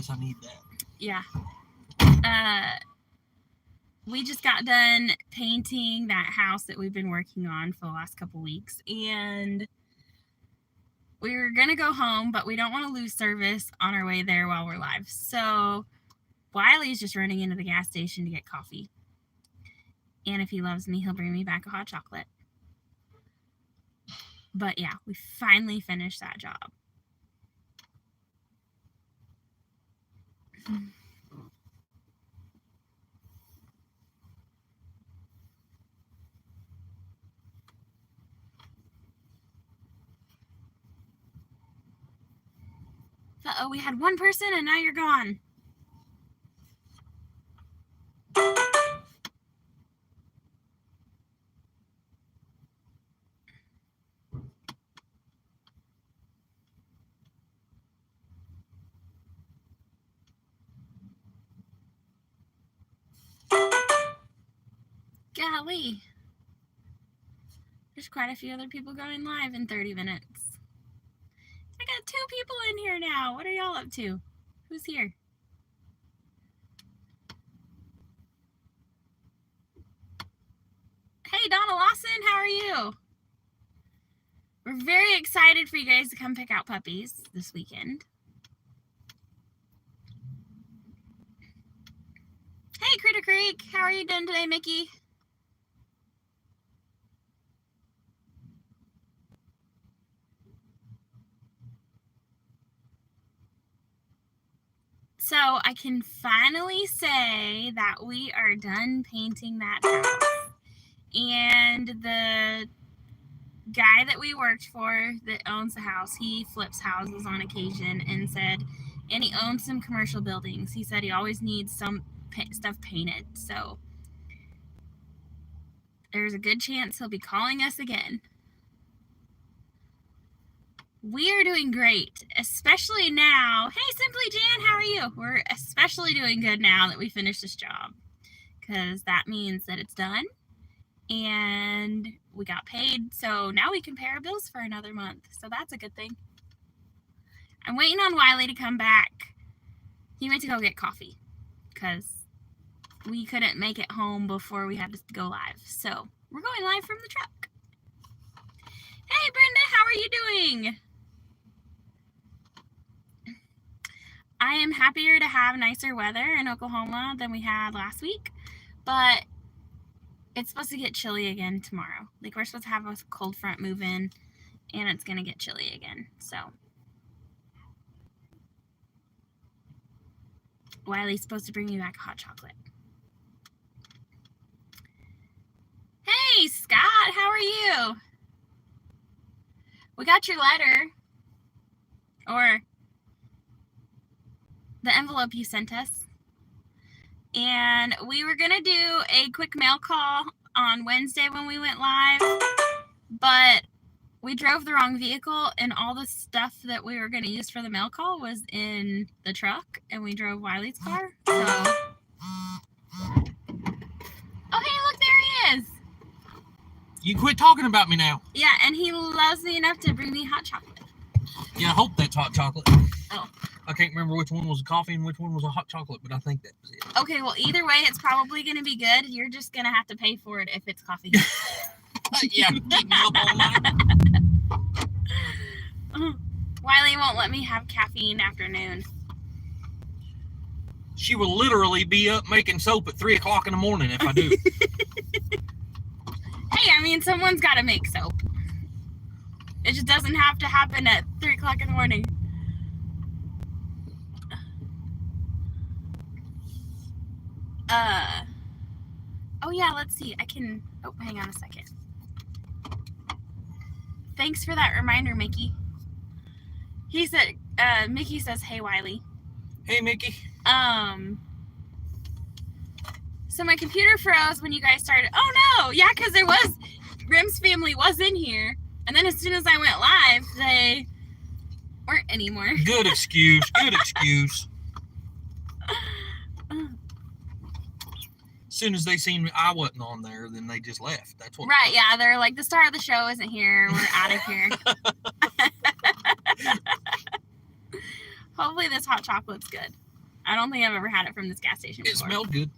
guess I need that. Yeah. We just got done painting that house that we've been working on for the last couple weeks, and we were going to go home, but we don't want to lose service on our way there while we're live. So Wiley's just running into the gas station to get coffee. And if he loves me, he'll bring me back a hot chocolate. But yeah, we finally finished that job. Uh-oh, we had one person and now you're gone. Golly. There's quite a few other people going live in 30 minutes. I got 2 people in here now. What are y'all up to? Who's here? Hey, Donna Lawson, how are you? We're very excited for you guys to come pick out puppies this weekend. Hey, Critter Creek, how are you doing today, Mickey? So I can finally say that we are done painting that house. And the guy that we worked for that owns the house, he flips houses on occasion and said, and he owns some commercial buildings. He said he always needs some stuff painted. So there's a good chance he'll be calling us again. We are doing great, especially now. Hey, Simply Jan, how are you? We're especially doing good now that we finished this job, because that means that it's done and we got paid. So now we can pay our bills for another month. So that's a good thing. I'm waiting on Wiley to come back. He went to go get coffee because we couldn't make it home before we had to go live. So we're going live from the truck. Hey, Brenda, how are you doing? I am happier to have nicer weather in Oklahoma than we had last week, but it's supposed to get chilly again tomorrow. Like, we're supposed to have a cold front move in, and it's going to get chilly again. So Wiley's supposed to bring me back hot chocolate. Hey, Scott, how are you? We got your letter, or the envelope you sent us. And we were going to do a quick mail call on Wednesday when we went live, but we drove the wrong vehicle, and all the stuff that we were going to use for the mail call was in the truck, and we drove Wiley's car. So, oh, hey, look, there he is. You quit talking about me now. Yeah, and he loves me enough to bring me hot chocolate. Yeah, I hope that's hot chocolate. Oh. I can't remember which one was a coffee and which one was a hot chocolate, but I think that was it. Okay, well, either way, it's probably going to be good. You're just going to have to pay for it if it's coffee. Yeah, getting up all night. Wiley won't let me have caffeine afternoon. She will literally be up making soap at 3 o'clock in the morning if I do. Hey, I mean, someone's got to make soap. It just doesn't have to happen at 3 o'clock in the morning. Oh yeah, let's see. I can, oh, hang on a second. Thanks for that reminder, Mickey. He said, Mickey says, hey, Wiley. Hey, Mickey. So my computer froze when you guys started. Oh no, yeah, because there was, Rim's family was in here. And then as soon as I went live, they weren't anymore. Good excuse, good excuse. As soon as they seen I wasn't on there, then they just left. That's what. Right, yeah, they're like, the star of the show isn't here. We're out of here. Hopefully this hot chocolate's good. I don't think I've ever had it from this gas station before. It smelled good.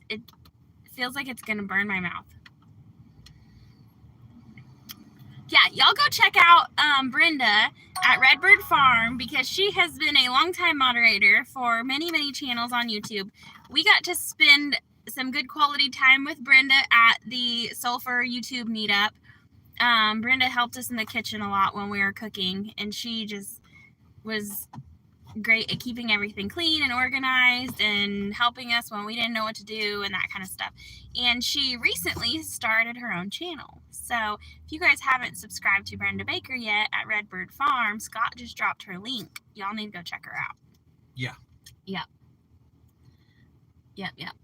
It feels like it's gonna burn my mouth. Yeah, y'all go check out Brenda at Redbird Farm because she has been a longtime moderator for many, many channels on YouTube. We got to spend some good quality time with Brenda at the Sulphur YouTube meetup. Brenda helped us in the kitchen a lot when we were cooking, and she just was great at keeping everything clean and organized and helping us when we didn't know what to do and that kind of stuff. And she recently started her own channel. So if you guys haven't subscribed to Brenda Baker yet at Redbird Farm, Scott just dropped her link. Y'all need to go check her out. Yeah. Yep.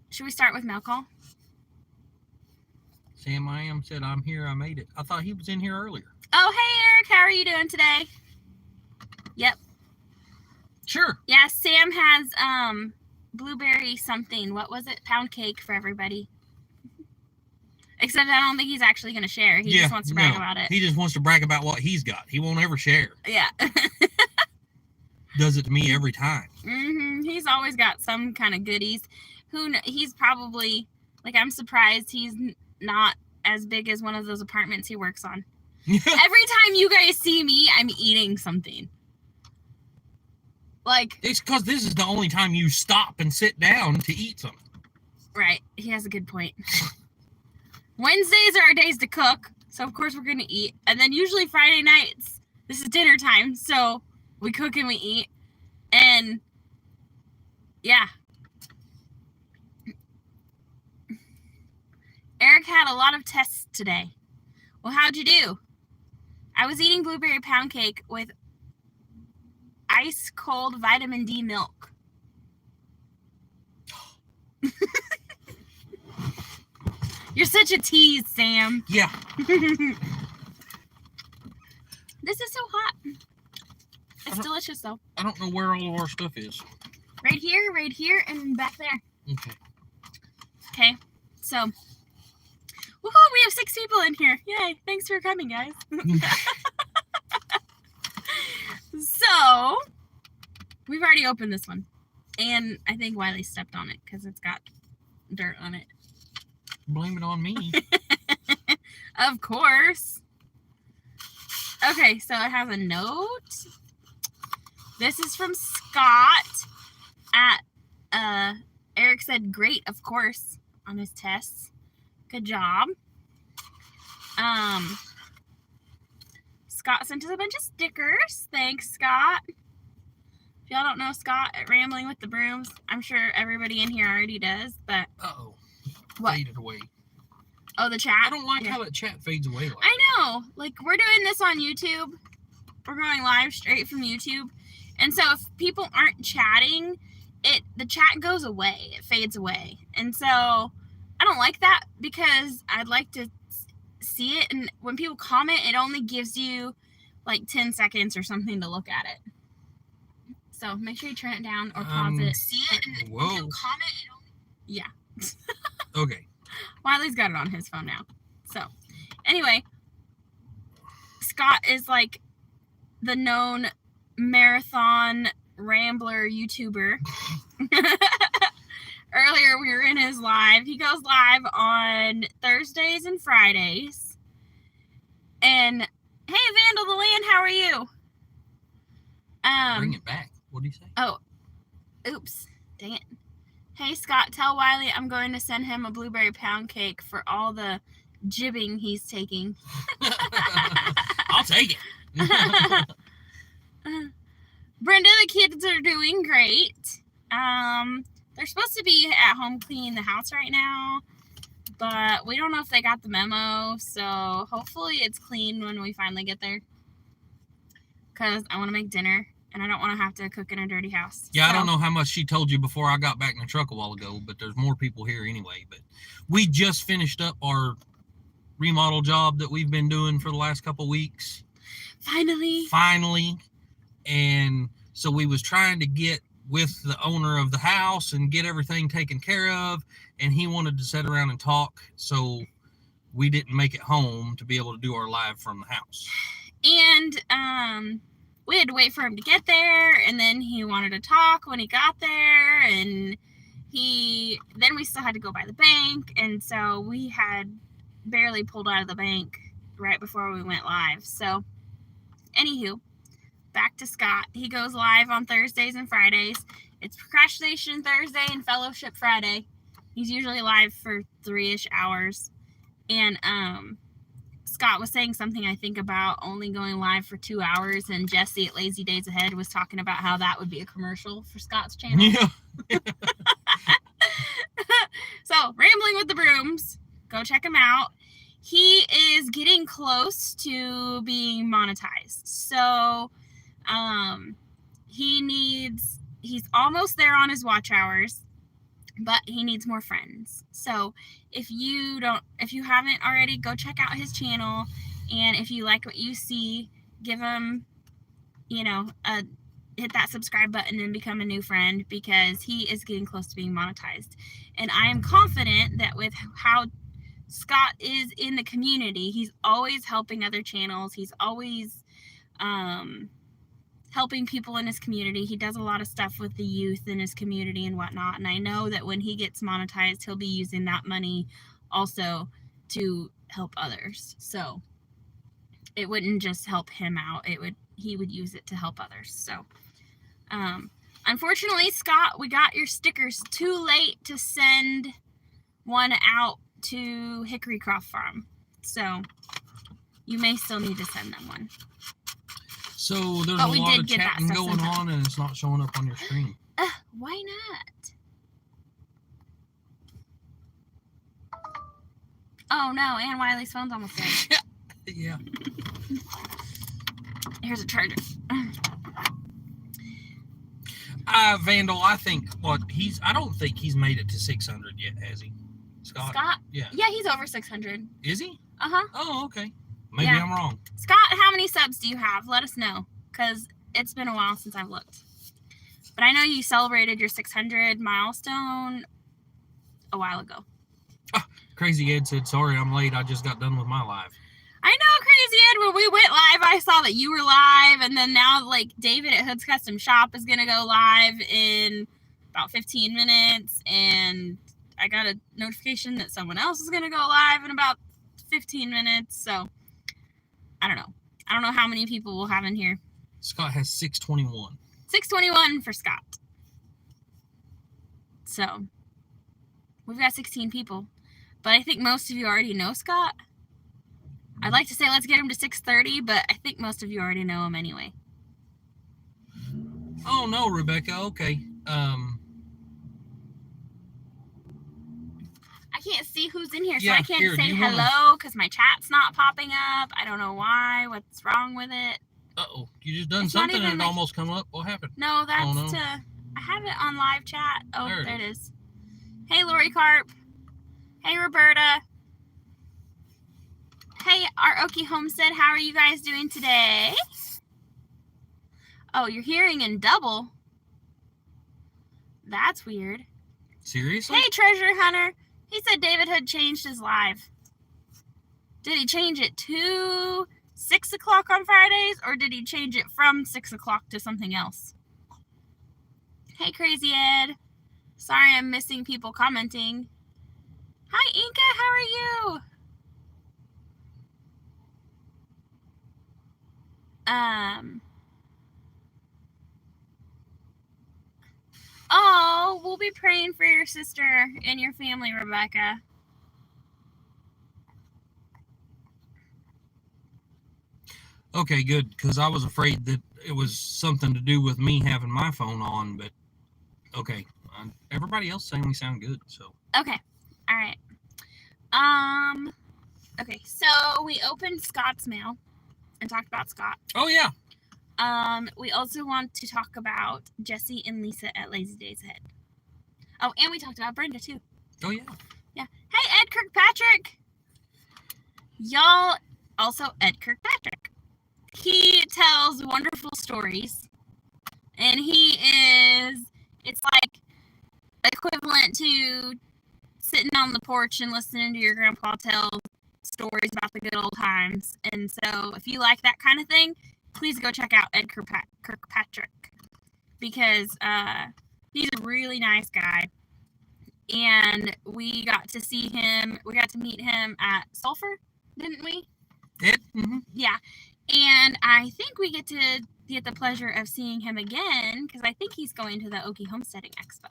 Should we start with mail call? Sam I am said, I'm here, I made it. I thought he was in here earlier. Oh, hey, Eric. How are you doing today? Yep. Sure. Yeah, Sam has blueberry something. What was it? Pound cake for everybody. Except I don't think he's actually going to share. He just wants to brag about it. He just wants to brag about what he's got. He won't ever share. Yeah. Does it to me every time. He's always got some kind of goodies. He's probably, like, I'm surprised he's not as big as one of those apartments he works on. Every time you guys see me, I'm eating something. Like, it's because this is the only time you stop and sit down to eat something. Right. He has a good point. Wednesdays are our days to cook, so of course we're going to eat. And then usually Friday nights, this is dinner time, so we cook and we eat. And, yeah. Eric had a lot of tests today. Well, how'd you do? I was eating blueberry pound cake with ice cold vitamin D milk. You're such a tease, Sam. Yeah. This is so hot. It's delicious, though. I don't know where all of our stuff is. Right here, and back there. Okay. Okay, so. Woohoo, we have 6 people in here. Yay, thanks for coming, guys. So, we've already opened this one. And I think Wiley stepped on it because it's got dirt on it. Blame it on me. Of course. Okay, so it has a note. This is from Scott at Eric said great, of course, on his tests. Good job. Scott sent us a bunch of stickers. Thanks, Scott. If y'all don't know Scott at Rambling with the Brooms, I'm sure everybody in here already does, but Uh-oh. What? Faded away. Oh, the chat? I don't like how that chat fades away like I know. Like, we're doing this on YouTube. We're going live straight from YouTube. And so if people aren't chatting, the chat goes away. It fades away. And so I don't like that because I'd like to see it. And when people comment, it only gives you like 10 seconds or something to look at it. So make sure you turn it down or pause it. See it and when people comment, it only... Yeah. Okay. Wiley's got it on his phone now. So, anyway, Scott is like the known marathon rambler YouTuber. Earlier, we were in his live. He goes live on Thursdays and Fridays. And, hey, Vandal the Land, how are you? Bring it back. What do you say? Oh, oops. Dang it. Hey, Scott, tell Wiley I'm going to send him a blueberry pound cake for all the jibbing he's taking. I'll take it. Brenda, the kids are doing great. They're supposed to be at home cleaning the house right now, but we don't know if they got the memo, so hopefully it's clean when we finally get there. Because I want to make dinner. And I don't want to have to cook in a dirty house. Yeah, so. I don't know how much she told you before I got back in the truck a while ago, but there's more people here anyway. But we just finished up our remodel job that we've been doing for the last couple of weeks. Finally. And so we was trying to get with the owner of the house and get everything taken care of. And he wanted to sit around and talk. So we didn't make it home to be able to do our live from the house. And, we had to wait for him to get there, and then he wanted to talk when he got there, and then we still had to go by the bank, and so we had barely pulled out of the bank right before we went live. So anywho, back to Scott. He goes live on Thursdays and Fridays. It's Procrastination Thursday and Fellowship Friday. He's usually live for 3-ish hours. And Scott was saying something, I think, about only going live for 2 hours, and Jesse at Lazy Days Ahead was talking about how that would be a commercial for Scott's channel. Yeah. So, Rambling with the Brooms, go check him out. He is getting close to being monetized. So, he's almost there on his watch hours, but he needs more friends. So if you haven't already, go check out his channel, and if you like what you see, give him, hit that subscribe button and become a new friend, because he is getting close to being monetized. And I am confident that with how Scott is in the community, he's always helping other channels. He's always helping people in his community. He does a lot of stuff with the youth in his community and whatnot. And I know that when he gets monetized, he'll be using that money also to help others. So it wouldn't just help him out. He would use it to help others. So unfortunately, Scott, we got your stickers too late to send one out to Hickorycroft Farm. So you may still need to send them one. So there's a lot of chatting going on, and it's not showing up on your screen. Why not? Oh no, Ann Wiley's phone's almost dead. Yeah. Here's a charger. Vandal, I don't think he's made it to 600 yet, has he? Scott? Yeah. Yeah, he's over 600. Is he? Uh-huh. Oh, okay. Maybe I'm wrong. Scott, how many subs do you have? Let us know, because it's been a while since I've looked. But I know you celebrated your 600 milestone a while ago. Crazy Ed said, sorry, I'm late. I just got done with my live. I know, Crazy Ed, when we went live, I saw that you were live, and then now, David at Hood's Custom Shop is going to go live in about 15 minutes, and I got a notification that someone else is going to go live in about 15 minutes, so I don't know. I don't know how many people we'll have in here. Scott has 621. 621 for Scott. So, we've got 16 people. But I think most of you already know Scott. I'd like to say let's get him to 630, but I think most of you already know him anyway. Oh, no, Rebecca. Okay. I can't see who's in here, so Yeah, I can't say hello because my chat's not popping up. I don't know why. What's wrong with it? Uh-oh. You just done something and it almost come up. What happened? No, that's I have it on live chat. Oh, there it is. Hey, Lori Carp. Hey, Roberta. Hey, our Okie Homestead. How are you guys doing today? Oh, you're hearing in double. That's weird. Seriously? Hey, Treasure Hunter. He said David had changed his live. Did he change it to 6 o'clock on Fridays, or did he change it from 6 o'clock to something else? Hey, Crazy Ed. Sorry I'm missing people commenting. Hi, Inka. How are you? Oh, we'll be praying for your sister and your family, Rebecca. Okay, good, because I was afraid that it was something to do with me having my phone on, but okay. Everybody else saying we sound good, so. Okay, all right. Okay, so we opened Scott's mail and talked about Scott. Oh, yeah. We also want to talk about Jesse and Lisa at Lazy Days Ahead. Oh, and we talked about Brenda, too. Oh, yeah. Yeah. Hey, Ed Kirkpatrick. Y'all, also Ed Kirkpatrick. He tells wonderful stories. And it's like equivalent to sitting on the porch and listening to your grandpa tell stories about the good old times. And so if you like that kind of thing, please go check out Ed Kirkpatrick, because he's a really nice guy. And we got to meet him at Sulphur, didn't we? Mm-hmm. Yeah. And I think we get the pleasure of seeing him again, because I think he's going to the Okie Homesteading Expo.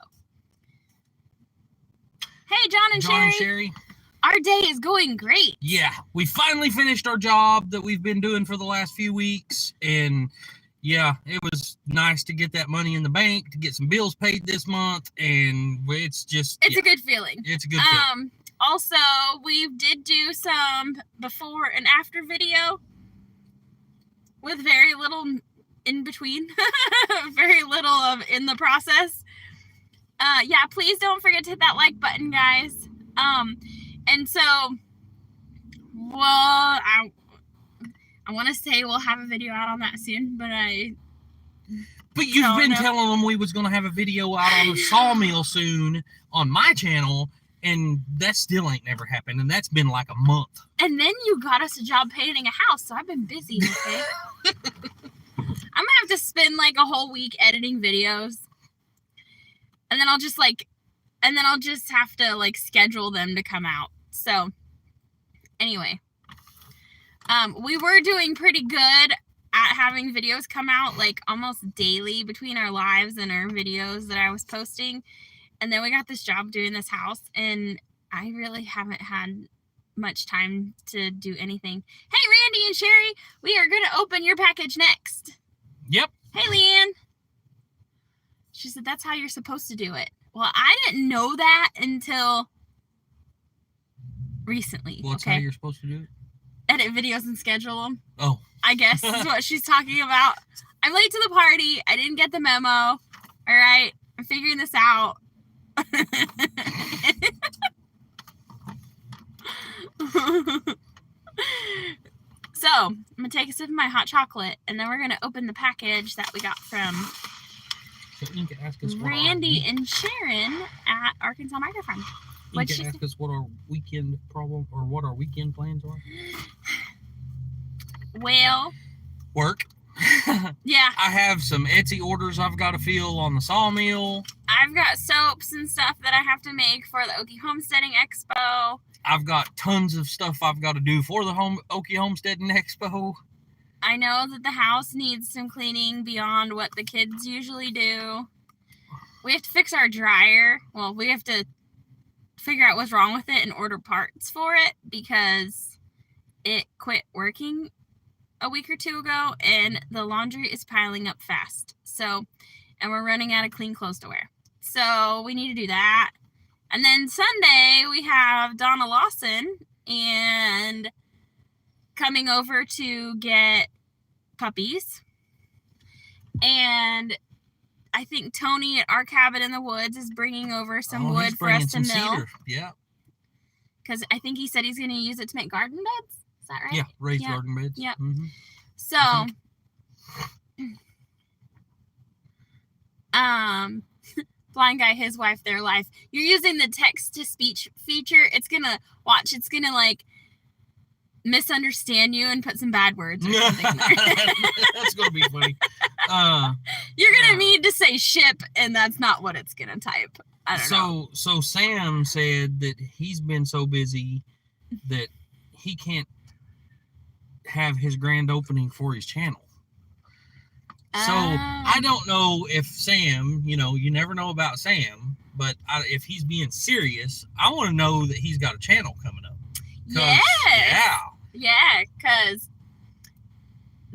Hey, John and Sherry. Our day is going great. Yeah, we finally finished our job that we've been doing for the last few weeks, and yeah, it was nice to get that money in the bank, to get some bills paid this month, and it's a good feeling. It's a good feeling. Also, we did do some before and after video with very little in between, very little of in the process. Yeah, please don't forget to hit that like button, guys. And so, well, I want to say we'll have a video out on that soon, but you've been telling them we was going to have a video out on the sawmill soon on my channel, and that still ain't never happened, and that's been like a month. And then you got us a job painting a house, so I've been busy, okay? I'm going to have to spend like a whole week editing videos, and then I'll just have to like schedule them to come out. So anyway, we were doing pretty good at having videos come out like almost daily between our lives and our videos that I was posting. And then we got this job doing this house, and I really haven't had much time to do anything. Hey, Randy and Sherry, we are going to open your package next. Yep. Hey, Leanne. She said that's how you're supposed to do it. Well, I didn't know that until recently. Well, that's how you're supposed to do it? Edit videos and schedule them. Oh. I guess is what she's talking about. I'm late to the party. I didn't get the memo. All right. I'm figuring this out. So, I'm going to take a sip of my hot chocolate, and then we're going to open the package that we got from Randy and Sharon at Arkansas Microfarm. You can ask us what our weekend what our weekend plans are. Well, work. Yeah. I have some Etsy orders I've got to fill on the sawmill. I've got soaps and stuff that I have to make for the Okie Homesteading Expo. I've got tons of stuff I've got to do for the Okie Homesteading Expo. I know that the house needs some cleaning beyond what the kids usually do. We have to fix our dryer. Well, we have to figure out what's wrong with it and order parts for it because it quit working a week or two ago, and the laundry is piling up fast. So, and we're running out of clean clothes to wear. So we need to do that. And then Sunday we have Donna Lawson and coming over to get puppies. And I think Tony at our cabin in the woods is bringing over some wood for us to mill. Cedar. Yeah. Because I think he said he's going to use it to make garden beds. Is that right? Yeah, raised garden beds. Yep. Mm-hmm. So, blind guy, his wife, their life. You're using the text-to-speech feature. It's going to like misunderstand you and put some bad words or something in there. That's going to be funny. You're going to need to say ship, and that's not what it's going to type. I don't know. So Sam said that he's been so busy that he can't have his grand opening for his channel. So I don't know if Sam, you never know about Sam, but if he's being serious, I want to know that he's got a channel coming up. Yes. Yeah, because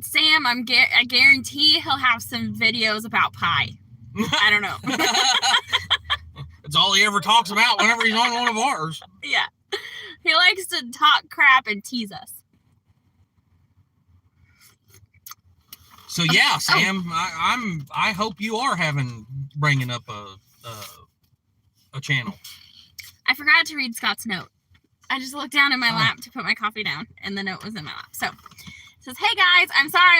Sam, I guarantee he'll have some videos about pie. I don't know. That's all he ever talks about whenever he's on one of ours. Yeah. He likes to talk crap and tease us. So yeah, Sam, I hope you are bringing up a channel. I forgot to read Scott's note. I just looked down in my lap to put my coffee down, and the note was in my lap. So it says, "Hey guys, I'm sorry.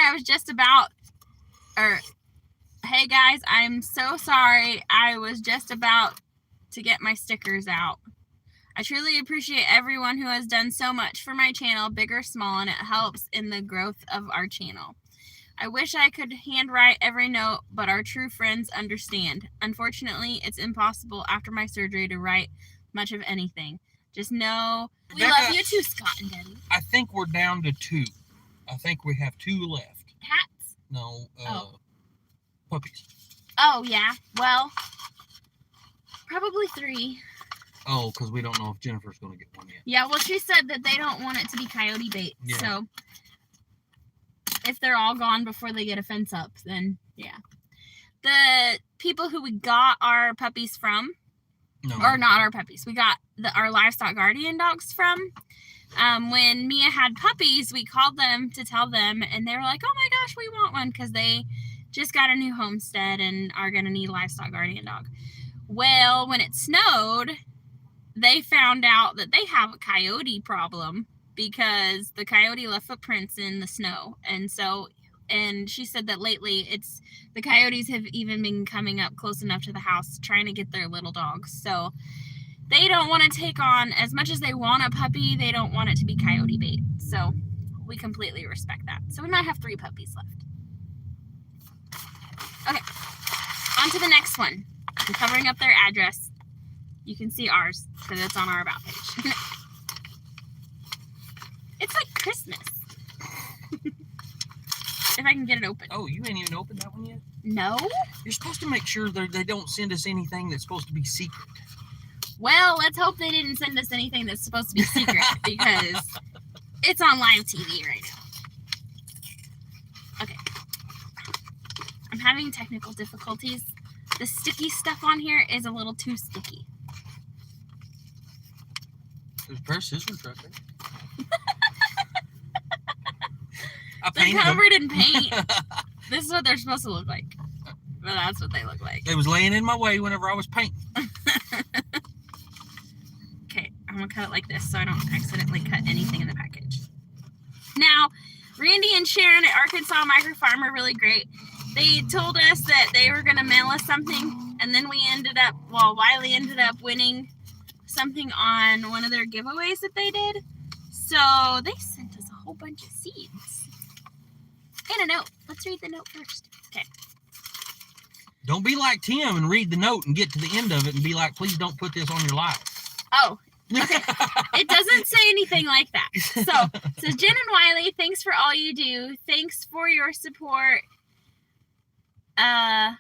Hey guys, I'm so sorry. I was just about to get my stickers out. I truly appreciate everyone who has done so much for my channel, big or small, and it helps in the growth of our channel. I wish I could handwrite every note, but our true friends understand. Unfortunately, it's impossible after my surgery to write much of anything. Just know we Rebecca, love you too, Scott and Debbie. I think we're down to 2. I think we have 2 left. Cats? No, puppies. Oh, yeah. Well, probably 3. Oh, because we don't know if Jennifer's going to get one yet. Yeah, well, she said that they don't want it to be coyote bait. Yeah. So if they're all gone before they get a fence up, then yeah. The people who we got our puppies from, or not our puppies, we got our livestock guardian dogs from. When Mia had puppies, we called them to tell them, and they were like, oh my gosh, we want one, because they just got a new homestead and are going to need a livestock guardian dog. Well, when it snowed, they found out that they have a coyote problem because the coyote left footprints in the snow. And she said that lately the coyotes have even been coming up close enough to the house trying to get their little dogs. So they don't want to take on, as much as they want a puppy, they don't want it to be coyote bait. So we completely respect that. So we might have 3 puppies left. Okay, on to the next one. I'm covering up their address. You can see ours because it's on our About page. It's like Christmas. If I can get it open. Oh, you ain't even opened that one yet? No? You're supposed to make sure they don't send us anything that's supposed to be secret. Well, let's hope they didn't send us anything that's supposed to be secret because it's on live TV right now. Okay. I'm having technical difficulties. The sticky stuff on here is a little too sticky. There's a pair of scissors right there. They're covered in paint. This is what they're supposed to look like. Well, that's what they look like. They was laying in my way whenever I was painting. Okay, I'm going to cut it like this so I don't accidentally cut anything in the package. Now, Randy and Sharon at Arkansas Micro Farm are really great. They told us that they were going to mail us something, and then Wiley ended up winning something on one of their giveaways that they did. So they sent us a whole bunch of seeds. And a note. Let's read the note first. Okay. Don't be like Tim and read the note and get to the end of it and be like, please don't put this on your live. Oh, okay. It doesn't say anything like that. So Jen and Wiley, thanks for all you do. Thanks for your support. I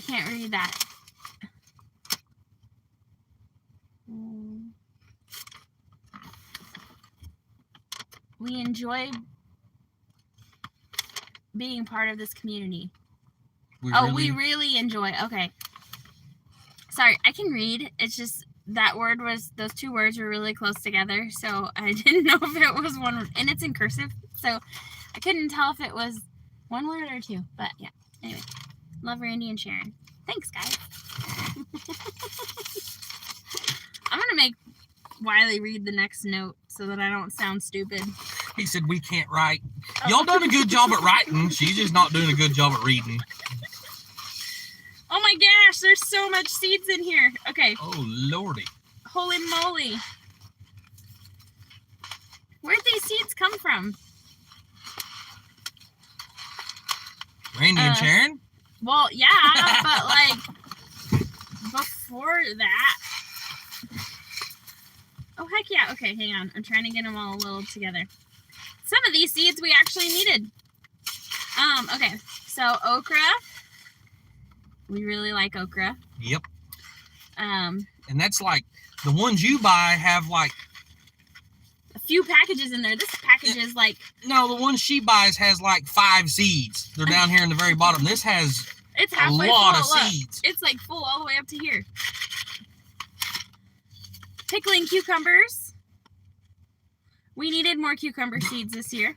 can't read that. We enjoy being part of this community. We really enjoy. Okay. Sorry, I can read. It's just those 2 words were really close together, so I didn't know if it was one word. And it's in cursive, so I couldn't tell if it was 1 word or 2. But yeah, anyway. Love Randy and Sharon. Thanks, guys. I'm going to make Wiley read the next note so that I don't sound stupid. He said we can't write. Y'all done a good job at writing. She's just not doing a good job at reading. Oh my gosh, there's so much seeds in here. Okay. Oh, Lordy. Holy moly. Where'd these seeds come from? Randy and Sharon? Well, yeah, but like before that. Oh, heck yeah. Okay, hang on. I'm trying to get them all a little together. Some of these seeds we actually needed. Okay. So okra. We really like okra. Yep. And that's like the ones you buy have like a few packages in there. This package is like no, the one she buys has like 5 seeds. They're down here in the very bottom. This has it's halfway a lot full. of Look, seeds. it's like full all the way up to here. Pickling cucumbers. We needed more cucumber seeds this year.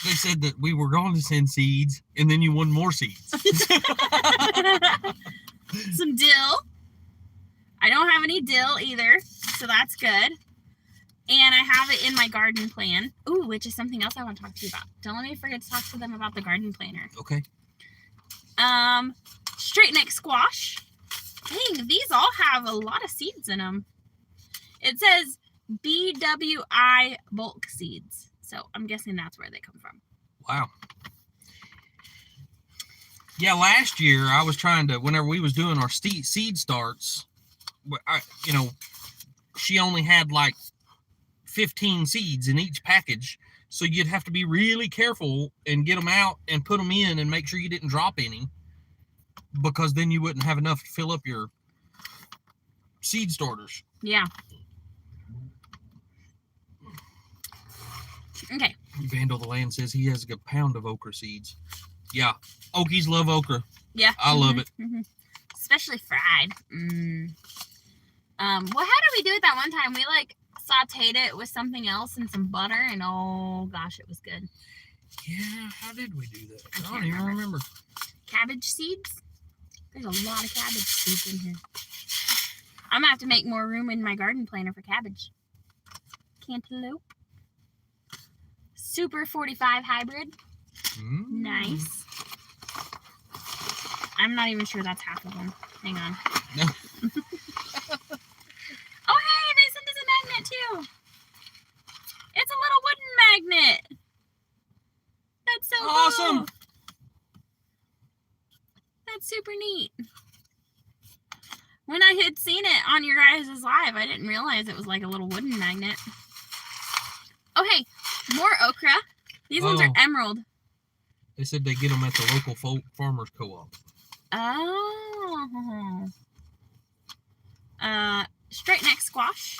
They said that we were going to send seeds, and then you won more seeds. Some dill. I don't have any dill either, so that's good. And I have it in my garden plan. Ooh, which is something else I want to talk to you about. Don't let me forget to talk to them about the garden planner. Okay. Straight neck squash. Dang, these all have a lot of seeds in them. It says BWI bulk seeds. So I'm guessing that's where they come from. Wow. Yeah, last year I was trying to, whenever we was doing our seed starts, she only had like 15 seeds in each package. So you'd have to be really careful and get them out and put them in and make sure you didn't drop any, because then you wouldn't have enough to fill up your seed starters. Yeah. Okay. Vandal the Land says he has a pound of okra seeds. Yeah. Okies love okra. Yeah. I love it. Mm-hmm. Especially fried. Well, how did we do it that one time? We like sauteed it with something else and some butter, and oh gosh, it was good. Yeah, how did we do that? I don't even remember. Cabbage seeds? There's a lot of cabbage seeds in here. I'm gonna have to make more room in my garden planter for cabbage. Cantaloupe. Super 45 hybrid. Nice. I'm not even sure that's half of them. Hang on. No. Oh, hey, they sent us a magnet too. It's a little wooden magnet. That's so awesome. Cool. That's super neat. When I had seen it on your guys' live, I didn't realize it was like a little wooden magnet. Oh, hey, more okra. These ones are emerald. They said they get them at the local farmers co-op. Oh. Straight neck squash.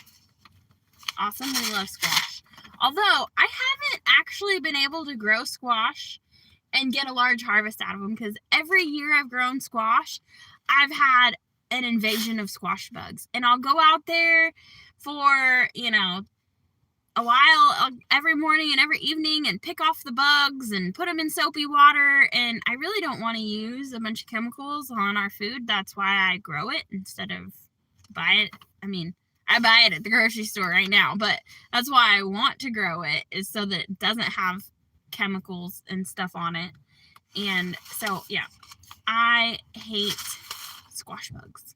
Awesome. We love squash. Although I haven't actually been able to grow squash and get a large harvest out of them, because every year I've grown squash, I've had an invasion of squash bugs. And I'll go out there for, a while every morning and every evening and pick off the bugs and put them in soapy water. And I really don't want to use a bunch of chemicals on our food. That's why I grow it instead of buy it. I mean, I buy it at the grocery store right now, but that's why I want to grow it, is so that it doesn't have chemicals and stuff on it. And so, yeah, I hate squash bugs.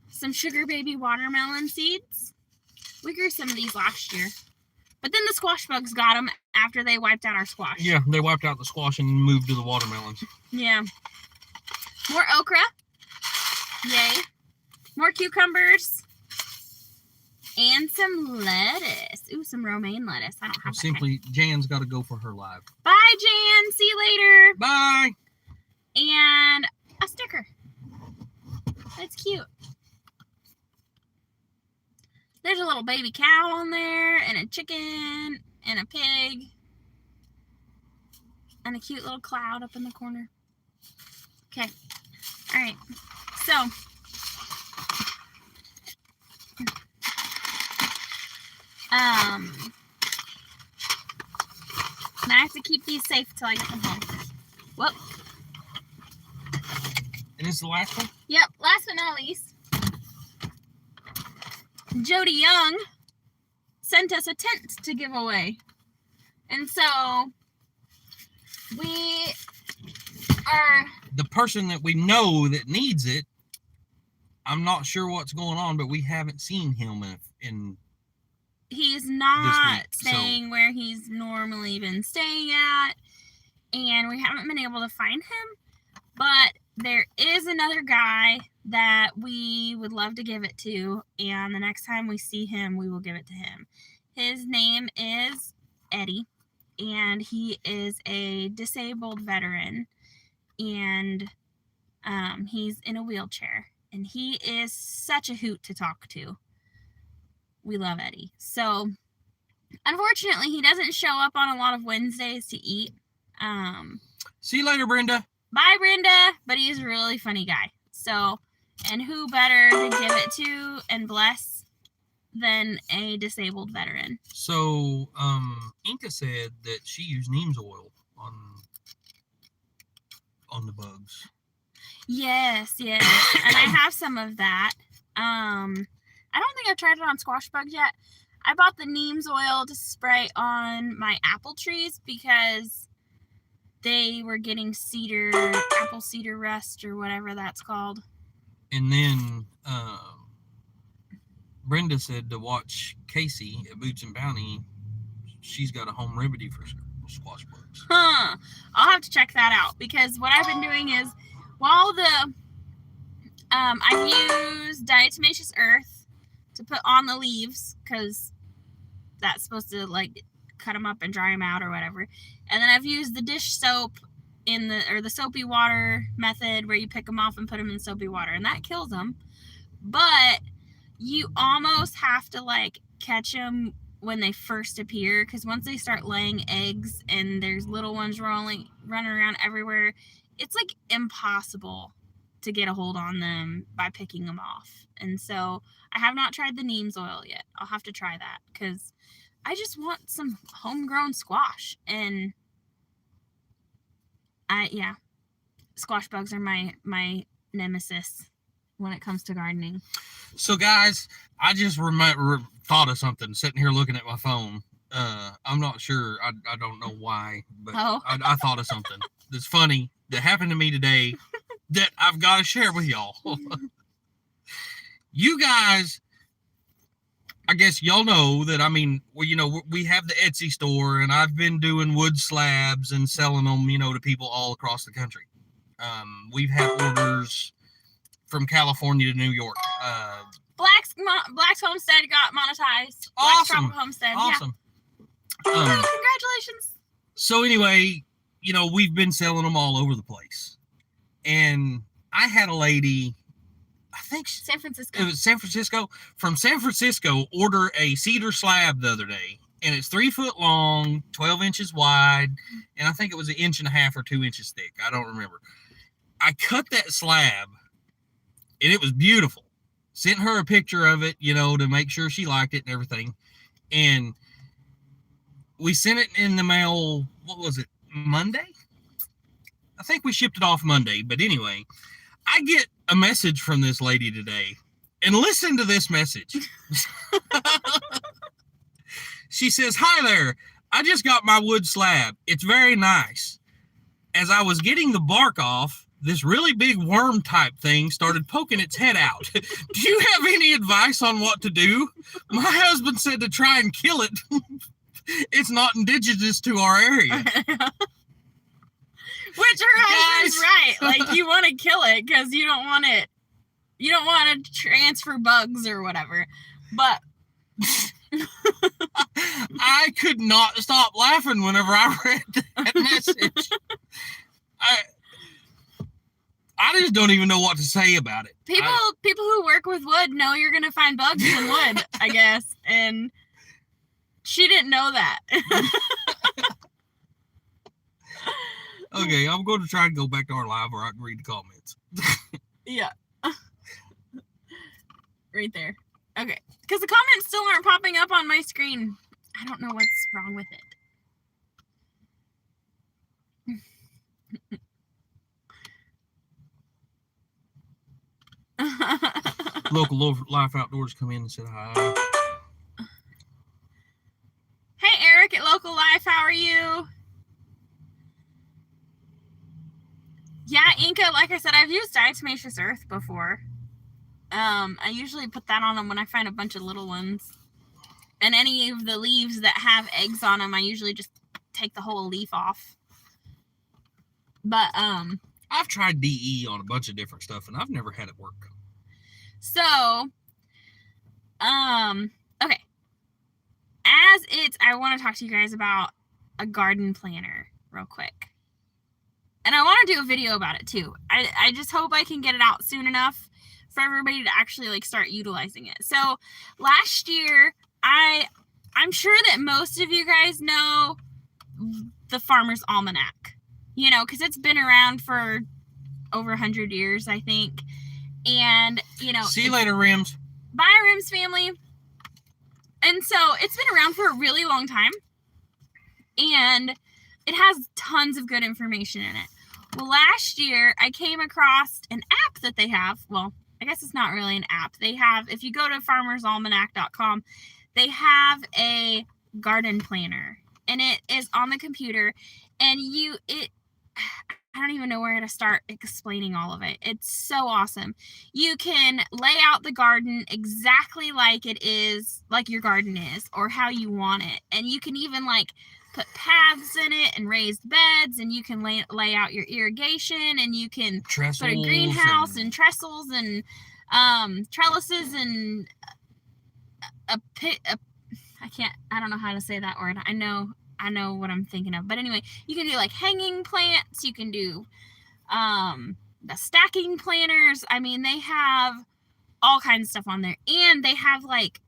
Some sugar baby watermelon seeds. We grew some of these last year, but then the squash bugs got them after they wiped out our squash. Yeah, they wiped out the squash and moved to the watermelons. Yeah. More okra. Yay. More cucumbers. And some lettuce. Ooh, some romaine lettuce. I don't have that. Simply, Jan's got to go for her live. Bye, Jan. See you later. Bye. And a sticker. That's cute. There's a little baby cow on there, and a chicken, and a pig, and a cute little cloud up in the corner. Okay. All right. So, and I have to keep these safe till I get them home. Whoop. And this is the last one? Yep. Last but not least, Jody Young sent us a tent to give away. And so we are... The person that we know that needs it, I'm not sure what's going on, but we haven't seen him in He's not staying where he's normally been staying at, and we haven't been able to find him. But there is another guy that we would love to give it to, and the next time we see him, we will give it to him. His name is Eddie, and he is a disabled veteran, and he's in a wheelchair, and he is such a hoot to talk to. We love Eddie. So, unfortunately, he doesn't show up on a lot of Wednesdays to eat. See you later, Brenda. Bye, Brenda. But he's a really funny guy. So, and who better to give it to and bless than a disabled veteran? So, Inka said that she used Neem's oil on the bugs. Yes. And I have some of that. I don't think I've tried it on squash bugs yet. I bought the Neem's oil to spray on my apple trees because they were getting apple cedar rust or whatever that's called. And then Brenda said to watch Casey at Boots and Bounty. She's got a home remedy for squash bugs. I'll have to check that out, because what I've been doing is, while I've used diatomaceous earth to put on the leaves, because that's supposed to like cut them up and dry them out or whatever. And then I've used the dish soap the soapy water method, where you pick them off and put them in soapy water, and that kills them. But you almost have to like catch them when they first appear, because once they start laying eggs and there's little ones running around everywhere, it's like impossible to get a hold on them by picking them off. And so I have not tried the Neem's oil yet. I'll have to try that, because I just want some homegrown squash. And squash bugs are my nemesis when it comes to gardening. So guys, I just thought of something sitting here looking at my phone. I'm not sure. I don't know why, but I thought of something that's funny that happened to me today that I've got to share with y'all. You guys, I guess y'all know that, I mean, we have the Etsy store, and I've been doing wood slabs and selling them, to people all across the country. We've had orders from California to New York. Black's Homestead got monetized. Awesome. Black's Tropical Homestead. Awesome. Yeah. Congratulations. So anyway, we've been selling them all over the place. And I had a lady, I think San Francisco. It was San Francisco. From San Francisco, order a cedar slab the other day. And it's 3 foot long, 12 inches wide, and I think it was 1.5 inches or 2 inches thick. I don't remember. I cut that slab, and it was beautiful. Sent her a picture of it, to make sure she liked it and everything. And we sent it in the mail, what was it, Monday? I think we shipped it off Monday. But anyway, I get a message from this lady today. And listen to this message. She says, "Hi there. I just got my wood slab. It's very nice. As I was getting the bark off, this really big worm type thing started poking its head out. Do you have any advice on what to do? My husband said to try and kill it. It's not indigenous to our area." Which her husband's right. Like, you want to kill it because you don't want to transfer bugs or whatever. But I could not stop laughing whenever I read that message. I just don't even know what to say about it. People who work with wood know you're going to find bugs in wood, I guess. And she didn't know that. Okay, I'm going to try and go back to our live where I can read the comments. Yeah. Right there. Okay. Because the comments still aren't popping up on my screen. I don't know what's wrong with it. Local Life Outdoors come in and said hi. Hey, Eric at Local Life, how are you? Yeah, Inca, like I said, I've used diatomaceous earth before. I usually put that on them when I find a bunch of little ones. And any of the leaves that have eggs on them, I usually just take the whole leaf off. But, I've tried DE on a bunch of different stuff, and I've never had it work. So, okay. I want to talk to you guys about a garden planner real quick. And I want to do a video about it too. I just hope I can get it out soon enough for everybody to actually like start utilizing it. So last year, I'm sure that most of you guys know the Farmer's Almanac, because it's been around for over 100 years, I think. And, see you later, Rims. Bye, Rims family. And so it's been around for a really long time. And it has tons of good information in it. Well, last year I came across an app that they have. Well, I guess it's not really an app. They have, if you go to farmersalmanac.com, they have a garden planner, and it is on the computer, and I I don't even know where to start explaining all of it. It's so awesome. You can lay out the garden exactly like it is, like your garden is, or how you want it. And you can even like put paths in it and raised beds, and you can lay out your irrigation, and you can Trestles put a greenhouse and trestles and trellises and I don't know how to say that word. I know what I'm thinking of. But anyway, you can do like hanging plants. You can do the stacking planters. I mean, they have all kinds of stuff on there. And they have like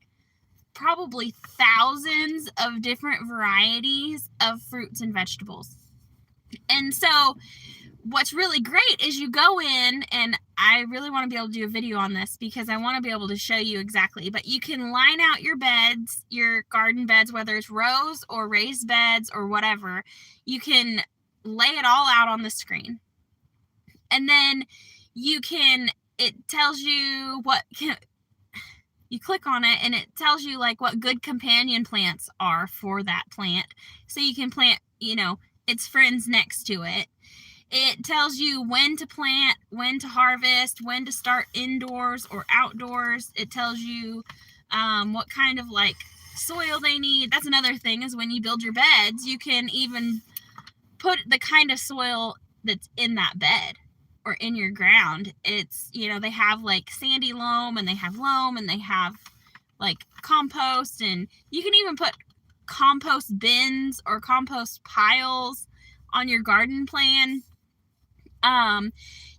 probably thousands of different varieties of fruits and vegetables. And so what's really great is you go in, and I really want to be able to do a video on this because I want to be able to show you exactly, but you can line out your beds, your garden beds, whether it's rows or raised beds or whatever. You can lay it all out on the screen. And then it tells you you click on it, and it tells you like what good companion plants are for that plant. So you can plant, its friends next to it. It tells you when to plant, when to harvest, when to start indoors or outdoors. It tells you what kind of like soil they need. That's another thing, is when you build your beds, you can even put the kind of soil that's in that bed or in your ground. It's, they have like sandy loam, and they have loam, and they have like compost, and you can even put compost bins or compost piles on your garden plan.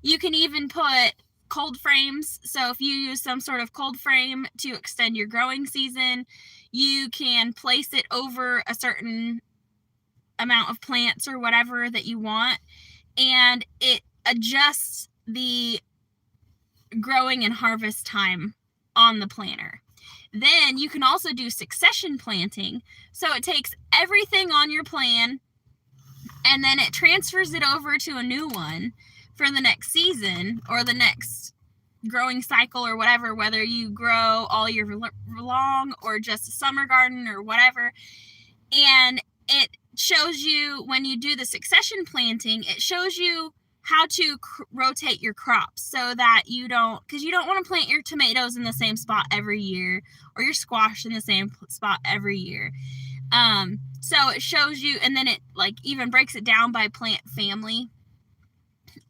You can even put cold frames. So if you use some sort of cold frame to extend your growing season, you can place it over a certain amount of plants or whatever that you want, and it adjusts the growing and harvest time on the planter. Then you can also do succession planting. So it takes everything on your plan, and then it transfers it over to a new one for the next season or the next growing cycle or whatever, whether you grow all year long or just a summer garden or whatever. And it shows you, when you do the succession planting, it shows you how to rotate your crops so that because you don't want to plant your tomatoes in the same spot every year or your squash in the same spot every year. So it shows you, and then it like even breaks it down by plant family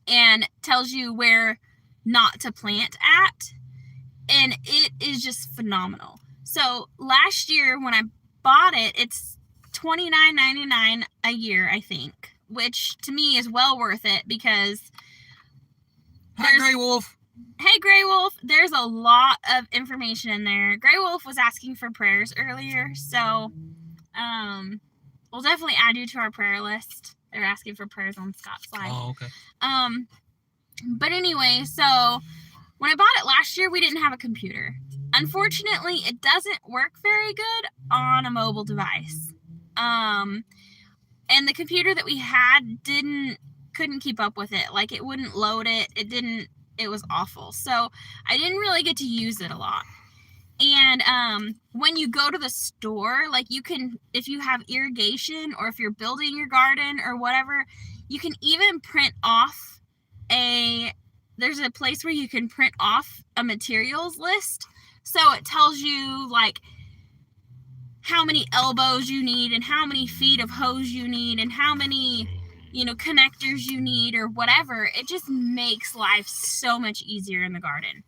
and tells you where not to plant at. And it is just phenomenal. So last year when I bought it, it's $29.99 a year, I think, which to me is well worth it because Hi, Grey Wolf. Hey, Grey Wolf. There's a lot of information in there. Grey Wolf was asking for prayers earlier, so we'll definitely add you to our prayer list. They're asking for prayers on Scott's life. Oh, okay. But anyway, so when I bought it last year, we didn't have a computer. Unfortunately, it doesn't work very good on a mobile device. And the computer that we had couldn't keep up with it. Like, it wouldn't load it. It was awful. So I didn't really get to use it a lot. And when you go to the store, like you can, if you have irrigation or if you're building your garden or whatever, you can even print off there's a place where you can print off a materials list. So it tells you like how many elbows you need and how many feet of hose you need and how many, connectors you need or whatever. It just makes life so much easier in the garden.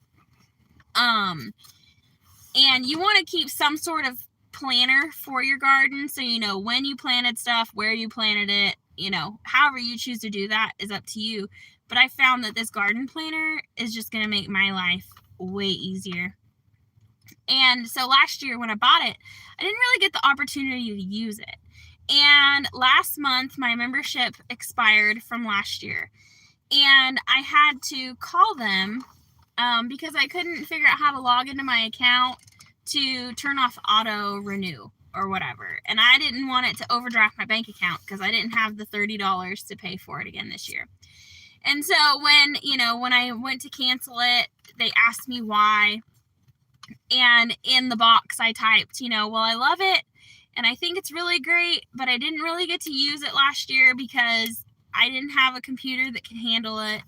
And you want to keep some sort of planner for your garden so you know when you planted stuff, where you planted it, however you choose to do that is up to you. But I found that this garden planner is just going to make my life way easier. And so last year when I bought it, I didn't really get the opportunity to use it. And last month, my membership expired from last year. And I had to call them because I couldn't figure out how to log into my account to turn off auto renew or whatever. And I didn't want it to overdraft my bank account because I didn't have the $30 to pay for it again this year. And so when I went to cancel it, they asked me why. And in the box I typed, well, I love it and I think it's really great, but I didn't really get to use it last year because I didn't have a computer that could handle it.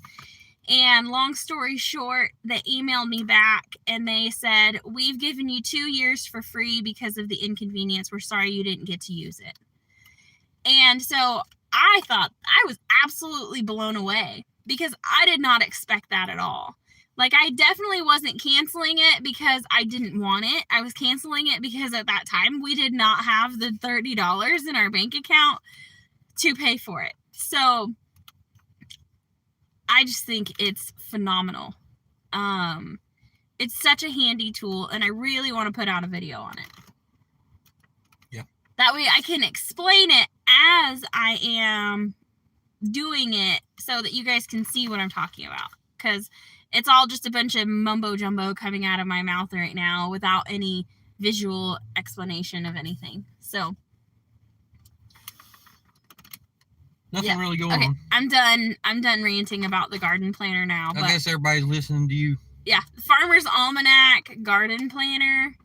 And long story short, they emailed me back and they said, we've given you 2 years for free because of the inconvenience. We're sorry you didn't get to use it. And so I thought, I was absolutely blown away because I did not expect that at all. Like, I definitely wasn't canceling it because I didn't want it. I was canceling it because at that time we did not have the $30 in our bank account to pay for it. So I just think it's phenomenal. It's such a handy tool, and I really want to put out a video on it. Yeah. That way I can explain it as I am doing it so that you guys can see what I'm talking about. Because it's all just a bunch of mumbo jumbo coming out of my mouth right now without any visual explanation of anything. So nothing really going okay, on. I'm done ranting about the garden planner now. I guess everybody's listening to you. Yeah, Farmer's Almanac garden planner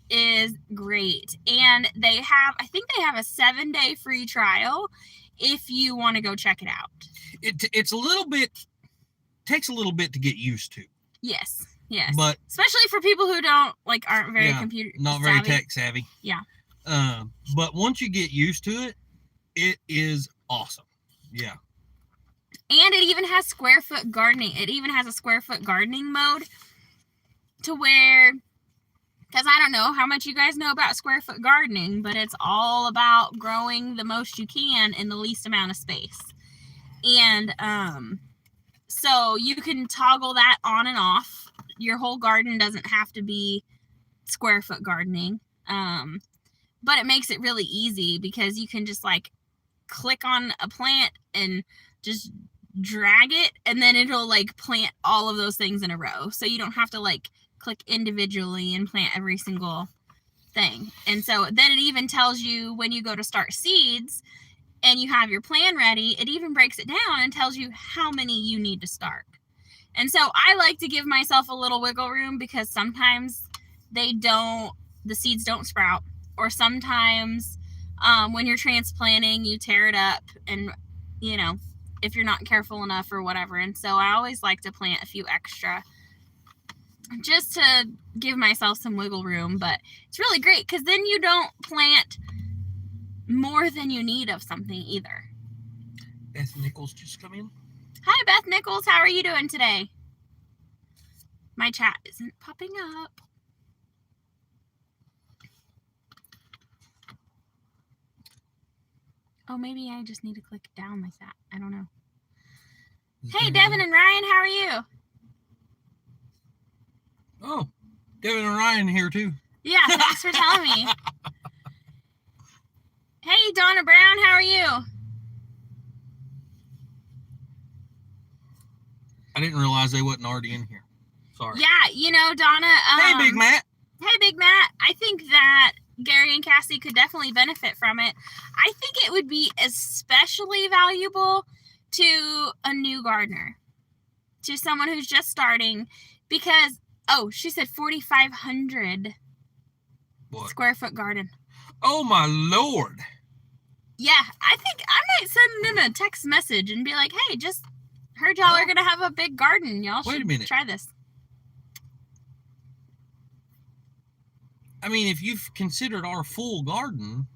is great. And they have, I think they have a 7-day free trial if you want to go check it out. It's a little bit, takes a little bit to get used to. Yes, yes. But especially for people who aren't very computer not savvy. very tech savvy. Yeah. But once you get used to it, it is awesome. Yeah. And it even has square foot gardening. It even has a square foot gardening mode to where, because I don't know how much you guys know about square foot gardening, but it's all about growing the most you can in the least amount of space. And so you can toggle that on and off. Your whole garden doesn't have to be square foot gardening. But it makes it really easy because you can just like click on a plant and just drag it, and then it'll like plant all of those things in a row. So you don't have to like click individually and plant every single thing. And so then it even tells you when you go to start seeds and you have your plan ready, it even breaks it down and tells you how many you need to start. And so I like to give myself a little wiggle room because sometimes the seeds don't sprout, or sometimes when you're transplanting, you tear it up, and if you're not careful enough or whatever. And so I always like to plant a few extra just to give myself some wiggle room. But it's really great because then you don't plant more than you need of something either. Beth Nichols just come in. Hi, Beth Nichols. How are you doing today? My chat isn't popping up. Oh, maybe I just need to click down like that. I don't know. Hey, Devin and Ryan, how are you? Oh, Devin and Ryan here too. Yeah, thanks for telling me. Hey, Donna Brown, how are you? I didn't realize they wasn't already in here. Sorry. Yeah, Donna. Hey, Big Matt. Hey, Big Matt. I think that Gary and Cassie could definitely benefit from it. I think it would be especially valuable to a new gardener, to someone who's just starting, because, she said 4,500 square foot garden. Oh, my Lord. Yeah, I think I might send them a text message and be like, hey, just heard y'all are going to have a big garden. Y'all should try this. I mean, if you've considered our full garden,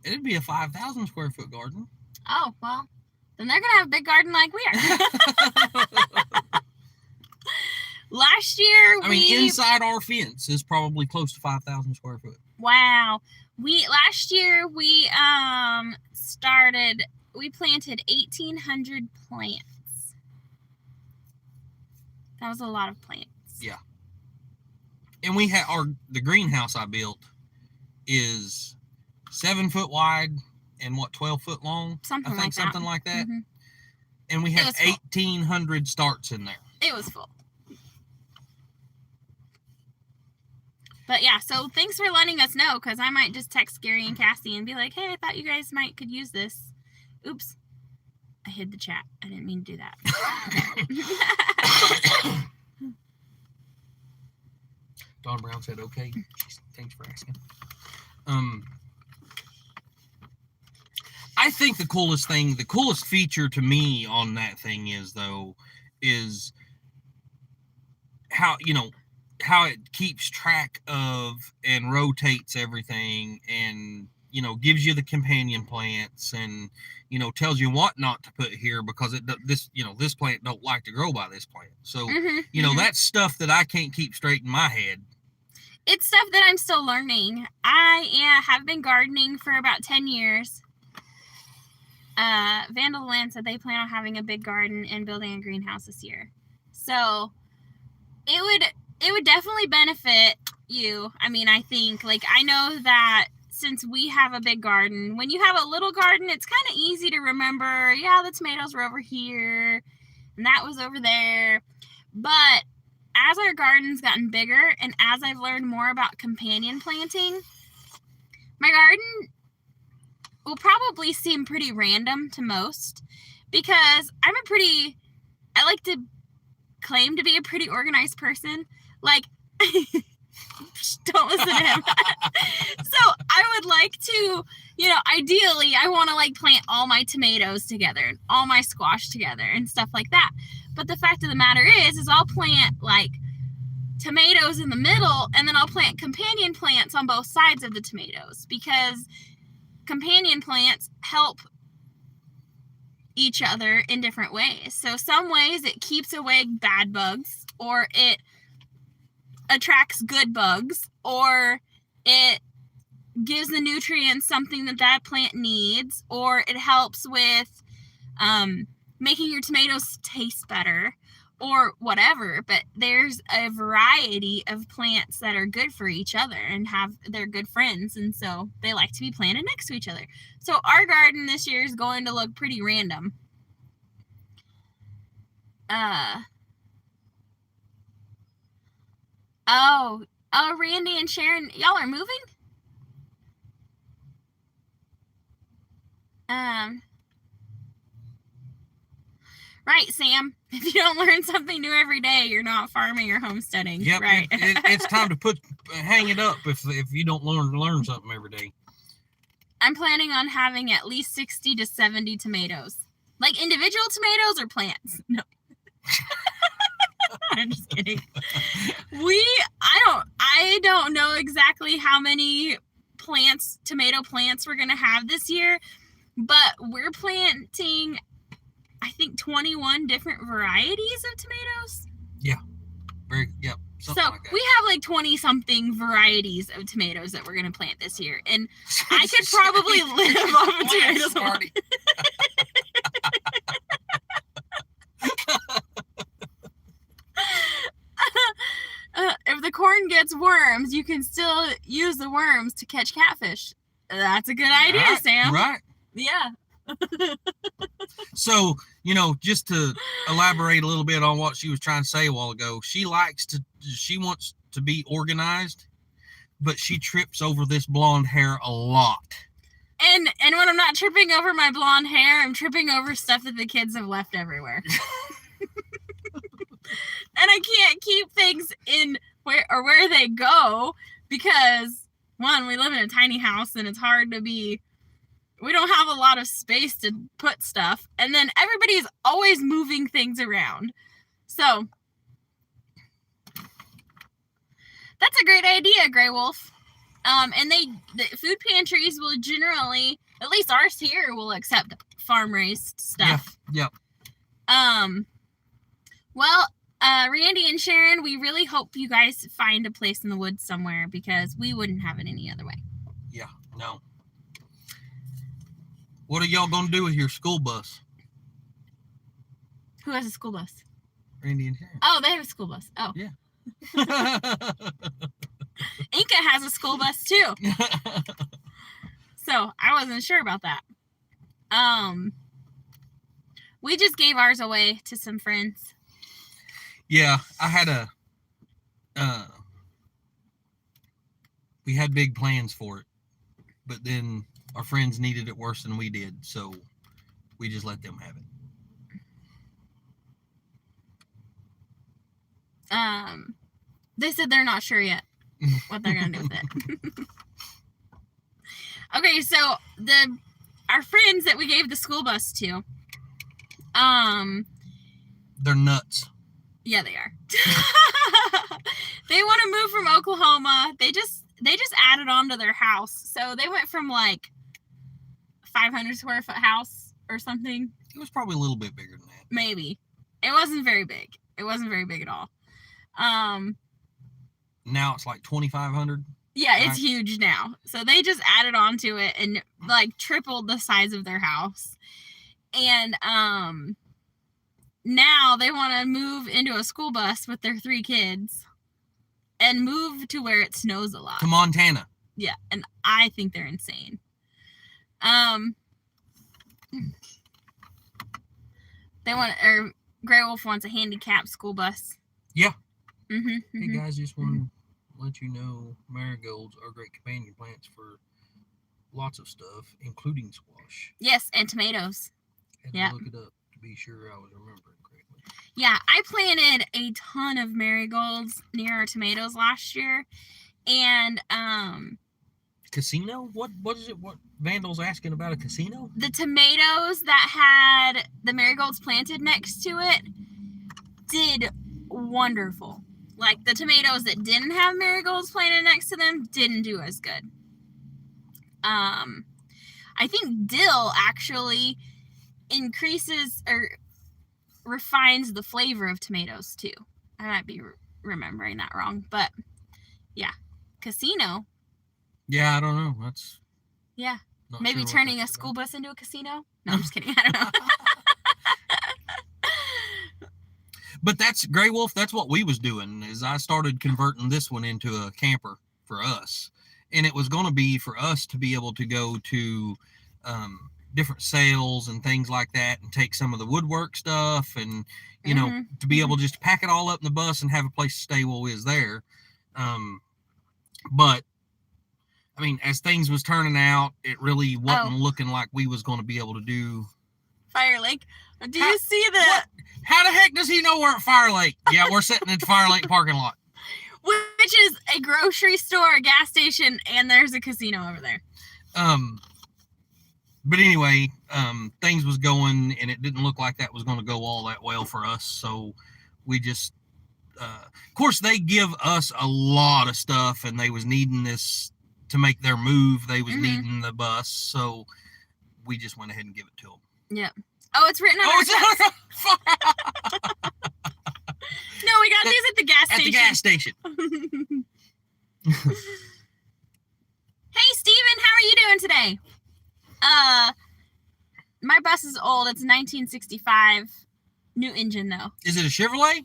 it'd be a 5,000 square foot garden. Oh, well, then they're going to have a big garden like we are. Last year, inside our fence is probably close to 5,000 square foot. Wow. Last year, we planted 1,800 plants. That was a lot of plants. Yeah. And we had the greenhouse I built is 7 foot wide and 12 foot long? Something like that. Mm-hmm. And we had 1,800 starts in there. It was full. But yeah, so thanks for letting us know, because I might just text Gary and Cassie and be like, hey, I thought you guys could use this. Oops. I hid the chat. I didn't mean to do that. Don Brown said, okay. Thanks for asking. I think the coolest feature to me on that thing is how, how it keeps track of and rotates everything, and gives you the companion plants, and tells you what not to put here because this plant don't like to grow by this plant. So that's stuff that I can't keep straight in my head. It's stuff that I'm still learning. I have been gardening for about 10 years. Vandal Land said they plan on having a big garden and building a greenhouse this year. So it would definitely benefit you. I mean, I think, I know that since we have a big garden, when you have a little garden, it's kind of easy to remember, yeah, the tomatoes were over here and that was over there. But as our garden's gotten bigger and as I've learned more about companion planting, my garden will probably seem pretty random to most, because I like to claim to be a pretty organized person. Don't listen to him. So I would like to, ideally I want to plant all my tomatoes together and all my squash together and stuff like that. But the fact of the matter is I'll plant tomatoes in the middle, and then I'll plant companion plants on both sides of the tomatoes, because companion plants help each other in different ways. So some ways it keeps away bad bugs, or it attracts good bugs, or it gives the nutrients something that plant needs, or it helps with making your tomatoes taste better, or whatever. But there's a variety of plants that are good for each other and they're good friends, and so they like to be planted next to each other. So our garden this year is going to look pretty random. Randy and Sharon, y'all are moving? Right, Sam. If you don't learn something new every day, you're not farming or homesteading. Yep, right. It's time to hang it up if you don't learn something every day. I'm planning on having at least 60 to 70 tomatoes. Individual tomatoes or plants? No. I'm just kidding. I don't know exactly how many tomato plants we're going to have this year, but we're planting, I think, 21 different varieties of tomatoes. Yeah. So we have 20 something varieties of tomatoes that we're going to plant this year, and I could probably live off of tomatoes. If the corn gets worms, you can still use the worms to catch catfish. That's a good idea, right, Sam. Right. Yeah. So, just to elaborate a little bit on what she was trying to say a while ago, she wants to be organized, but she trips over this blonde hair a lot. And when I'm not tripping over my blonde hair, I'm tripping over stuff that the kids have left everywhere. And I can't keep things in where they go, because one, we live in a tiny house and it's hard to we don't have a lot of space to put stuff. And then everybody's always moving things around. So that's a great idea, Grey Wolf. And the food pantries will generally, at least ours here, will accept farm raised stuff. Yeah. Well, Randy and Sharon, we really hope you guys find a place in the woods somewhere, because we wouldn't have it any other way. Yeah, no. What are y'all going to do with your school bus? Who has a school bus? Randy and Sharon. Oh, they have a school bus. Oh. Yeah. Inca has a school bus too. So I wasn't sure about that. We just gave ours away to some friends. Yeah, I had we had big plans for it, but then our friends needed it worse than we did, so we just let them have it. They said they're not sure yet what they're gonna do with it. Okay, so our friends that we gave the school bus to, they're nuts. yeah, they are. They want to move from Oklahoma. They just added on to their house. So they went from like 500 square foot house or something. It was probably a little bit bigger than that. Maybe. It wasn't very big. It wasn't very big at all. Now it's like 2,500. Yeah, it's huge now. So they just added on to it and like tripled the size of their house. And now they want to move into a school bus with their 3 kids and move to where it snows a lot. To Montana. Yeah, and I think they're insane. Grey Wolf wants a handicapped school bus. Yeah. Mm-hmm. Hey guys, just want to let you know marigolds are great companion plants for lots of stuff, including squash. Yes, and tomatoes. Had to look it up to be sure I was remembering correctly. Yeah, I planted a ton of marigolds near our tomatoes last year, and casino? What is it? What Vandal's asking about a casino? The tomatoes that had the marigolds planted next to it did wonderful. Like the tomatoes that didn't have marigolds planted next to them didn't do as good. I think dill actually increases or refines the flavor of tomatoes too. I might be remembering that wrong, but yeah, casino. Yeah, I don't know. That's maybe sure turning a school bus into a casino. No, I'm just kidding. I don't know. But that's Grey Wolf. That's what we was doing. Is I started converting this one into a camper for us, and it was going to be for us to be able to go to different sales and things like that, and take some of the woodwork stuff, and you know, to be able just to pack it all up in the bus and have a place to stay while we was there. But I mean, as things was turning out, it really wasn't looking like we was going to be able to do Fire Lake. Do you see the? What? How the heck does he know we're at Fire Lake? Yeah, we're sitting in the Fire Lake parking lot. Which is a grocery store, a gas station, and there's a casino over there. But anyway, things was going, and it didn't look like that was going to go all that well for us. So we just, of course, they give us a lot of stuff, and they was needing this to make their move. They was needing the bus, so we just went ahead and give it to them. Yeah. Oh, it's written on our checks. No, we got these at the gas station. At the gas station. Hey, Steven, how are you doing today? My bus is old. It's 1965. New engine, though. Is it a Chevrolet?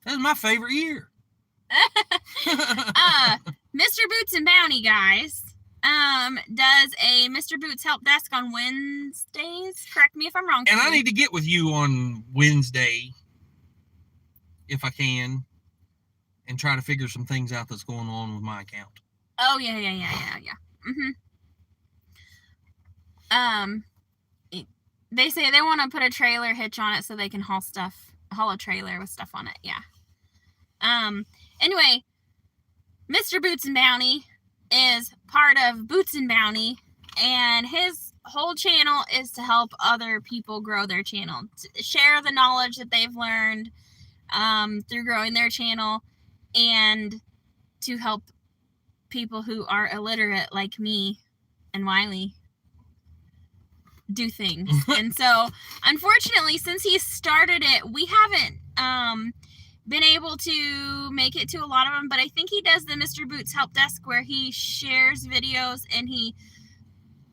That's my favorite year. Mr. Boots and Bounty, guys, does a Mr. Boots help desk on Wednesdays. Correct me if I'm wrong. And I need to get with you on Wednesday, if I can, and try to figure some things out that's going on with my account. Oh, yeah. They say they want to put a trailer hitch on it so they can haul a trailer with stuff on it. Yeah. Anyway, Mr. Boots and Bounty is part of Boots and Bounty, and his whole channel is to help other people grow their channel, to share the knowledge that they've learned through growing their channel, and to help people who are illiterate like me and Wiley do things. And so, unfortunately, since he started it, we haven't been able to make it to a lot of them, but I think he does the Mr. Boots help desk where he shares videos and he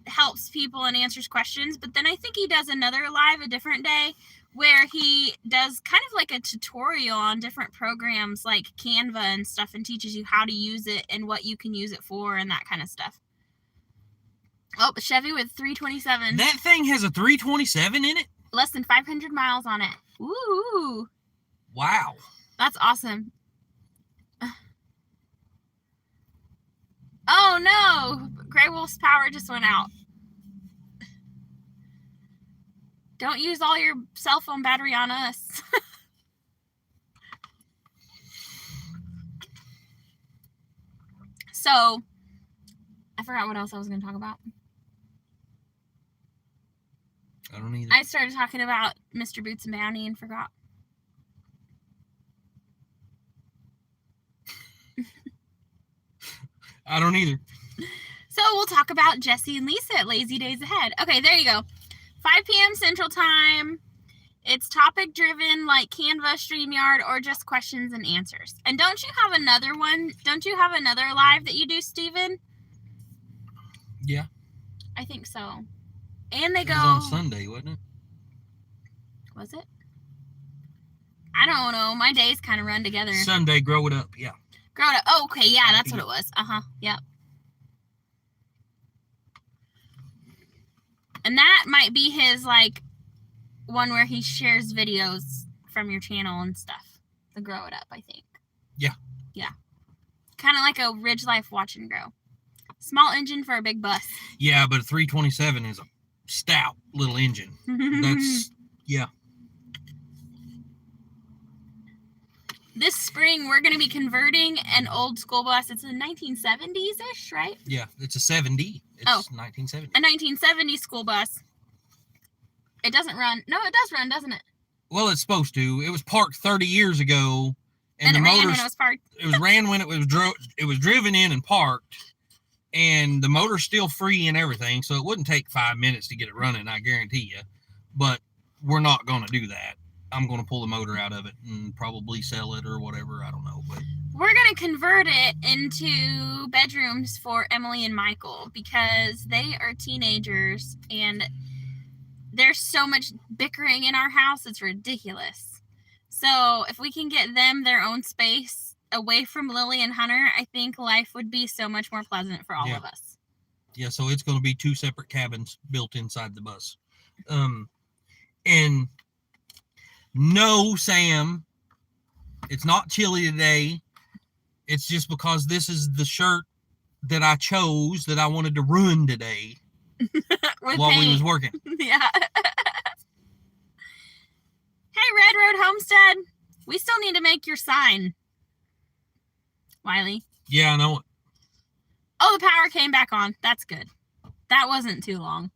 helps people and answers questions. But then I think he does another live a different day where he does kind of like a tutorial on different programs like Canva and stuff, and teaches you how to use it and what you can use it for and that kind of stuff. Oh, Chevy with 327. That thing has a 327 in it? Less than 500 miles on it. Ooh. Wow. That's awesome. Oh no! Grey Wolf's power just went out. Don't use all your cell phone battery on us. So, I forgot what else I was going to talk about. I don't either. I started talking about Mr. Boots and Bounty and forgot. I don't either. So we'll talk about Jesse and Lisa at Lazy Days Ahead. Okay, there you go. 5 p.m. Central Time. It's topic driven like Canva, StreamYard, or just questions and answers. And don't you have another one? Don't you have another live that you do, Steven? Yeah. I think so. And they It go... was on Sunday, wasn't it? Was it? I don't know. My days kind of run together. Sunday, grow it up, yeah. Grow it up. Oh, okay, yeah, that's what it was. Uh-huh, yep. And that might be his, like, one where he shares videos from your channel and stuff. The Grow It Up, I think. Yeah. Yeah. Kind of like a Ridge Life Watch and Grow. Small engine for a big bus. Yeah, but a 327 is a stout little engine. That's, yeah. This spring, we're going to be converting an old school bus. It's a 1970s-ish, right? Yeah, it's a 70. It's 1970. A 1970 school bus. It doesn't run. No, it does run, doesn't it? Well, it's supposed to. It was parked 30 years ago, and the it ran motor when it was parked. It was ran when it was driven in and parked, and the motor's still free and everything, so it wouldn't take 5 minutes to get it running, I guarantee you. But we're not going to do that. I'm going to pull the motor out of it and probably sell it or whatever. I don't know, but we're going to convert it into bedrooms for Emily and Michael because they are teenagers and there's so much bickering in our house. It's ridiculous. So if we can get them their own space away from Lily and Hunter, I think life would be so much more pleasant for all of us. Yeah, so it's going to be 2 separate cabins built inside the bus. And no, Sam, it's not chilly today. It's just because this is the shirt that I chose that I wanted to ruin today while we was working. Yeah. Hey, Red Road Homestead. We still need to make your sign. Wiley. Yeah, I know it. Oh, the power came back on. That's good. That wasn't too long.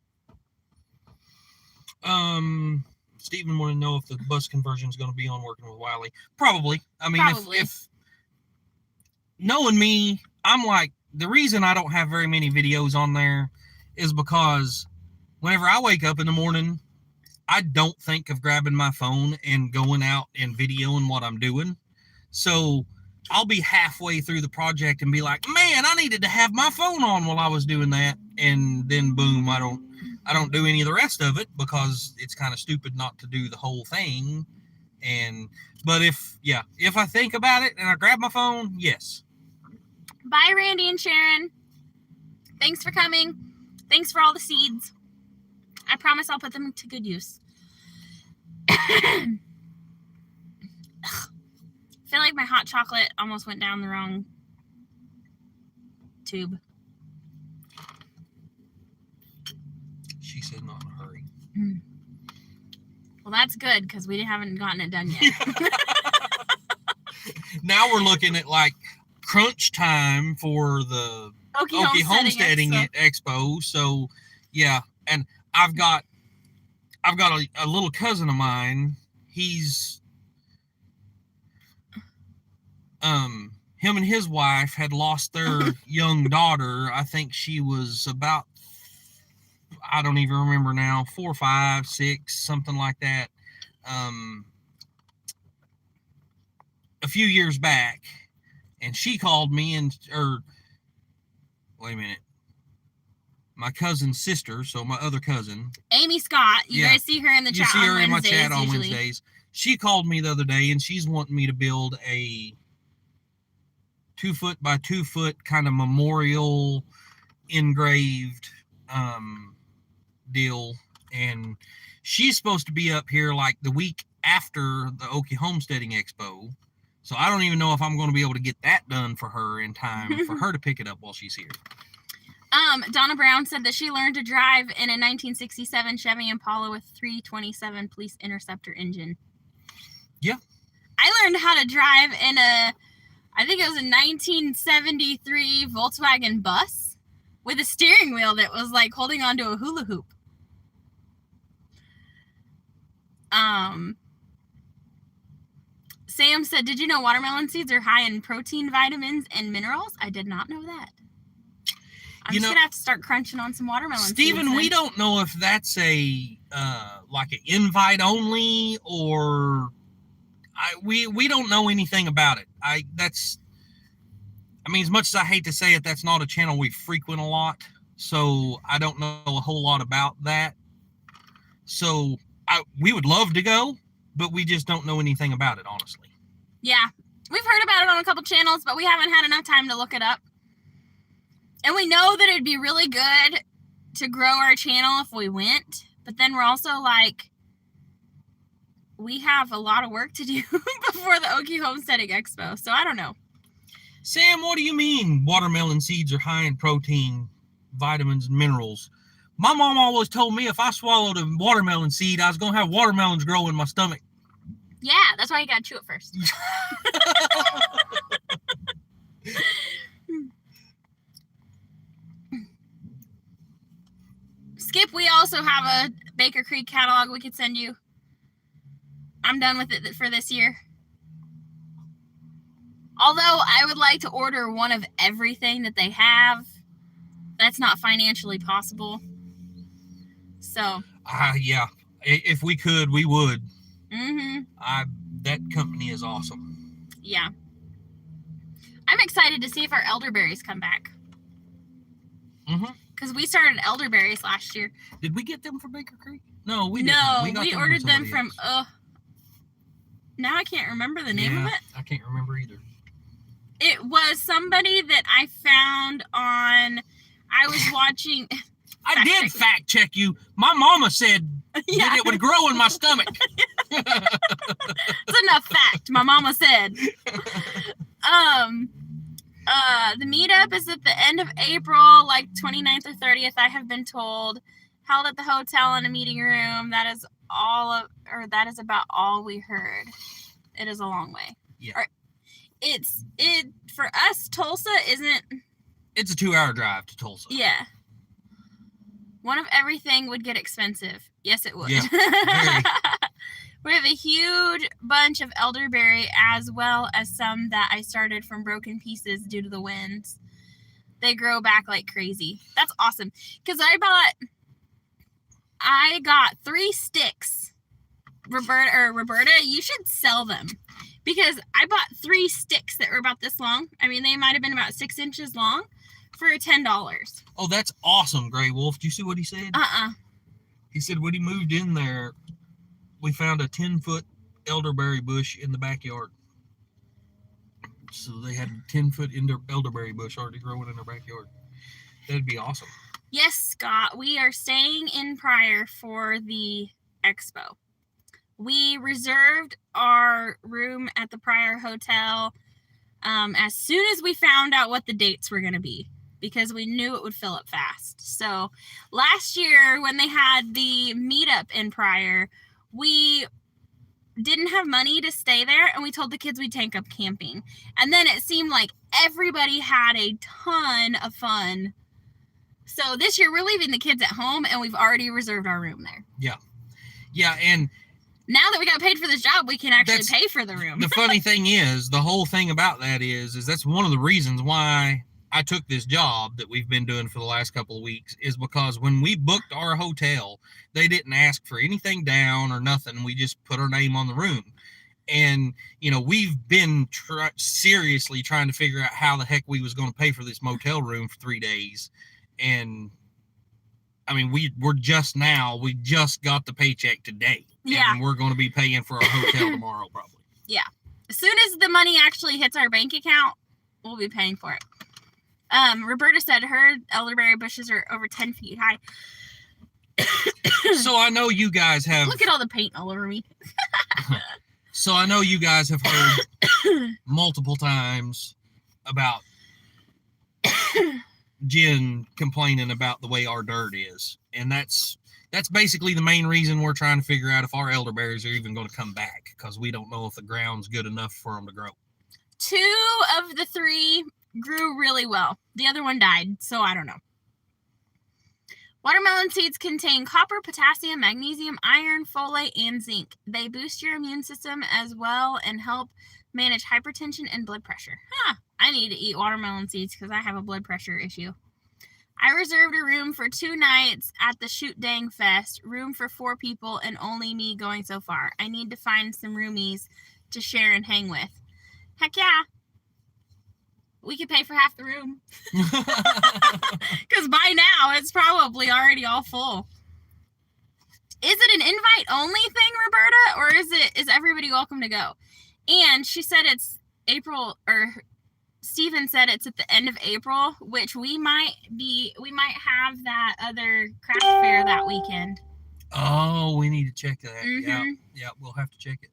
Stephen wanted to know if the bus conversion is going to be on working with Wiley. Probably. I mean, if knowing me, I'm like, the reason I don't have very many videos on there is because whenever I wake up in the morning, I don't think of grabbing my phone and going out and videoing what I'm doing. So I'll be halfway through the project and be like, man, I needed to have my phone on while I was doing that. And then boom, I don't do any of the rest of it because it's kind of stupid not to do the whole thing. But if I think about it and I grab my phone, yes. Bye, Randy and Sharon. Thanks for coming. Thanks for all the seeds. I promise I'll put them to good use. I feel like my hot chocolate almost went down the wrong tube. She said not in a hurry. Well, that's good because we haven't gotten it done yet. Now we're looking at like crunch time for the Okie Homesteading Expo. So yeah, and I've got a little cousin of mine. He's him and his wife had lost their young daughter. I think she was about, I don't even remember now, 4, 5, 6, something like that. A few years back, and she called me wait a minute. My cousin's sister, so my other cousin, Amy Scott. You guys see her in the chat. You see her in my Wednesdays, chat on usually. Wednesdays. She called me the other day, and she's wanting me to build a 2-foot by 2-foot kind of memorial engraved deal. And she's supposed to be up here like the week after the Okie Homesteading Expo. So I don't even know if I'm going to be able to get that done for her in time for her to pick it up while she's here. Donna Brown said that she learned to drive in a 1967 Chevy Impala with 327 Police Interceptor engine. Yeah. I learned how to drive in I think it was a 1973 Volkswagen bus. with a steering wheel that was like holding onto a hula hoop. Sam said, did you know watermelon seeds are high in protein, vitamins, and minerals? I did not know that. I'm just going to have to start crunching on some watermelon seeds. Stephen, we don't know if that's a, like an invite only or we don't know anything about it. I mean, as much as I hate to say it, that's not a channel we frequent a lot. So I don't know a whole lot about that. So we would love to go, but we just don't know anything about it, honestly. Yeah. We've heard about it on a couple channels, but we haven't had enough time to look it up. And we know that it'd be really good to grow our channel if we went. But then we're also like, we have a lot of work to do before the Okie Homesteading Expo. So I don't know. Sam, what do you mean watermelon seeds are high in protein, vitamins, and minerals? My mom always told me if I swallowed a watermelon seed, I was going to have watermelons grow in my stomach. Yeah, that's why you got to chew it first. Skip, we also have a Baker Creek catalog we could send you. I'm done with it for this year. Although I would like to order one of everything that they have, that's not financially possible. So. Yeah. If we could, we would. Mm-hmm. That company is awesome. Yeah. I'm excited to see if our elderberries come back. Mm-hmm. Because we started elderberries last year. Did we get them from Baker Creek? No, we didn't. No, we ordered them from, now I can't remember the name of it. I can't remember either. It was somebody that I found on, I was watching. I did fact check you. My mama said that it would grow in my stomach. It's enough fact, my mama said. The meetup is at the end of April, like 29th or 30th, I have been told. Held at the hotel in a meeting room. That is about all we heard. It is a long way. Yeah. For us, Tulsa isn't. It's a 2-hour drive to Tulsa. Yeah. One of everything would get expensive. Yes, it would. Yeah, very. We have a huge bunch of elderberry as well as some that I started from broken pieces due to the winds. They grow back like crazy. That's awesome. Because I got 3 sticks. Roberta, you should sell them. Because I bought 3 sticks that were about this long. I mean, they might have been about 6 inches long for $10. Oh, that's awesome, Gray Wolf. Did you see what he said? He said when he moved in there, we found a 10-foot elderberry bush in the backyard. So they had a 10-foot elderberry bush already growing in their backyard. That'd be awesome. Yes, Scott. We are staying in Pryor for the expo. We reserved our room at the Pryor Hotel as soon as we found out what the dates were going to be, because we knew it would fill up fast. So last year when they had the meetup in Pryor, we didn't have money to stay there, and we told the kids we'd take up camping. And then it seemed like everybody had a ton of fun. So this year we're leaving the kids at home, and we've already reserved our room there. Yeah. Yeah, and now that we got paid for this job, we can actually pay for the room. The funny thing is, the whole thing about that is that's one of the reasons why I took this job that we've been doing for the last couple of weeks, is because when we booked our hotel, they didn't ask for anything down or nothing. We just put our name on the room. And, we've been seriously trying to figure out how the heck we was going to pay for this motel room for 3 days. And, I mean, we just got the paycheck today. Yeah. And we're going to be paying for our hotel tomorrow, probably. Yeah. As soon as the money actually hits our bank account, we'll be paying for it. Roberta said her elderberry bushes are over 10 feet high. So I know you guys have... Look at all the paint all over me. So I know you guys have heard multiple times about Jen complaining about the way our dirt is. And that's basically the main reason we're trying to figure out if our elderberries are even going to come back, because we don't know if the ground's good enough for them to grow. 2 of the 3 grew really well. The other one died, so I don't know. Watermelon seeds contain copper, potassium, magnesium, iron, folate, and zinc. They boost your immune system as well and help manage hypertension and blood pressure. I need to eat watermelon seeds because I have a blood pressure issue. I reserved a room for 2 nights at the Shoot Dang Fest. Room for 4 people and only me going so far. I need to find some roomies to share and hang with. Heck yeah. We could pay for half the room. Because by now, it's probably already all full. Is it an invite-only thing, Roberta? Or is everybody welcome to go? And she said it's April, or Steven said it's at the end of April, which we might have that other craft fair that weekend. Oh, we need to check that. Mm-hmm. Yeah, we'll have to check it.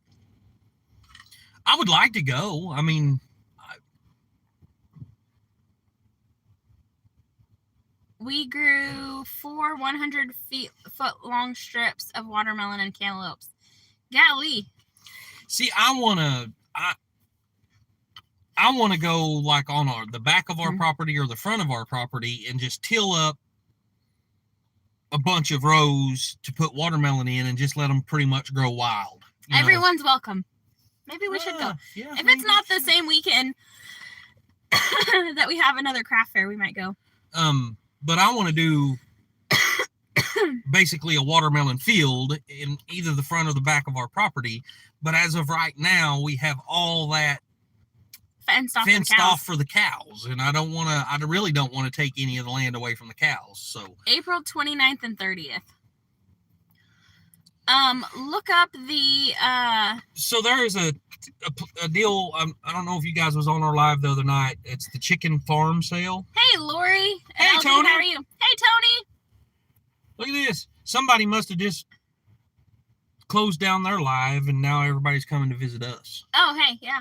I would like to go. I mean... We grew 4 100-foot long strips of watermelon and cantaloupes. Golly. See, I wanna go like on the back of our property or the front of our property and just till up a bunch of rows to put watermelon in and just let them pretty much grow wild. Everyone's welcome. Maybe we should go. Yeah, if it's not the same weekend that we have another craft fair, we might go. But I want to do basically a watermelon field in either the front or the back of our property. But as of right now, we have all that fenced off for the cows. And I really don't want to take any of the land away from the cows. So April 29th and 30th. Look up the... So there is a deal. I don't know if you guys was on our live the other night. It's the chicken farm sale. Hey, Lori. Hey, LG, Tony. How are you? Hey, Tony. Look at this. Somebody must have just closed down their live, and now everybody's coming to visit us. Oh, hey, yeah.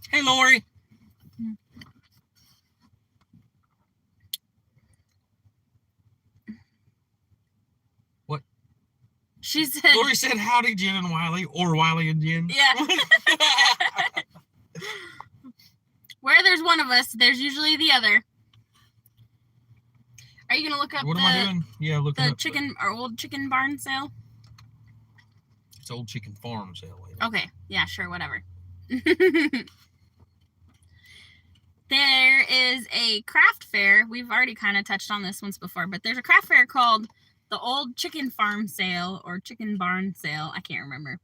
Hey, Lori. What? She said... Lori said, howdy, Jen and Wiley, or Wiley and Jen. Yeah. Where there's one of us, there's usually the other. Are you going to look up what am I doing? Yeah, look the up chicken, or old chicken barn sale? It's old chicken farm sale. Okay. Yeah, sure, whatever. There is a craft fair. We've already kind of touched on this once before, but there's a craft fair called the Old Chicken Farm Sale or Chicken Barn Sale. I can't remember.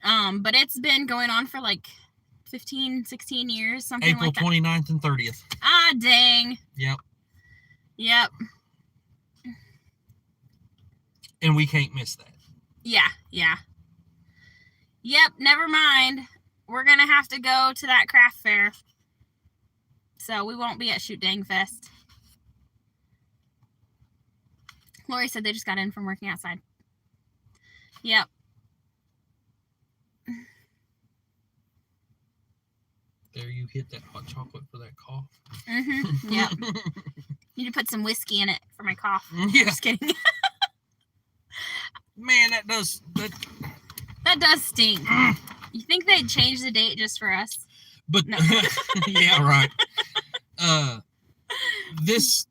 But it's been going on for like 15, 16 years, something April like that. 29th and 30th. Ah, dang. Yep. And we can't miss that. Yeah. Yep, never mind. We're going to have to go to that craft fair. So we won't be at Shoot Dang Fest. Lori said they just got in from working outside. Yep. There you hit that hot chocolate for that cough. Mm-hmm. Yep. Need to put some whiskey in it for my cough. Yeah. Just kidding. Man, that does stink. You think they'd change the date just for us? But no. Yeah, right. This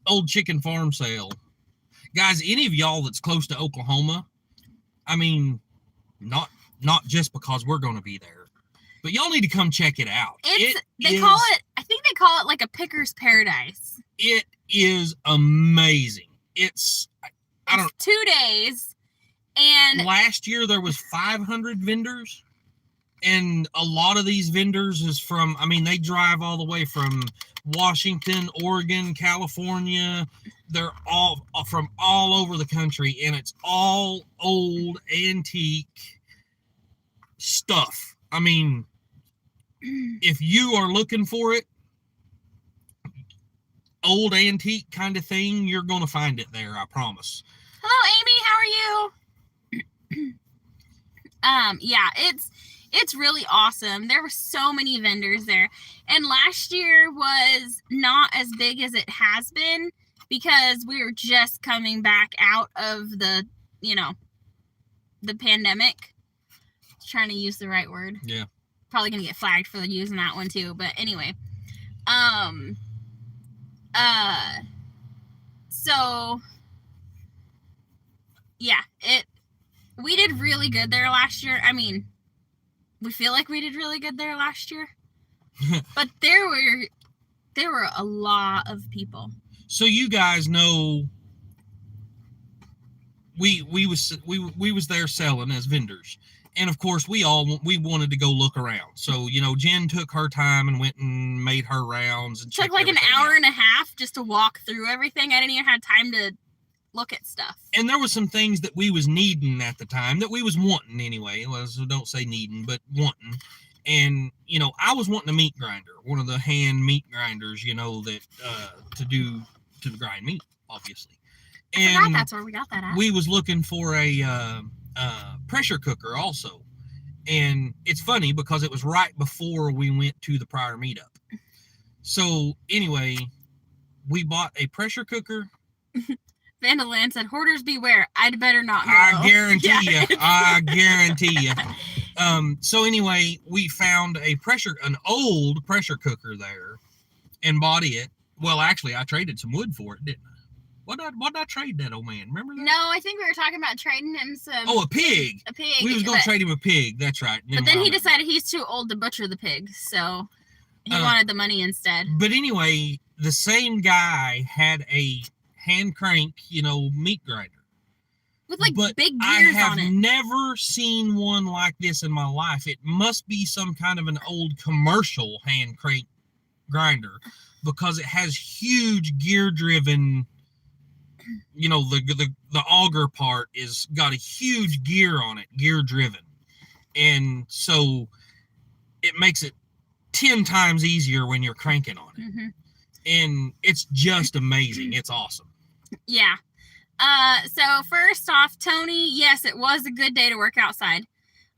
old chicken farm sale, guys, any of y'all that's close to Oklahoma, I mean, not just because we're going to be there, but y'all need to come check it out. I think they call it like a picker's paradise. It is amazing. It's 2 days. And last year there was 500 vendors, and a lot of these vendors is they drive all the way from Washington, Oregon, California. They're all from all over the country, and it's all old antique stuff. I mean, if you are looking for it, old antique kind of thing, you're going to find it there, I promise. Hello, Amy. How are you? Yeah, it's really awesome. There were so many vendors there, and last year was not as big as it has been because we were just coming back out of the pandemic. Trying to use the right word. Yeah. Probably gonna get flagged for using that one too, but anyway. So, yeah, we did really good there last year. I mean, we feel like we did really good there last year. But there were a lot of people. So you guys know we was there selling as vendors. And of course we wanted to go look around. So, Jen took her time and went and made her rounds and took like an hour and a half just to walk through everything. I didn't even have time to look at stuff. And there was some things that we was needing at the time, that we was wanting anyway. Well, so don't say needing, but wanting. And, I was wanting a meat grinder, one of the hand meat grinders, that to grind meat, obviously. And I forgot that's where we got that at. We was looking for a pressure cooker also. And it's funny because it was right before we went to the prior meetup. So anyway, we bought a pressure cooker. Vandaland said, "Hoarders beware. I'd better not go." I guarantee you. I guarantee you. So anyway, we found an old pressure cooker there and bought it. Well, actually, I traded some wood for it, didn't I? What did I trade that old man? Remember that? No, I think we were talking about trading him some... Oh, a pig. A pig. We was going to trade him a pig. That's right. But then he decided he's too old to butcher the pig, so he wanted the money instead. But anyway, the same guy had a hand crank, meat grinder. With big gears on it. I have never seen one like this in my life. It must be some kind of an old commercial hand crank grinder, because it has huge gear driven, the auger part is got a huge gear on it, gear driven. And so it makes it 10 times easier when you're cranking on it. Mm-hmm. And it's just amazing. It's awesome. Yeah. So first off, Tony, yes, it was a good day to work outside.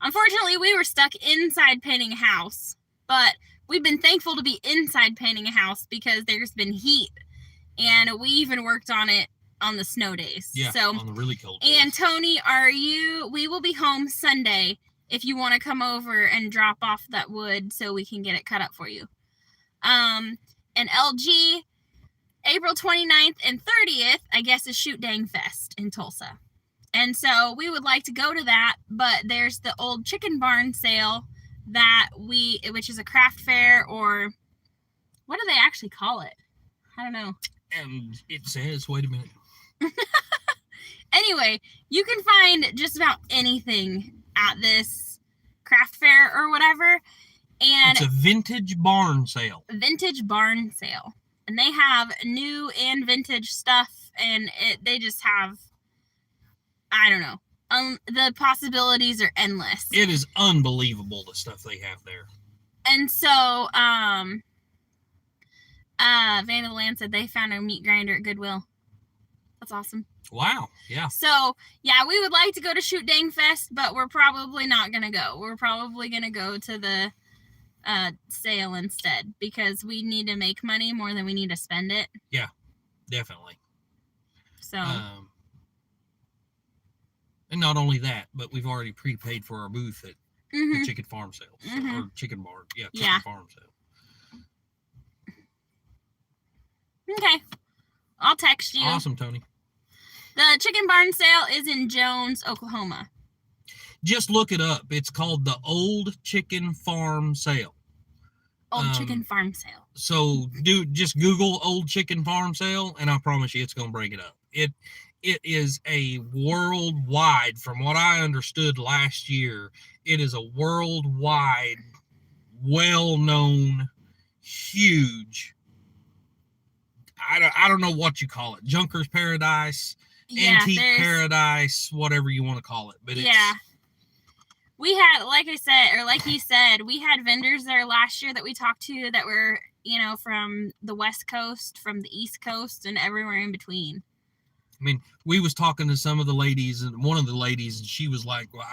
Unfortunately, we were stuck inside painting a house, but we've been thankful to be inside painting a house because there's been heat, and we even worked on it on the snow days. Yeah, so, on the really cold days. And Tony, we will be home Sunday if you want to come over and drop off that wood so we can get it cut up for you. And LG, April 29th and 30th, I guess, is Shoot Dang Fest in Tulsa. And so we would like to go to that, but there's the old chicken barn sale which is a craft fair, or what do they actually call it? I don't know. And it says, wait a minute. Anyway, you can find just about anything at this craft fair or whatever. And it's a vintage barn sale. Vintage barn sale. And they have new and vintage stuff, and they just have, I don't know. The possibilities are endless. It is unbelievable, the stuff they have there. And so, Vandaland said they found a meat grinder at Goodwill. That's awesome. Wow. Yeah. So, yeah, we would like to go to Shoot Dang Fest, but we're probably not going to go. We're probably going to go to the sale instead, because we need to make money more than we need to spend it. Yeah, definitely. So. And not only that, but we've already prepaid for our booth at the chicken farm sale. Or chicken barn. Yeah, chicken farm sale. Okay. I'll text you. Awesome, Tony. The chicken barn sale is in Jones, Oklahoma. Just look it up. It's called the Old Chicken Farm Sale. Old Chicken Farm Sale. So just Google Old Chicken Farm Sale, and I promise you it's going to bring it up. It is a worldwide, from what I understood last year, it is a worldwide, well-known, huge, I don't know what you call it, Junker's Paradise, Antique Paradise, whatever you want to call it. But we had, like he said, we had vendors there last year that we talked to that were, from the West Coast, from the East Coast, and everywhere in between. I mean, we was talking to some of the ladies, and one of the ladies, and she was like, well,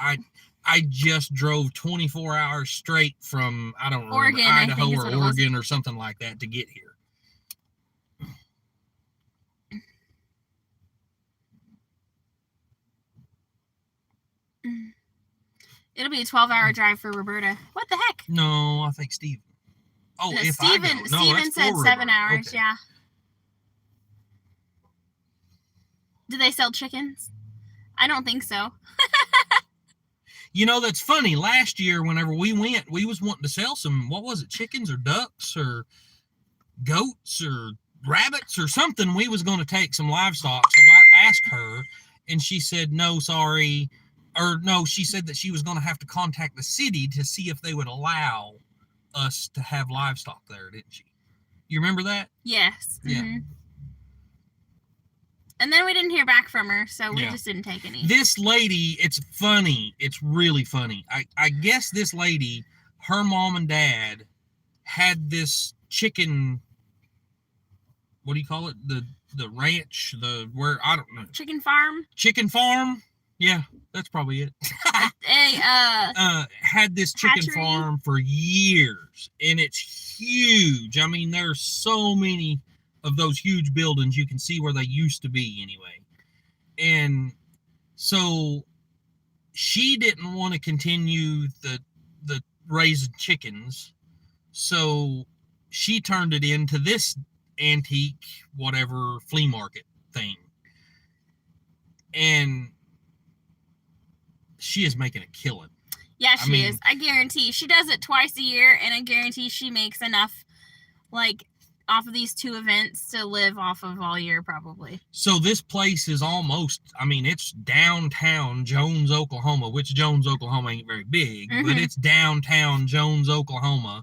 I just drove 24 hours straight from, I don't know, Idaho or Oregon or something like that to get here. It'll be a 12-hour drive for Roberta. What the heck? No, I think Steven. Oh, no, if Steven, I go. No, Steven said 7 hours, okay. yeah. Do they sell chickens? I don't think so. You know, that's funny. Last year, whenever we went, we was wanting to sell some, what was it, chickens or ducks or goats or rabbits or something. We was going to take some livestock. So I asked her, and she said, no, sorry. Or no, she said that she was going to have to contact the city to see if they would allow us to have livestock there, didn't she? You remember that? Yes. Yeah. Mm-hmm. And then we didn't hear back from her, so we just didn't take any. This lady, it's funny. It's really funny. I guess this lady, her mom and dad had this chicken, what do you call it? The ranch, I don't know. Chicken farm? Chicken farm? Yeah, that's probably it. Had this chicken hatchery farm for years, and it's huge. I mean, there's so many of those huge buildings. You can see where they used to be anyway. And so she didn't want to continue the raising chickens, so she turned it into this antique whatever flea market thing, and she is making a killing. Yeah, she is. I guarantee. She does it twice a year, and I guarantee she makes enough, like, off of these two events to live off of all year, probably. So this place is almost, it's downtown Jones, Oklahoma, which Jones, Oklahoma ain't very big, but it's downtown Jones, Oklahoma.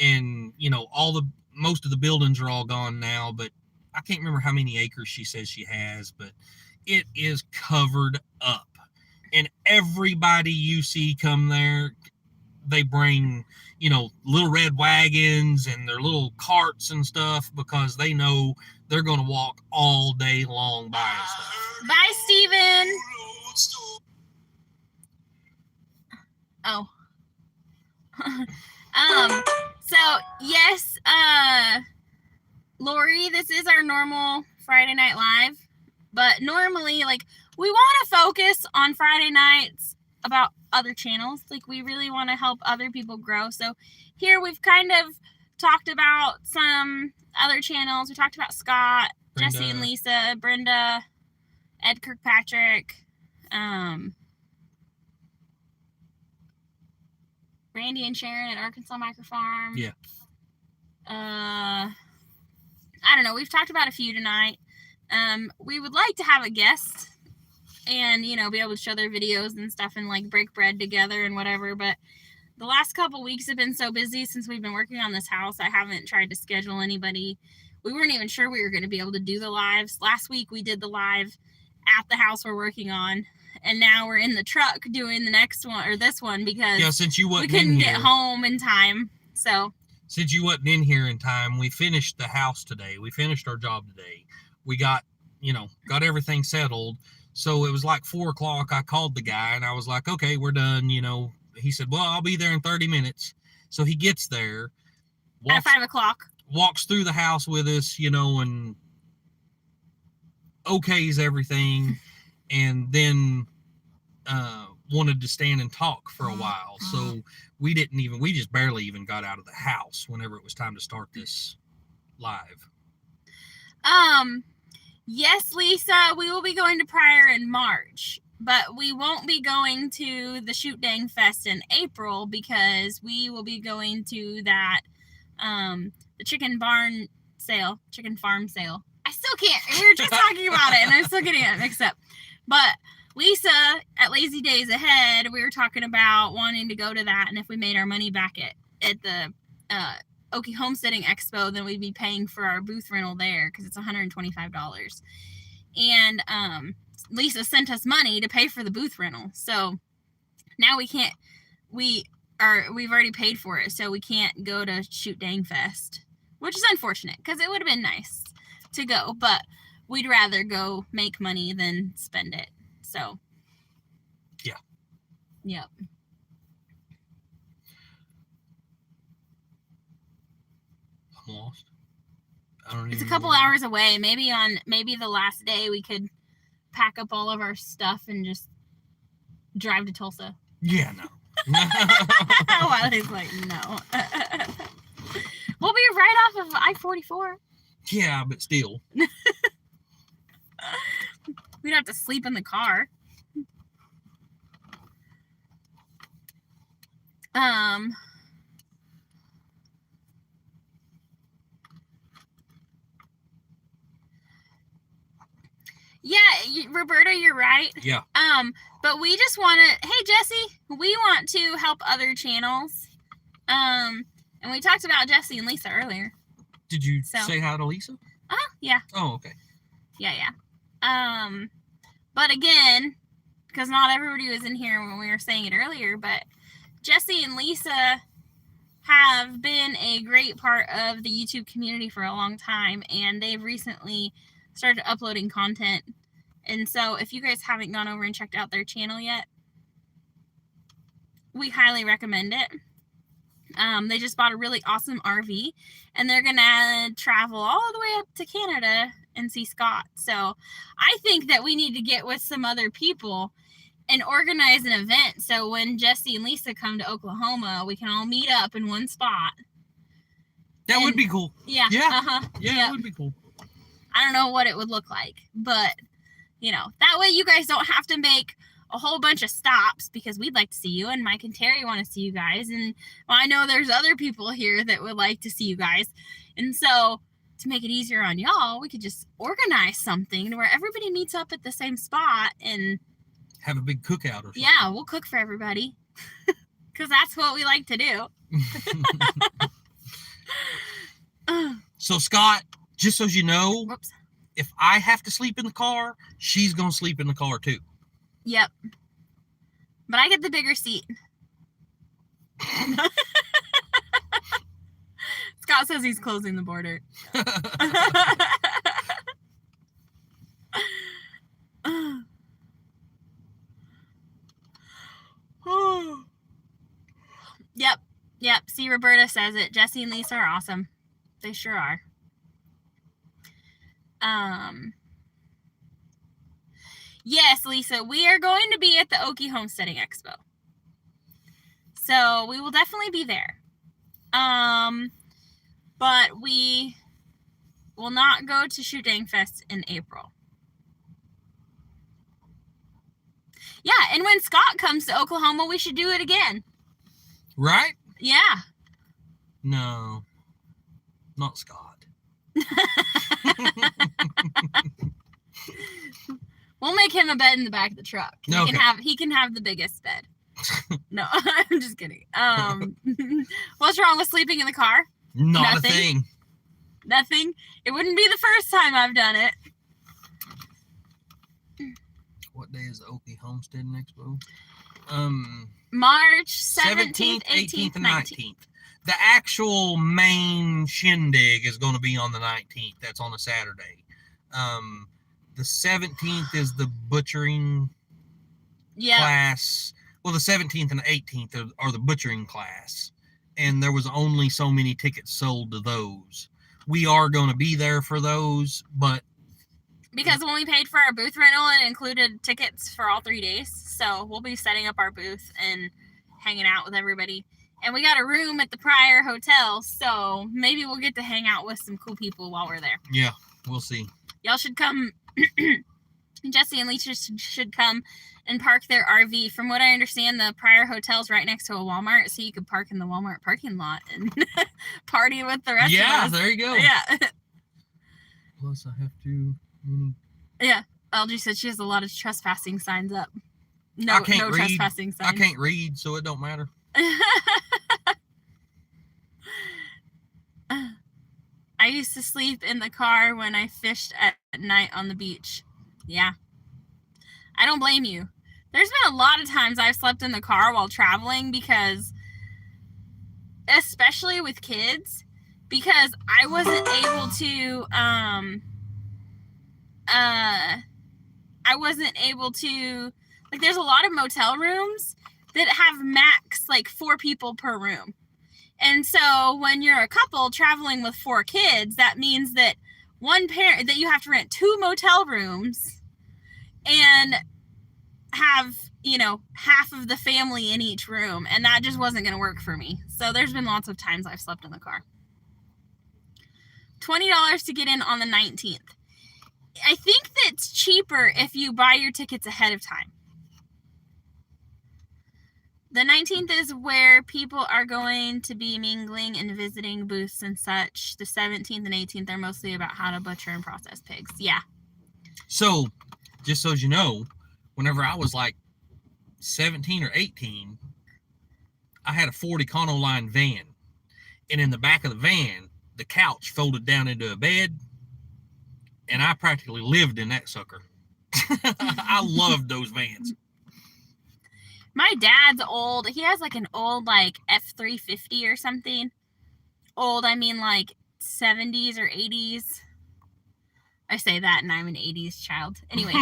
And, most of the buildings are all gone now, but I can't remember how many acres she says she has, but it is covered up. And everybody you see come there, they bring, little red wagons and their little carts and stuff because they know they're going to walk all day long by and stuff. Bye, Steven. Oh. So, yes, Lori, this is our normal Friday Night Live. But normally, we want to focus on Friday nights about other channels. We really want to help other people grow. So here we've kind of talked about some other channels. We talked about Scott, Brenda. Jesse and Lisa, Brenda, Ed Kirkpatrick, Randy and Sharon at Arkansas Micro Farm. Yeah. I don't know. We've talked about a few tonight. We would like to have a guest and, be able to show their videos and stuff and break bread together and whatever. But the last couple weeks have been so busy since we've been working on this house. I haven't tried to schedule anybody. We weren't even sure we were going to be able to do the lives. Last week we did the live at the house we're working on. And now we're in the truck doing the next one or this one because since you wasn't we couldn't in get here, home in time. So since you wasn't in here in time, we finished the house today. We finished our job today. We got everything settled. So it was 4:00. I called the guy and I was like, okay, we're done. He said, well, I'll be there in 30 minutes. So he gets there. At 5:00. Walks through the house with us, and okays everything. And then wanted to stand and talk for a while. So we just barely even got out of the house whenever it was time to start this live. Yes, Lisa, we will be going to Pryor in March, but we won't be going to the Shoot Dang Fest in April because we will be going to that, the chicken farm sale. I still can't, we were just talking about it and I'm still getting it mixed up. But Lisa, at Lazy Days Ahead, we were talking about wanting to go to that, and if we made our money back at the, Okie Homesteading Expo, then we'd be paying for our booth rental there because it's $125. And Lisa sent us money to pay for the booth rental. So now we can't, we've already paid for it, so we can't go to Shoot Dang Fest, which is unfortunate because it would have been nice to go, but we'd rather go make money than spend it. So yeah. Yep. I'm lost. I don't It's a even couple know. hours away. Maybe the last day we could pack up all of our stuff and just drive to Tulsa. Yeah, no. Wiley's like, no. We'll be right off of I-44. Yeah, but still. We'd have to sleep in the car. Yeah, Roberta, you're right. Yeah. But we just want to, hey, Jesse, we want to help other channels. And we talked about Jesse and Lisa earlier. Did you say hi to Lisa? Yeah. Oh, okay. Yeah. But again, because not everybody was in here when we were saying it earlier, but Jesse and Lisa have been a great part of the YouTube community for a long time, and they've recently started uploading content. And so if you guys haven't gone over and checked out their channel yet, we highly recommend it. They just bought a really awesome RV, and they're gonna travel all the way up to Canada and see Scott. So I think that we need to get with some other people and organize an event, so when Jesse and Lisa come to Oklahoma, we can all meet up in one spot. That would be cool. Yeah. Yeah. Yeah, it would be cool. I don't know what it would look like, but that way you guys don't have to make a whole bunch of stops, because we'd like to see you, and Mike and Terry want to see you guys, and I know there's other people here that would like to see you guys. And so to make it easier on y'all, we could just organize something where everybody meets up at the same spot and have a big cookout or something. Yeah, we'll cook for everybody, because that's what we like to do. So Scott, just so you know, Whoops. If I have to sleep in the car, she's gonna sleep in the car too. Yep. But I get the bigger seat. Scott says he's closing the border. Yep. See, Roberta says it. Jesse and Lisa are awesome. They sure are. Yes, Lisa, we are going to be at the Okie Homesteading Expo. So we will definitely be there. But we will not go to Shoot Dang Fest in April. Yeah, and when Scott comes to Oklahoma, we should do it again. Right? Yeah. No, not Scott. We'll make him a bed in the back of the truck. Okay. He can have the biggest bed. No, I'm just kidding. What's wrong with sleeping in the car? Not Nothing. a thing. Nothing. It wouldn't be the first time I've done it. What day is the Okie Homesteading Expo? March 17th, 18th, and 19th. The actual main shindig is going to be on the 19th. That's on a Saturday. The 17th is the butchering class. Well, the 17th and 18th are the butchering class. And there was only so many tickets sold to those. We are going to be there for those, but... Because when we paid for our booth rental, it included tickets for all 3 days. So we'll be setting up our booth and hanging out with everybody. And we got a room at the Prior Hotel, so maybe we'll get to hang out with some cool people while we're there. Yeah, we'll see. Y'all should come. Jesse and Lisa should come and park their RV. From what I understand, the Prior Hotel's right next to a Walmart, so you could park in the Walmart parking lot and party with the rest of us. Yeah, there you go. Yeah. Plus, I have to... Yeah. LG said she has a lot of trespassing signs up. No trespassing signs. I can't read, so it don't matter. I used to sleep in the car when I fished at night on the beach. Yeah. I don't blame you. There's been a lot of times I've slept in the car while traveling because, especially with kids, because I wasn't able to, like, there's a lot of motel rooms that have max, like, 4 people per room. And so when you're a couple traveling with 4 kids, that means that that you have to rent 2 motel rooms and have, half of the family in each room. And that just wasn't going to work for me. So there's been lots of times I've slept in the car. $20 to get in on the 19th. I think it's cheaper if you buy your tickets ahead of time. The 19th is where people are going to be mingling and visiting booths and such. The 17th and 18th are mostly about how to butcher and process pigs. Yeah. So, just so you know, whenever I was like 17 or 18, I had a Ford Econoline van. And in the back of the van, the couch folded down into a bed. And I practically lived in that sucker. I loved those vans. My dad's old. He has like an old like F-350 or something. Old, I mean like 70s or 80s. I say that and I'm an 80s child. Anyway.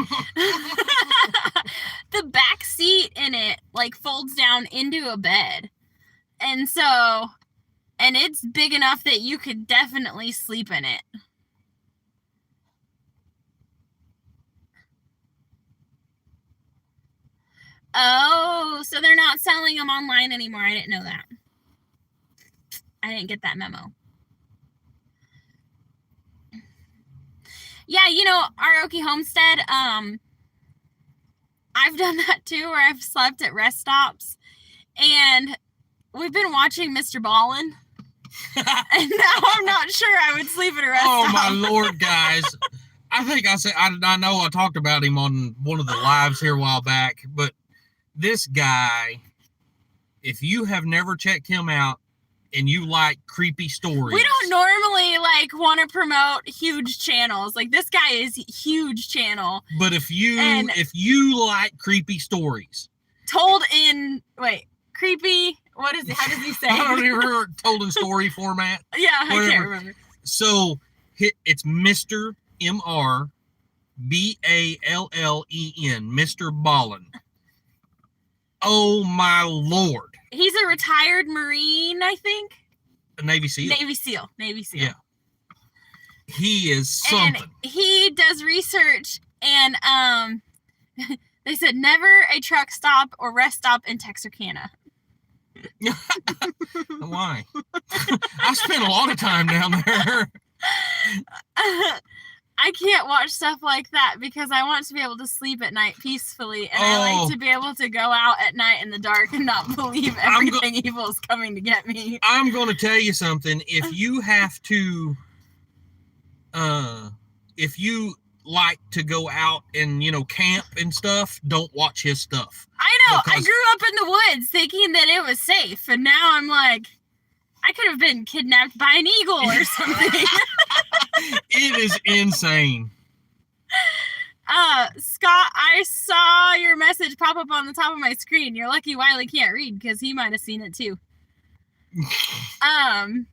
The back seat in it like folds down into a bed. And so, and it's big enough that you could definitely sleep in it. Oh, so they're not selling them online anymore. I didn't know that. I didn't get that memo. Yeah, you know, Aoki Homestead, I've done that too, where I've slept at rest stops. And we've been watching Mr. Ballin. And now I'm not sure I would sleep at a rest stop. Oh, my Lord, guys. I think I said, I know I talked about him on one of the lives here a while back, but this guy, if you have never checked him out and you like creepy stories. We don't normally like want to promote huge channels. Like this guy is huge channel. But if you like creepy stories. Told in, creepy, what is it? How does he say? I don't even remember, told in story format. Yeah, whatever. I can't remember. So it's Mr. M-R B-A-L-L-E-N, Mr. Ballin. Oh, my Lord. He's a retired Marine, I think. A Navy SEAL. Navy SEAL. Yeah. He is something. And he does research, and they said never a truck stop or rest stop in Texarkana. Why? I spent a lot of time down there. I can't watch stuff like that because I want to be able to sleep at night peacefully, and I like to be able to go out at night in the dark and not believe everything evil is coming to get me. I'm going to tell you something. If you have to, if you like to go out and, camp and stuff, don't watch his stuff. I know. I grew up in the woods thinking that it was safe, and now I'm like, I could have been kidnapped by an eagle or something. It is insane. Scott, I saw your message pop up on the top of my screen. You're lucky Wiley can't read because he might have seen it too. I've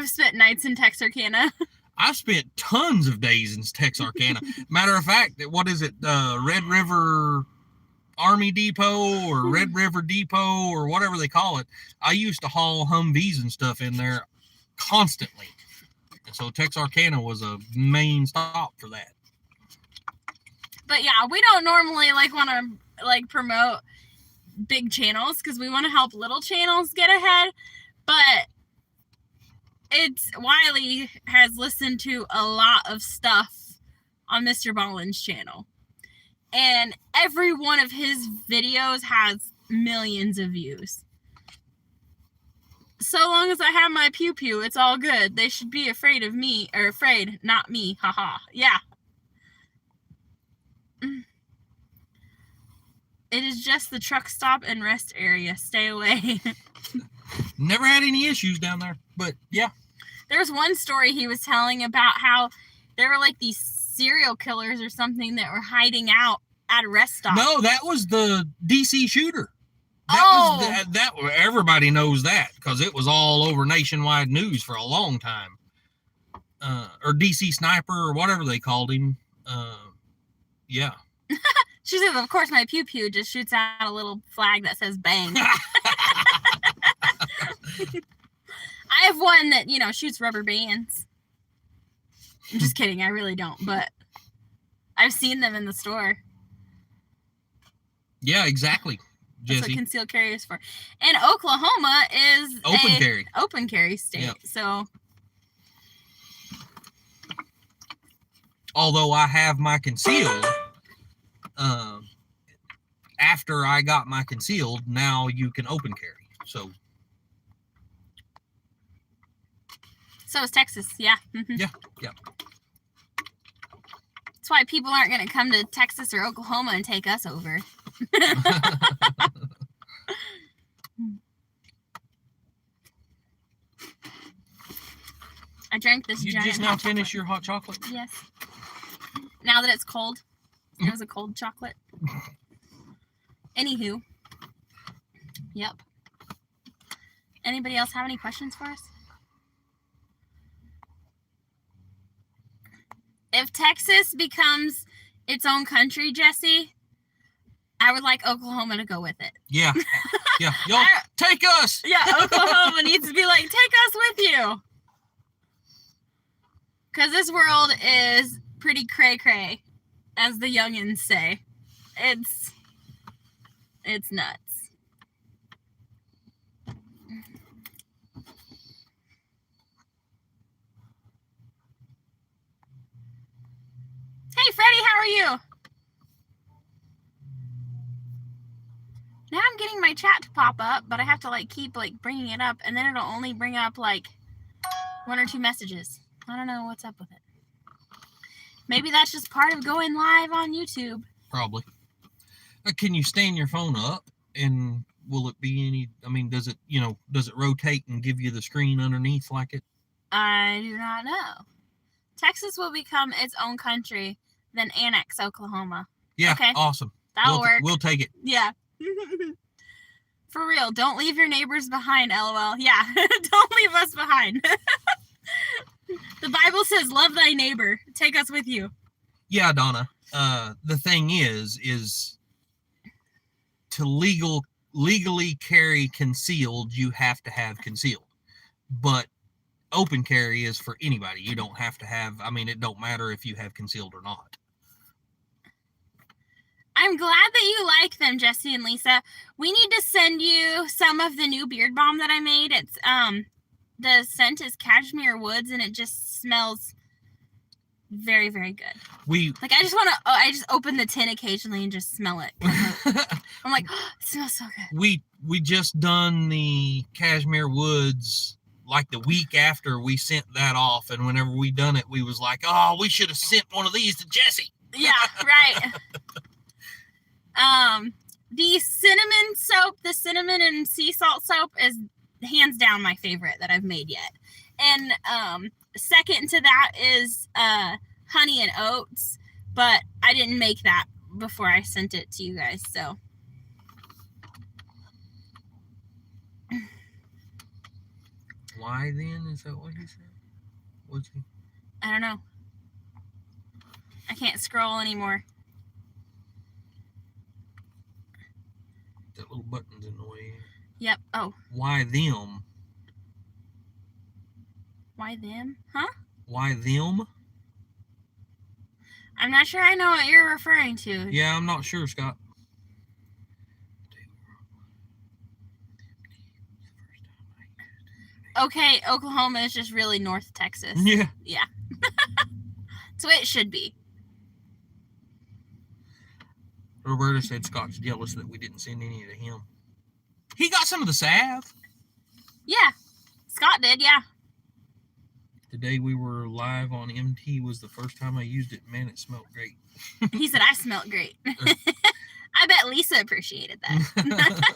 spent nights in Texarkana. I've spent tons of days in Texarkana. Matter of fact, what is it? Red River Army Depot or Red River Depot or whatever they call it. I used to haul Humvees and stuff in there constantly. And so Texarkana was a main stop for that. But yeah, we don't normally want to promote big channels because we want to help little channels get ahead. But Wiley has listened to a lot of stuff on Mr. Ballin's channel. And every one of his videos has millions of views. So long as I have my pew-pew, it's all good. They should be afraid of me, or afraid, not me. Haha. Yeah. It is just the truck stop and rest area. Stay away. Never had any issues down there, but yeah. There was one story he was telling about how there were these serial killers or something that were hiding out at a rest stop. No, that was the DC shooter. That everybody knows that because it was all over nationwide news for a long time. Or DC Sniper or whatever they called him. Yeah. She says, of course, my pew-pew just shoots out a little flag that says bang. I have one that, shoots rubber bands. I'm just kidding. I really don't, but I've seen them in the store. Yeah, exactly. That's what concealed carry is for. And Oklahoma is open carry state. Yep. So although I have my concealed, after I got my concealed, now you can open carry. So is Texas. Yeah. yeah. That's why people aren't going to come to Texas or Oklahoma and take us over. I drank this You giant just now hot finish chocolate. your hot chocolate? Yes. Now that it's cold. It was a cold chocolate. Anywho. Yep. Anybody else have any questions for us? If Texas becomes its own country, Jesse, I would like Oklahoma to go with it. Yeah. Yeah. Y'all take us. Yeah, Oklahoma needs to be like, take us with you. Because this world is pretty cray-cray, as the youngins say. It's nuts. Hey, Freddie, how are you? Now I'm getting my chat to pop up, but I have to keep bringing it up, and then it'll only bring up 1 or 2 messages. I don't know what's up with it. Maybe that's just part of going live on YouTube. Probably. Can you stand your phone up, and will it be any? I mean, does it rotate and give you the screen underneath like it? I do not know. Texas will become its own country, then annex Oklahoma. Yeah. Okay. Awesome. That'll work. We'll take it. Yeah. For real. Don't leave your neighbors behind, LOL. Yeah. Don't leave us behind. The Bible says, love thy neighbor. Take us with you. Yeah, Donna. The thing is to legally carry concealed, you have to have concealed. But open carry is for anybody. You don't have to have, it don't matter if you have concealed or not. I'm glad that you like them, Jesse and Lisa. We need to send you some of the new beard balm that I made. It's the scent is cashmere woods, and it just smells very, very good. I just open the tin occasionally and just smell it. I'm like, oh, it smells so good. We just done the cashmere woods the week after we sent that off, and whenever we done it, we was like, oh, we should have sent one of these to Jesse. Yeah, right. The cinnamon soap, the cinnamon and sea salt soap is hands down my favorite that I've made yet. And second to that is honey and oats, but I didn't make that before I sent it to you guys, so. Why then? Is that what he said? What's he? I don't know. I can't scroll anymore. That little button's in the way. Yep. Oh. Why them? Why them? Huh? Why them? I'm not sure I know what you're referring to. Yeah, I'm not sure, Scott. Okay, Oklahoma is just really North Texas. Yeah. Yeah. That's what it should be. Roberta said Scott's jealous that we didn't send any to him. He got some of the salve. Yeah. Scott did, yeah. The day we were live on MT was the first time I used it. Man, it smelled great. He said I smelled great. I bet Lisa appreciated that.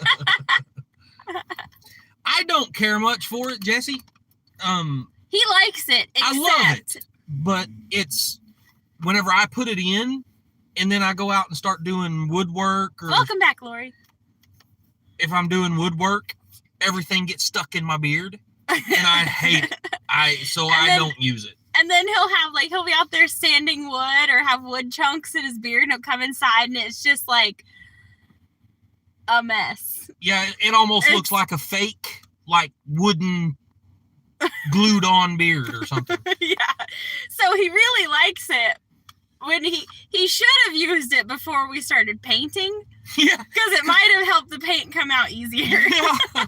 I don't care much for it, Jesse. He likes it. I love it. But it's whenever I put it in and then I go out and start doing woodwork. Or welcome back, Lori. If I'm doing woodwork, everything gets stuck in my beard. And I hate it. I don't use it. And then he'll be out there sanding wood or have wood chunks in his beard and he'll come inside and it's just like a mess. Yeah, it almost looks like a fake, wooden glued on beard or something. Yeah. So he really likes it. When he should have used it before we started painting. Yeah. Because it might have helped the paint come out easier. Yeah.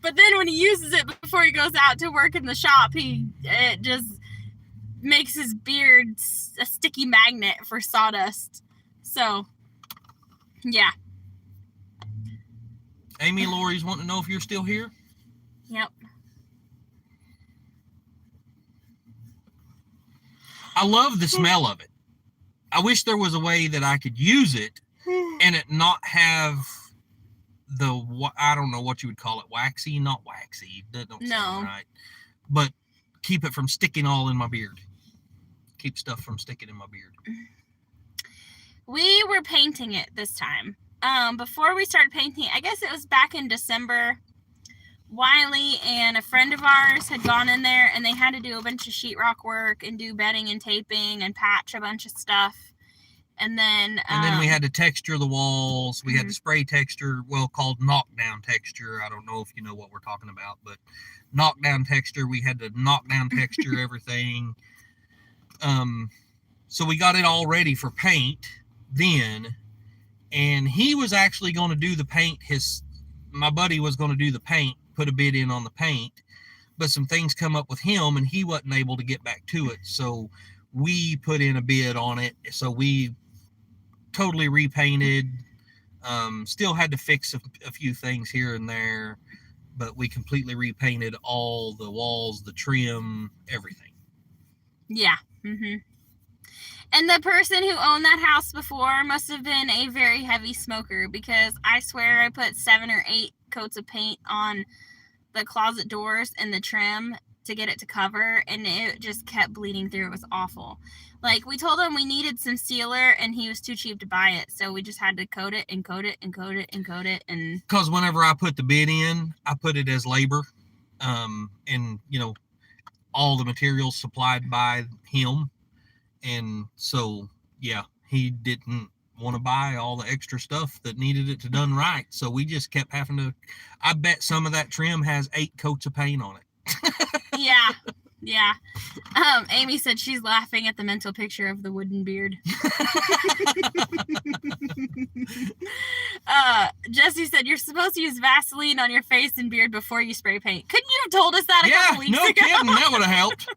But then when he uses it before he goes out to work in the shop, it just makes his beard a sticky magnet for sawdust. So, yeah. Amy Lori's wanting to know if you're still here. Yep. I love the smell of it. I wish there was a way that I could use it and it not have I don't know what you would call it, waxy, not waxy. That don't sound right. But keep it from sticking all in my beard. Keep stuff from sticking in my beard. We were painting it this time. Before we started painting, I guess it was back in December, Wiley and a friend of ours had gone in there and they had to do a bunch of sheetrock work and do bedding and taping and patch a bunch of stuff. And then we had to texture the walls. We had to spray texture, called knockdown texture. I don't know if you know what we're talking about, but knockdown texture. We had to knock down texture everything. So we got it all ready for paint then, and he was actually going to do the paint. My buddy was going to do the paint, put a bid in on the paint, but some things come up with him and he wasn't able to get back to it. So we put in a bid on it. So we totally repainted, still had to fix a few things here and there, but we completely repainted all the walls, the trim, everything. Yeah. And the person who owned that house before must have been a very heavy smoker, because I swear I put 7 or 8 coats of paint on the closet doors and the trim to get it to cover, and it just kept bleeding through. It was awful. Like, we told him we needed some sealer and he was too cheap to buy it, so we just had to coat it and coat it and coat it and coat it. And because whenever I put the bid in, I put it as labor, and all the materials supplied by him. And so, yeah, he didn't want to buy all the extra stuff that needed it to done right. So we just kept having to, I bet some of that trim has 8 coats of paint on it. Yeah. Amy said she's laughing at the mental picture of the wooden beard. Jesse said you're supposed to use Vaseline on your face and beard before you spray paint. Couldn't you have told us that a couple weeks ago? Yeah, no kidding. That would have helped.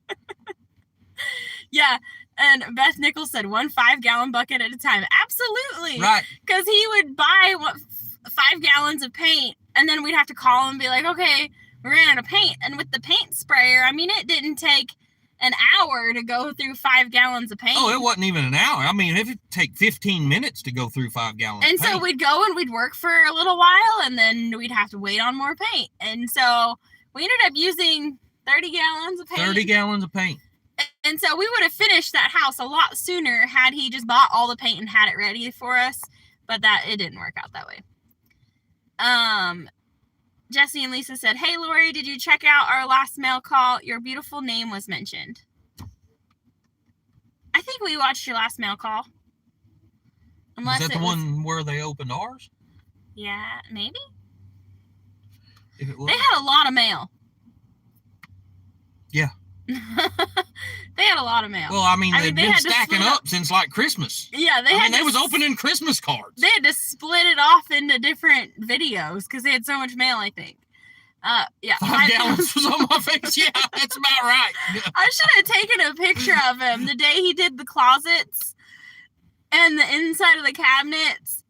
Yeah. And Beth Nichols said 1 5-gallon bucket at a time. Absolutely. Right. Because he would buy 5 gallons of paint, and then we'd have to call him and be like, okay, we ran out of paint. And with the paint sprayer, I mean, it didn't take an hour to go through 5 gallons of paint. Oh, it wasn't even an hour. I mean, it would take 15 minutes to go through 5 gallons and of paint. So we'd go and we'd work for a little while, and then we'd have to wait on more paint. And so we ended up using 30 gallons of paint. 30 gallons of paint. And so we would have finished that house a lot sooner had he just bought all the paint and had it ready for us. But it didn't work out that way. Jesse and Lisa said, hey, Lori, did you check out our last mail call? Your beautiful name was mentioned. I think we watched your last mail call. Unless is that the one where they opened ours? Yeah, maybe. If it was. They had a lot of mail. Yeah. They had a lot of mail. Well, I mean, they've been stacking up since like Christmas. Yeah, they was opening Christmas cards. They had to split it off into different videos because they had so much mail, I think. Yeah. 5 gallons was on my face. Yeah, that's about right. I should have taken a picture of him the day he did the closets and the inside of the cabinets.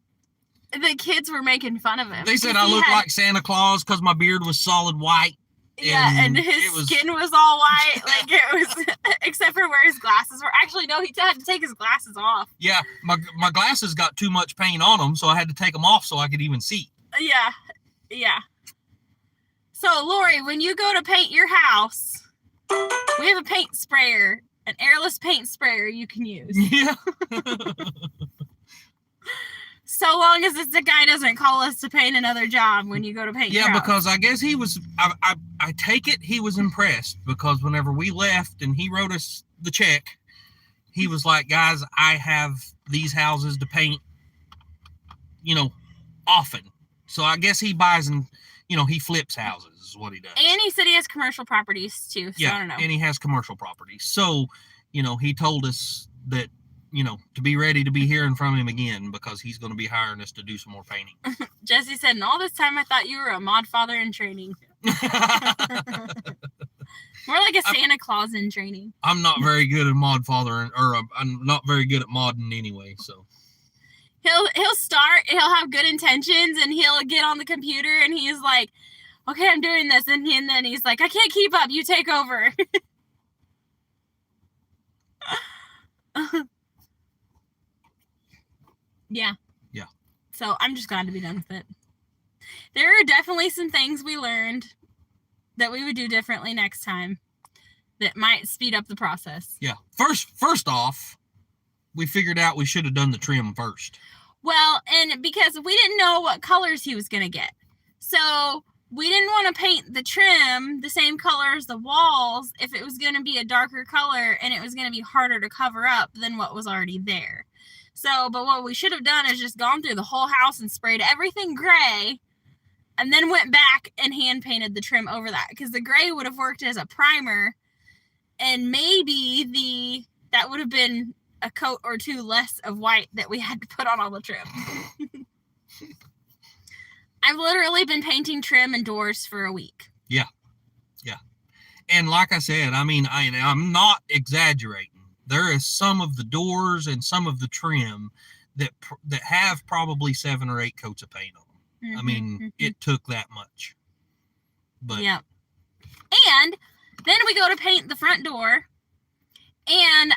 The kids were making fun of him. They said I looked like Santa Claus because my beard was solid white. Yeah, and his skin was all white, like it was, except for where his glasses were. Actually, no, he had to take his glasses off. Yeah, my glasses got too much paint on them, so I had to take them off so I could even see. Yeah. So, Lori, when you go to paint your house, we have a paint sprayer, an airless paint sprayer you can use. Yeah. So long as the guy doesn't call us to paint another job when you go to paint your house. Because I guess he was, I take it he was impressed, because whenever we left and he wrote us the check, he was like, guys, I have these houses to paint, often. So I guess he buys and, he flips houses is what he does. And he said he has commercial properties too, so I don't know. And he has commercial properties. So, he told us that, to be ready to be hearing from him again, because he's going to be hiring us to do some more painting. Jesse said, and all this time I thought you were a mod father in training. More like a Santa Claus in training. I'm not very good at mod fathering, or I'm not very good at modding anyway, so. He'll start, he'll have good intentions, and he'll get on the computer, and he's like, okay, I'm doing this, and then he's like, I can't keep up, you take over. Yeah. So I'm just glad to be done with it. There are definitely some things we learned that we would do differently next time that might speed up the process. Yeah. First off, we figured out we should have done the trim first. Well, and because we didn't know what colors he was going to get. So we didn't want to paint the trim the same color as the walls if it was going to be a darker color and it was going to be harder to cover up than what was already there. So, but what we should have done is just gone through the whole house and sprayed everything gray and then went back and hand painted the trim over that, because the gray would have worked as a primer, and maybe that would have been a coat or two less of white that we had to put on all the trim. I've literally been painting trim and doors for a week. Yeah. And like I said, I mean, I'm not exaggerating. There is some of the doors and some of the trim that have probably 7 or 8 coats of paint on them. Mm-hmm, I mean, it took that much. But yeah. And then we go to paint the front door, and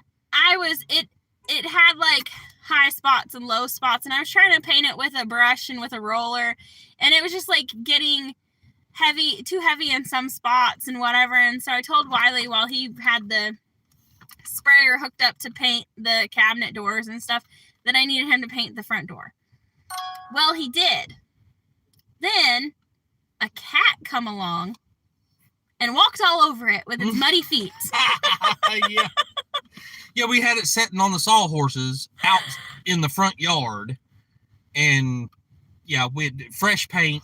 it had like high spots and low spots, and I was trying to paint it with a brush and with a roller, and it was just like getting too heavy in some spots and whatever. And so I told Wiley, while he had the sprayer hooked up to paint the cabinet doors and stuff, that I needed him to paint the front door. Well, he did. Then a cat come along and walked all over it with its muddy feet. Yeah, we had it sitting on the sawhorses out in the front yard, and yeah, we had fresh paint,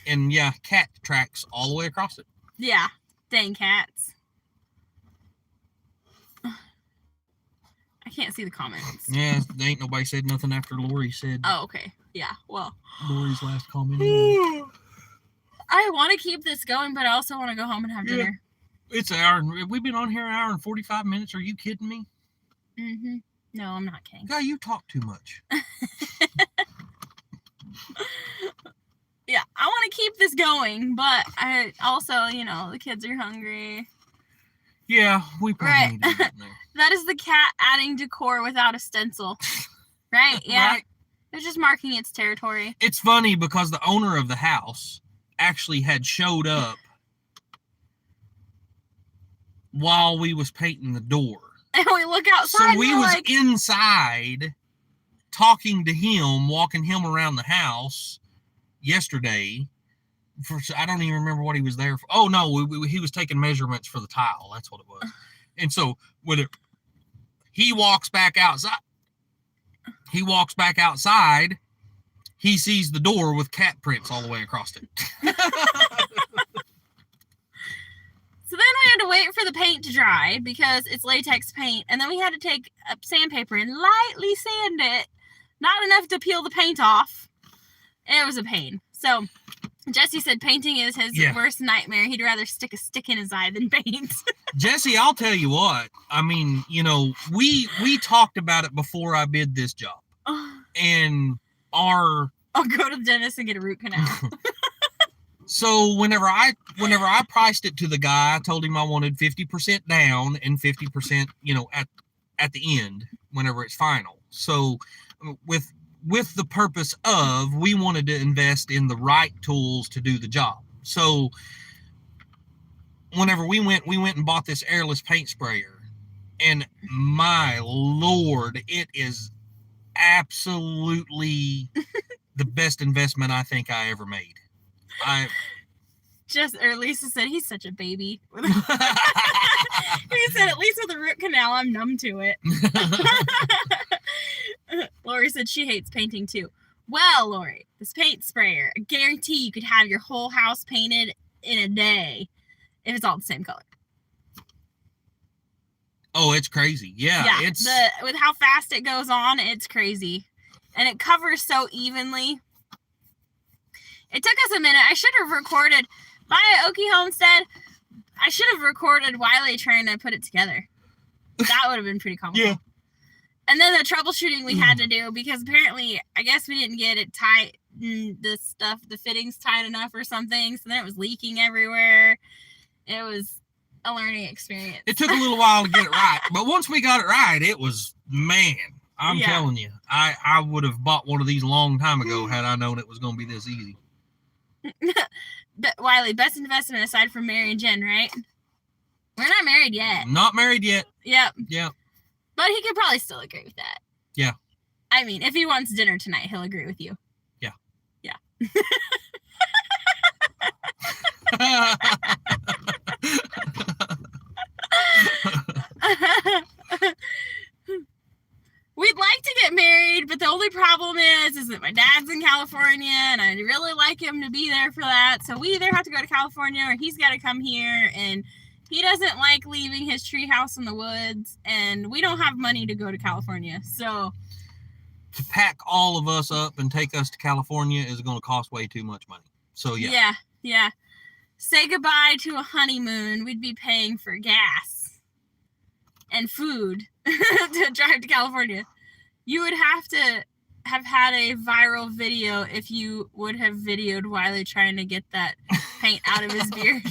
and yeah, cat tracks all the way across it. Yeah, dang cats. I can't see the comments. Yeah, there ain't nobody said nothing after Lori said. Oh, okay. Yeah, well. Lori's last comment. I want to keep this going, but I also want to go home and have dinner. It's an hour. We've been on here an hour and 45 minutes. Are you kidding me? Mm-hmm. No, I'm not kidding. God, you talk too much. Yeah, I want to keep this going, but I also, the kids are hungry. Yeah, we probably need to get in there. That is the cat adding decor without a stencil. Right? Yeah. Right. They're just marking its territory. It's funny because the owner of the house actually had showed up while we was painting the door. And we look outside. So we was inside talking to him, walking him around the house yesterday. I don't even remember what he was there for. Oh, no, he was taking measurements for the tile. That's what it was. And so he walks back outside. He sees the door with cat prints all the way across it. So then we had to wait for the paint to dry because it's latex paint. And then we had to take a sandpaper and lightly sand it. Not enough to peel the paint off. It was a pain. So Jesse said painting is his worst nightmare. He'd rather stick a stick in his eye than paint. Jesse, I'll tell you what. I mean, we talked about it before I bid this job. And I'll go to the dentist and get a root canal. So whenever I priced it to the guy, I told him I wanted 50% down and 50%, at the end whenever it's final. So with the purpose of we wanted to invest in the right tools to do the job. So whenever we went and bought this airless paint sprayer, and my Lord, it is absolutely the best investment I think I ever made. Lisa said he's such a baby. He said, at least with a root canal, I'm numb to it. Lori said she hates painting too. Well, Lori, this paint sprayer, I guarantee you could have your whole house painted in a day if it's all the same color. Oh, it's crazy. Yeah. With how fast it goes on, it's crazy. And it covers so evenly. It took us a minute. I should have recorded. Buy at Okie Homestead. I should have recorded Wiley trying to put it together. That would have been pretty comical. Yeah. And then the troubleshooting we had to do, because apparently, I guess we didn't get it tight, the fittings tight enough or something. So then it was leaking everywhere. It was a learning experience. It took a little while to get it right, but once we got it right, it was, man, I'm telling you, I would have bought one of these a long time ago had I known it was going to be this easy. Wiley, best investment aside from Mary and Jen, right? We're not married yet. Not married yet. Yep. Yeah. But he could probably still agree with that. Yeah. I mean, if he wants dinner tonight, he'll agree with you. Yeah. Yeah. We'd like to get married, but the only problem is that my dad's in California, and I'd really like him to be there for that. So we either have to go to California, or he's got to come here, and he doesn't like leaving his treehouse in the woods, and we don't have money to go to California. So to pack all of us up and take us to California is going to cost way too much money. So yeah. Say goodbye to a honeymoon. We'd be paying for gas and food to drive to California. You would have to have had a viral video if you would have videoed Wiley trying to get that paint out of his beard.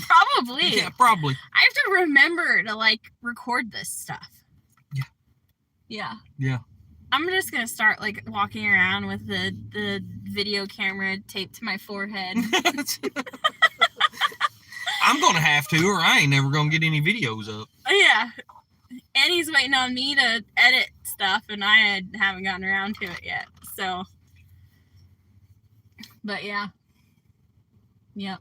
Probably. Yeah, probably. I have to remember to like record this stuff. Yeah. I'm just gonna start like walking around with the video camera taped to my forehead. I'm gonna have to, or I ain't never gonna get any videos up. Yeah. And he's waiting on me to edit stuff, and I haven't gotten around to it yet. So, but yeah. Yep.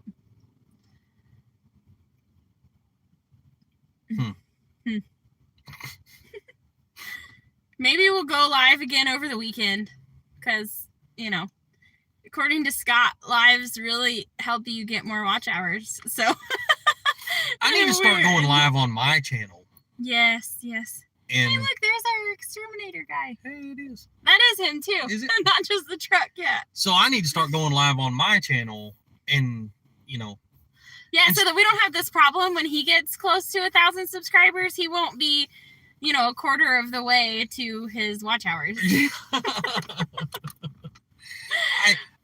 Maybe we'll go live again over the weekend, because, according to Scott, lives really help you get more watch hours. So I need to start going live on my channel. Yes. And hey, look, there's our exterminator guy. Hey, it is. That is him too. Is it? Not just the truck, yeah. So I need to start going live on my channel, and Yeah, so that we don't have this problem when he gets close to 1,000 subscribers. He won't be, a quarter of the way to his watch hours.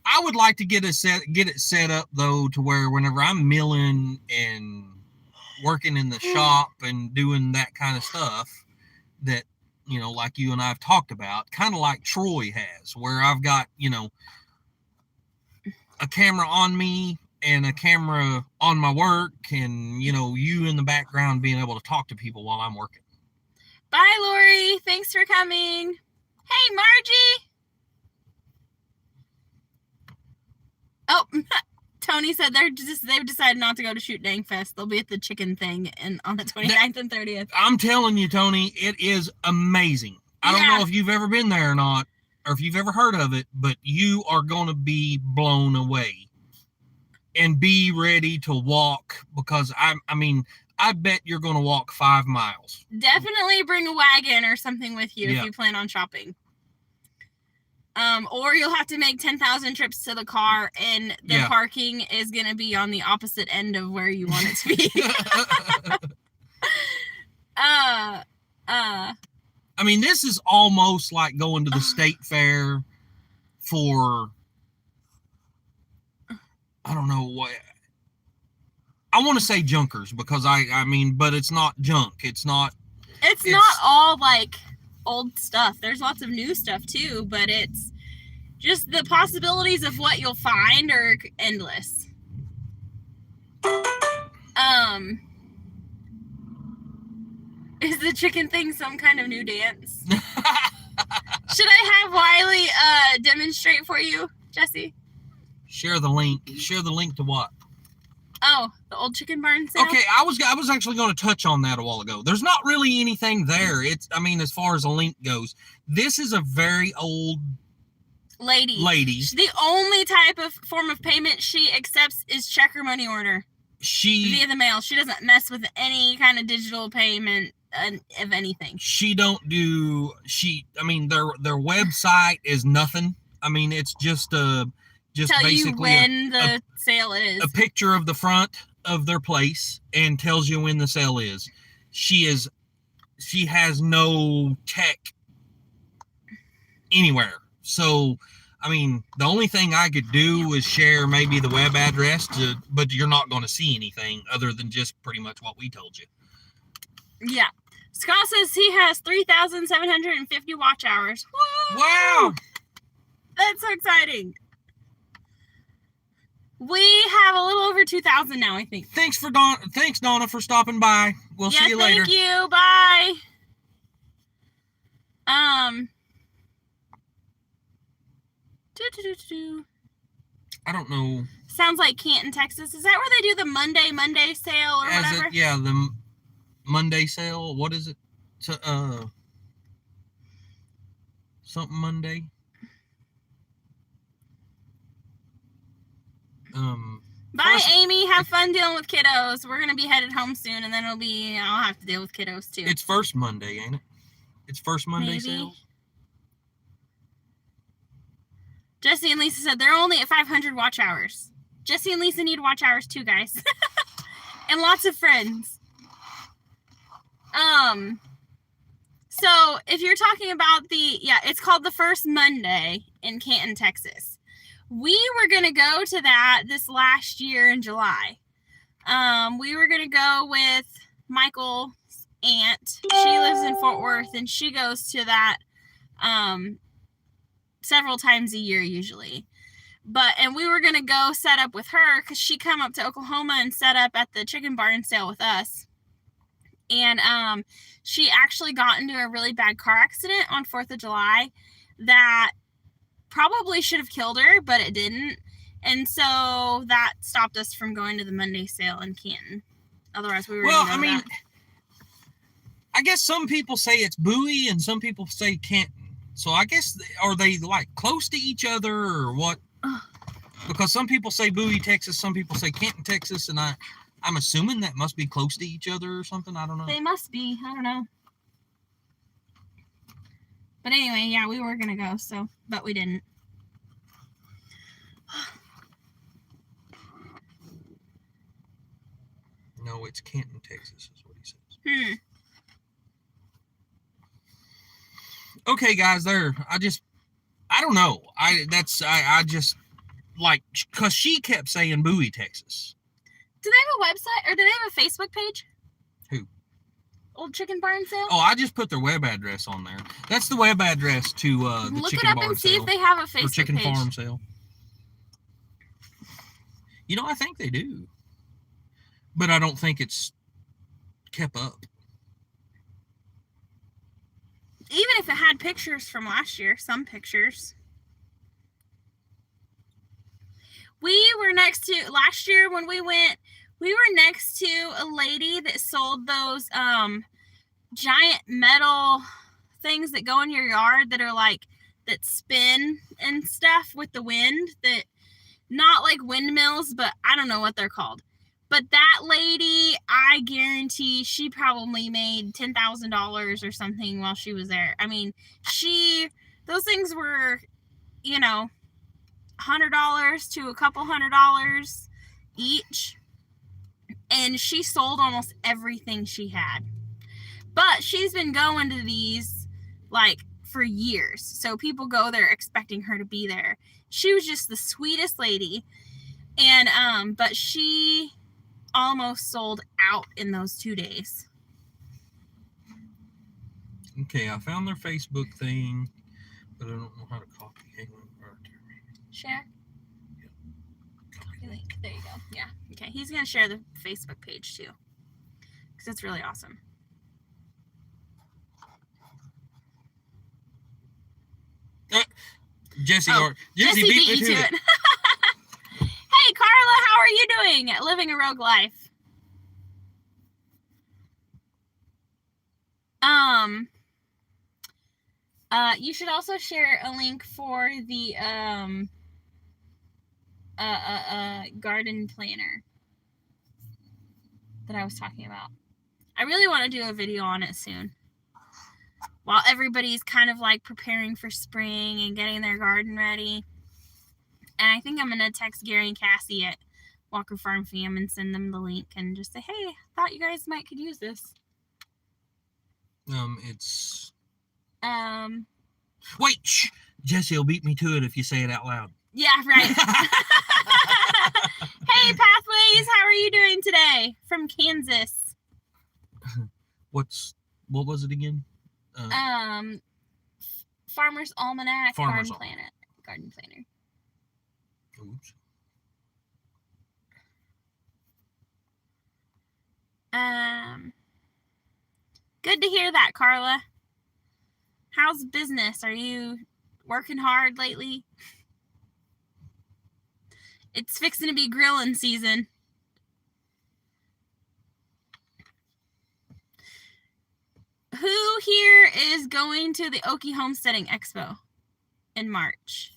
I would like to get it set up though, to where whenever I'm milling and working in the shop and doing that kind of stuff, that like you and I've talked about, kind of like Troy has, where I've got a camera on me and a camera on my work, and you in the background being able to talk to people while I'm working. Bye, Lori. Thanks for coming. Hey, Margie. Oh, Tony said they've decided not to go to Shoot Dang Fest. They'll be at the chicken thing on the 29th and 30th. I'm telling you, Tony, it is amazing. I don't know if you've ever been there or not, or if you've ever heard of it, but you are going to be blown away. And be ready to walk, because I bet you're going to walk 5 miles. Definitely bring a wagon or something with you if you plan on shopping. Or you'll have to make 10,000 trips to the car, and the parking is going to be on the opposite end of where you want it to be. This is almost like going to the state fair for, I don't know what. I want to say junkers, because but it's not junk. It's not all like old stuff. There's lots of new stuff too, but it's just the possibilities of what you'll find are endless. Is the chicken thing some kind of new dance? Should I have Wiley demonstrate for you, Jesse? Share the link. Share the link to what? Oh, the old chicken barn sale? Okay, I was actually going to touch on that a while ago. There's not really anything there. As far as a link goes, this is a very old lady. The only type of form of payment she accepts is check or money order. Via the mail. She doesn't mess with any kind of digital payment of anything. She don't do. Their website is nothing. It's just tell basically you when the sale is. A picture of the front of their place and tells you when the sale is. She has no tech anywhere. So, I mean, the only thing I could do is share maybe the web address, but you're not going to see anything other than just pretty much what we told you. Yeah. Scott says he has 3,750 watch hours. Woo! Wow! That's so exciting. We have a little over 2,000 now, I think. Thanks, Donna, for stopping by. We'll see you later. Thank you. Bye. I don't know. Sounds like Canton, Texas. Is that where they do the Monday sale or whatever? The Monday sale. What is it? Something Monday. Bye, Amy. Have fun dealing with kiddos. We're gonna be headed home soon, and then I'll have to deal with kiddos too. It's first Monday, ain't it? It's first Monday sale. Jesse and Lisa said they're only at 500 watch hours. Jesse and Lisa need watch hours too, guys. And lots of friends. So if you're talking about it's called the First Monday in Canton, Texas. We were going to go to that this last year in July. We were going to go with Michael's aunt. She lives in Fort Worth, and she goes to that several times a year usually. And we were going to go set up with her because she come up to Oklahoma and set up at the chicken barn sale with us. And she actually got into a really bad car accident on 4th of July that probably should have killed her, but it didn't. And so that stopped us from going to the Monday sale in Canton. Otherwise, we were Well, I mean, I guess some people say it's Bowie and some people say Canton. So I guess, are they like close to each other or what? Because some people say Bowie, Texas, some people say Canton, Texas, and I'm assuming that must be close to each other or something. I don't know. They must be. I don't know. But anyway, yeah, we were going to go, but we didn't. No, it's Canton, Texas is what he says. Okay, guys, I don't know. I just, like, because she kept saying Bowie, Texas. Do they have a website, or do they have a Facebook page? Who? Old Chicken Barn Sale? Oh, I just put their web address on there. That's the web address to the Look Chicken it up Barn and see sale, if they have a Facebook or Chicken page. Farm Sale. You know, I think they do. But I don't think it's kept up. Even if it had pictures from last year, some pictures. We were next to, last year when we went, we were next to a lady that sold those giant metal things that go in your yard that are like, that spin and stuff with the wind, that, not like windmills, but I don't know what they're called. But that lady, I guarantee she probably made $10,000 or something while she was there. I mean, those things were, $100 to a couple $100 each. And she sold almost everything she had. But she's been going to these, like, for years. So people go there expecting her to be there. She was just the sweetest lady. And, but she almost sold out in those 2 days. Okay, I found their Facebook thing, but I don't know how to copy. Hang on. Share? Yeah. Copy link. There you go. Yeah. Okay, he's going to share the Facebook page too. Because it's really awesome. Jesse beat you to it. Hey, Carla, how are you doing? Living a rogue life. You should also share a link for the garden planner that I was talking about. I really want to do a video on it soon. While everybody's kind of like preparing for spring and getting their garden ready. And I think I'm going to text Gary and Cassie at Walker Farm fam and send them the link and just say, hey, thought you guys could use this. It's... Wait, shh! Jesse will beat me to it if you say it out loud. Yeah, right. Hey, Pathways, how are you doing today? From Kansas. What was it again? Farmer's Almanac, Farmer's Garden Planner. Oops. Good to hear that, Carla. How's business? Are you working hard lately? It's fixing to be grilling season. Who here is going to the Okie Homesteading Expo in March?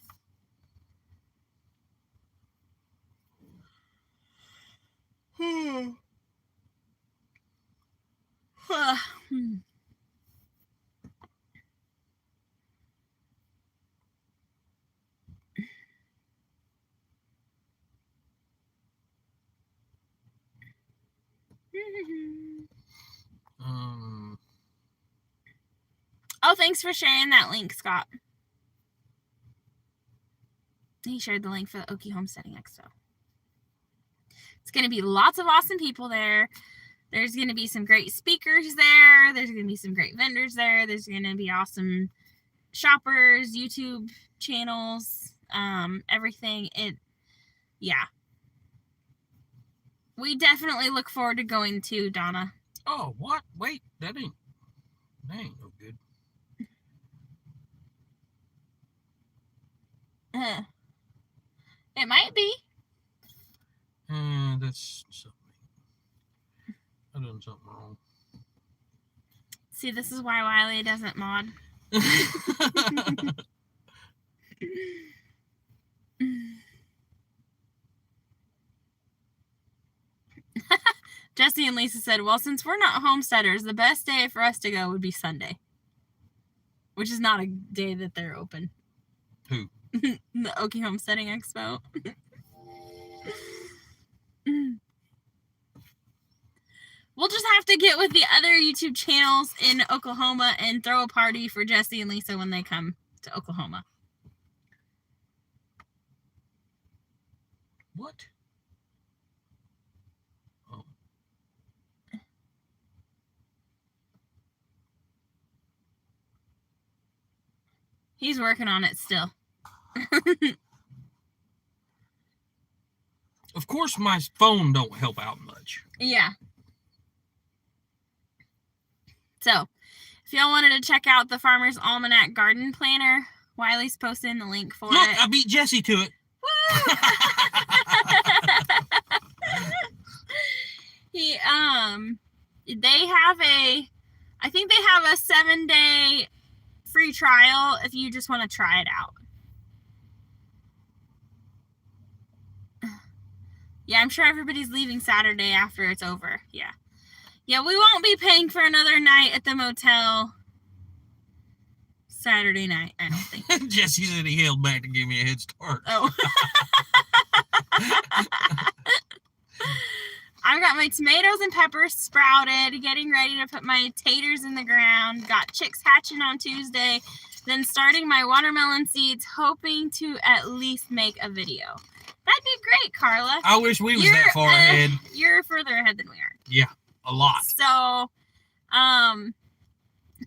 Oh, thanks for sharing that link, Scott. He shared the link for the Okie Homesteading Expo. It's going to be lots of awesome people there. There's going to be some great speakers there. There's going to be some great vendors there. There's going to be awesome shoppers, YouTube channels, everything. Yeah. We definitely look forward to going to, Donna. Oh, what? Wait, that ain't no good. It might be. That's something. I've done something wrong. See, this is why Wiley doesn't mod. Jesse and Lisa said, well, since we're not homesteaders, the best day for us to go would be Sunday. Which is not a day that they're open. Who? The Okie Homesteading Expo. We'll just have to get with the other YouTube channels in Oklahoma and throw a party for Jesse and Lisa when they come to Oklahoma. What? Oh. He's working on it still. Of course, my phone don't help out much. Yeah. So, if y'all wanted to check out the Farmer's Almanac Garden Planner, Wiley's posting the link for Look, it. I beat Jesse to it. Woo! I think they have a 7-day free trial if you just want to try it out. Yeah, I'm sure everybody's leaving Saturday after it's over. Yeah. Yeah, we won't be paying for another night at the motel Saturday night, I don't think. Jesse said he held back to give me a head start. Oh. I've got my tomatoes and peppers sprouted, getting ready to put my taters in the ground, got chicks hatching on Tuesday, then starting my watermelon seeds, hoping to at least make a video. That'd be great, Carla. I wish we was that far ahead. You're further ahead than we are. Yeah, a lot. So, I'm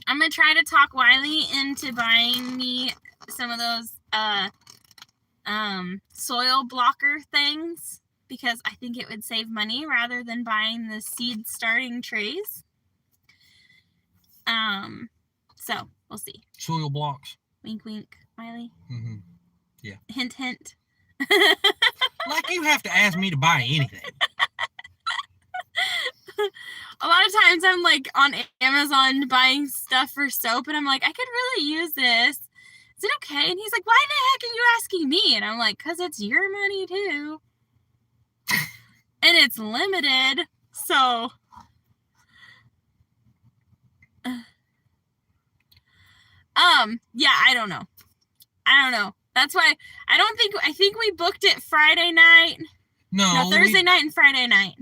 going to try to talk Wiley into buying me some of those soil blocker things, because I think it would save money rather than buying the seed starting trays. So we'll see. Soil blocks. Wink, wink, Wiley. Mm-hmm. Yeah. Hint, hint. Like you have to ask me to buy anything. A lot of times I'm like on Amazon buying stuff for soap, and I'm like, I could really use this. Is it okay? And he's like, why the heck are you asking me? And I'm like, because it's your money too. And it's limited. So yeah, I don't know. That's why I think we booked it Friday night. No, Thursday night and Friday night.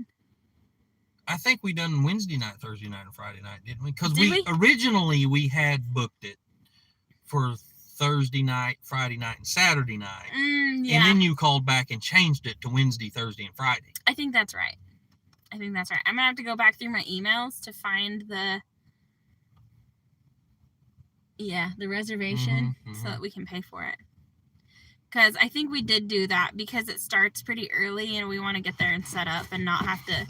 I think we done Wednesday night, Thursday night, and Friday night, didn't we? Because we originally we had booked it for Thursday night, Friday night, and Saturday night. Yeah. And then you called back and changed it to Wednesday, Thursday, and Friday. I think that's right. I'm going to have to go back through my emails to find the reservation so that we can pay for it. Because I think we did do that because it starts pretty early and we want to get there and set up and not have to.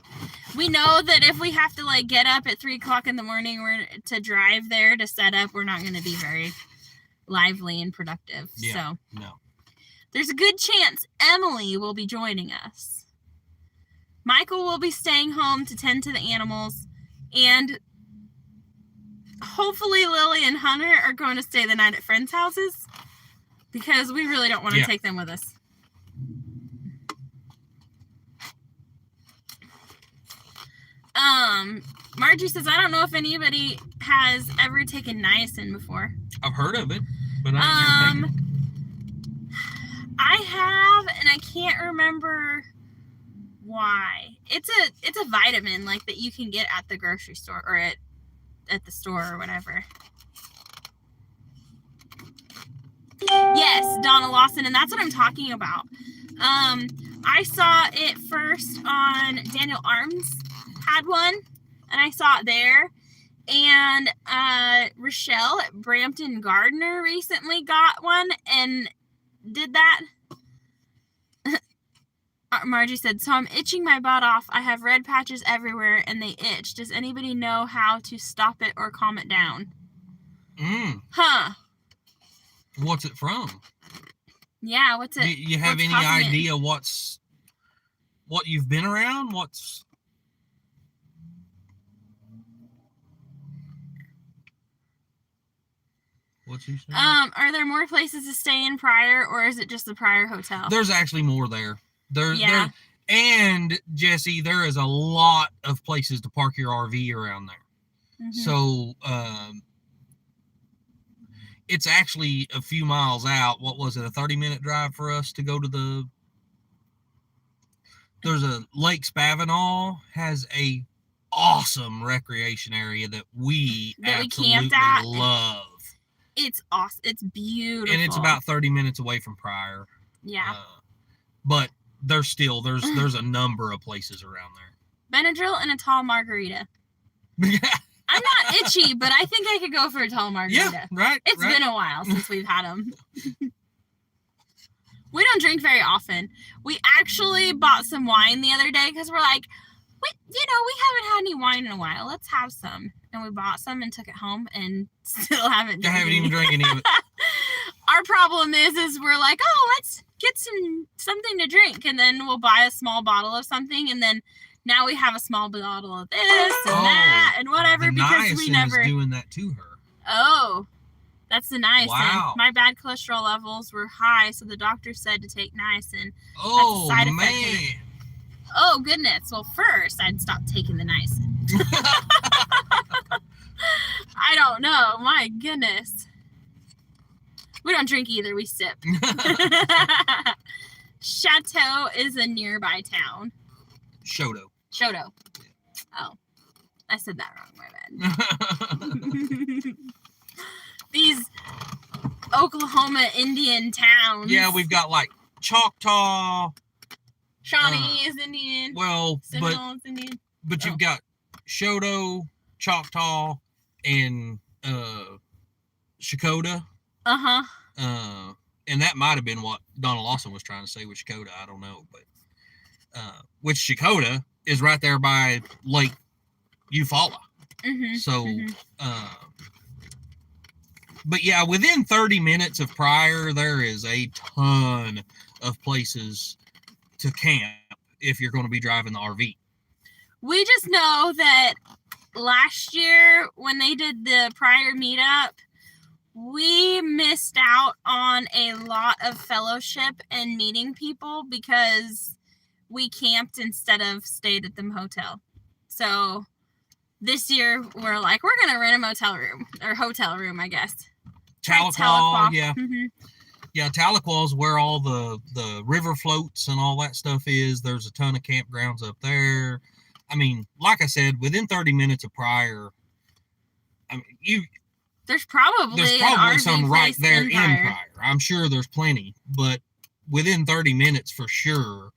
We know that if we have to like get up at 3 o'clock in the morning to drive there to set up, we're not going to be very lively and productive. Yeah, so no. There's a good chance Emily will be joining us. Michael will be staying home to tend to the animals, and hopefully Lily and Hunter are going to stay the night at friends' houses because we really don't want to take them with us. Margie says, I don't know if anybody has ever taken niacin before. I've heard of it, but I've never taken it. I have, and I can't remember why. It's a vitamin like that you can get at the grocery store or at the store or whatever. Yes, Donna Lawson, and that's what I'm talking about. I saw it first on Daniel Arms had one, and I saw it there. And Rochelle at Brampton Gardner recently got one and did that. Margie said, so I'm itching my butt off. I have red patches everywhere and they itch. Does anybody know how to stop it or calm it down? Huh. What's it from? Yeah, what's it? Do you have any idea what you've been around? What's you saying? Are there more places to stay in Pryor, or is it just the Pryor Hotel? There's actually more there. And Jesse, there is a lot of places to park your RV around there. Mm-hmm. So it's actually a few miles out. What was it? A 30-minute drive for us to go to there's a Lake Spavinaw has a awesome recreation area that we absolutely love. It's awesome. It's beautiful. And it's about 30 minutes away from Pryor. Yeah. But there's a number of places around there. Benadryl and a tall margarita. I'm not itchy, but I think I could go for a tall margarita. Yeah, right. It's been a while since we've had them. We don't drink very often. We actually bought some wine the other day because we're like, we haven't had any wine in a while. Let's have some. And we bought some and took it home and still haven't even drank any of it. Our problem is we're like, oh, let's get something to drink. And then we'll buy a small bottle of something. And then now we have a small bottle of this and that and whatever because we never. Is doing that to her. Oh, that's the niacin. Wow. My bad cholesterol levels were high, so the doctor said to take niacin. Oh, that's a side man. effect. Oh, goodness. Well, first, I'd stop taking the niacin. I don't know. My goodness. We don't drink either. We sip. Chateau is a nearby town. Shoto. Oh, I said that wrong. My bad. These Oklahoma Indian towns. Yeah, we've got like Choctaw. Shawnee is Indian. Well, Seminole is Indian. But you've got Shoto, Choctaw, and Shakota. Uh-huh. And that might have been what Donna Lawson was trying to say with Shakota. I don't know, but which Shakota is right there by Lake Eufaula. Mm-hmm. So, but yeah, within 30 minutes of Pryor, there is a ton of places to camp if you're going to be driving the RV. We just know that last year when they did the Pryor meetup, we missed out on a lot of fellowship and meeting people because we camped instead of stayed at the hotel. So this year we're like, we're going to rent a motel room or hotel room, I guess. Tahlequah, yeah. Mm-hmm. Yeah, Tahlequah's where all the river floats and all that stuff is. There's a ton of campgrounds up there. I mean, like I said, within 30 minutes of Pryor, I mean, there's probably there's an probably RV some right place there in in Pryor. Pryor. I'm sure there's plenty, but within 30 minutes for sure,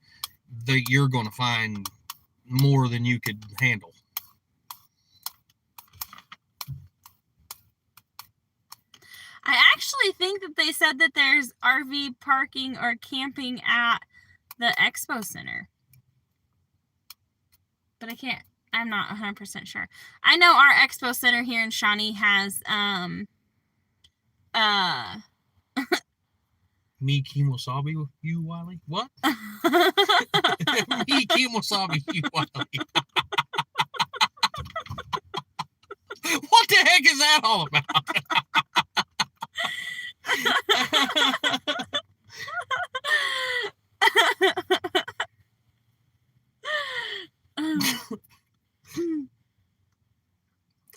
that you're going to find more than you could handle. I actually think that they said that there's RV parking or camping at the Expo Center. But I'm not 100% sure. I know our Expo Center here in Shawnee has Me Kimosabi with you, Wiley? What? Me Kimosabi, you, Wiley. What the heck is that all about?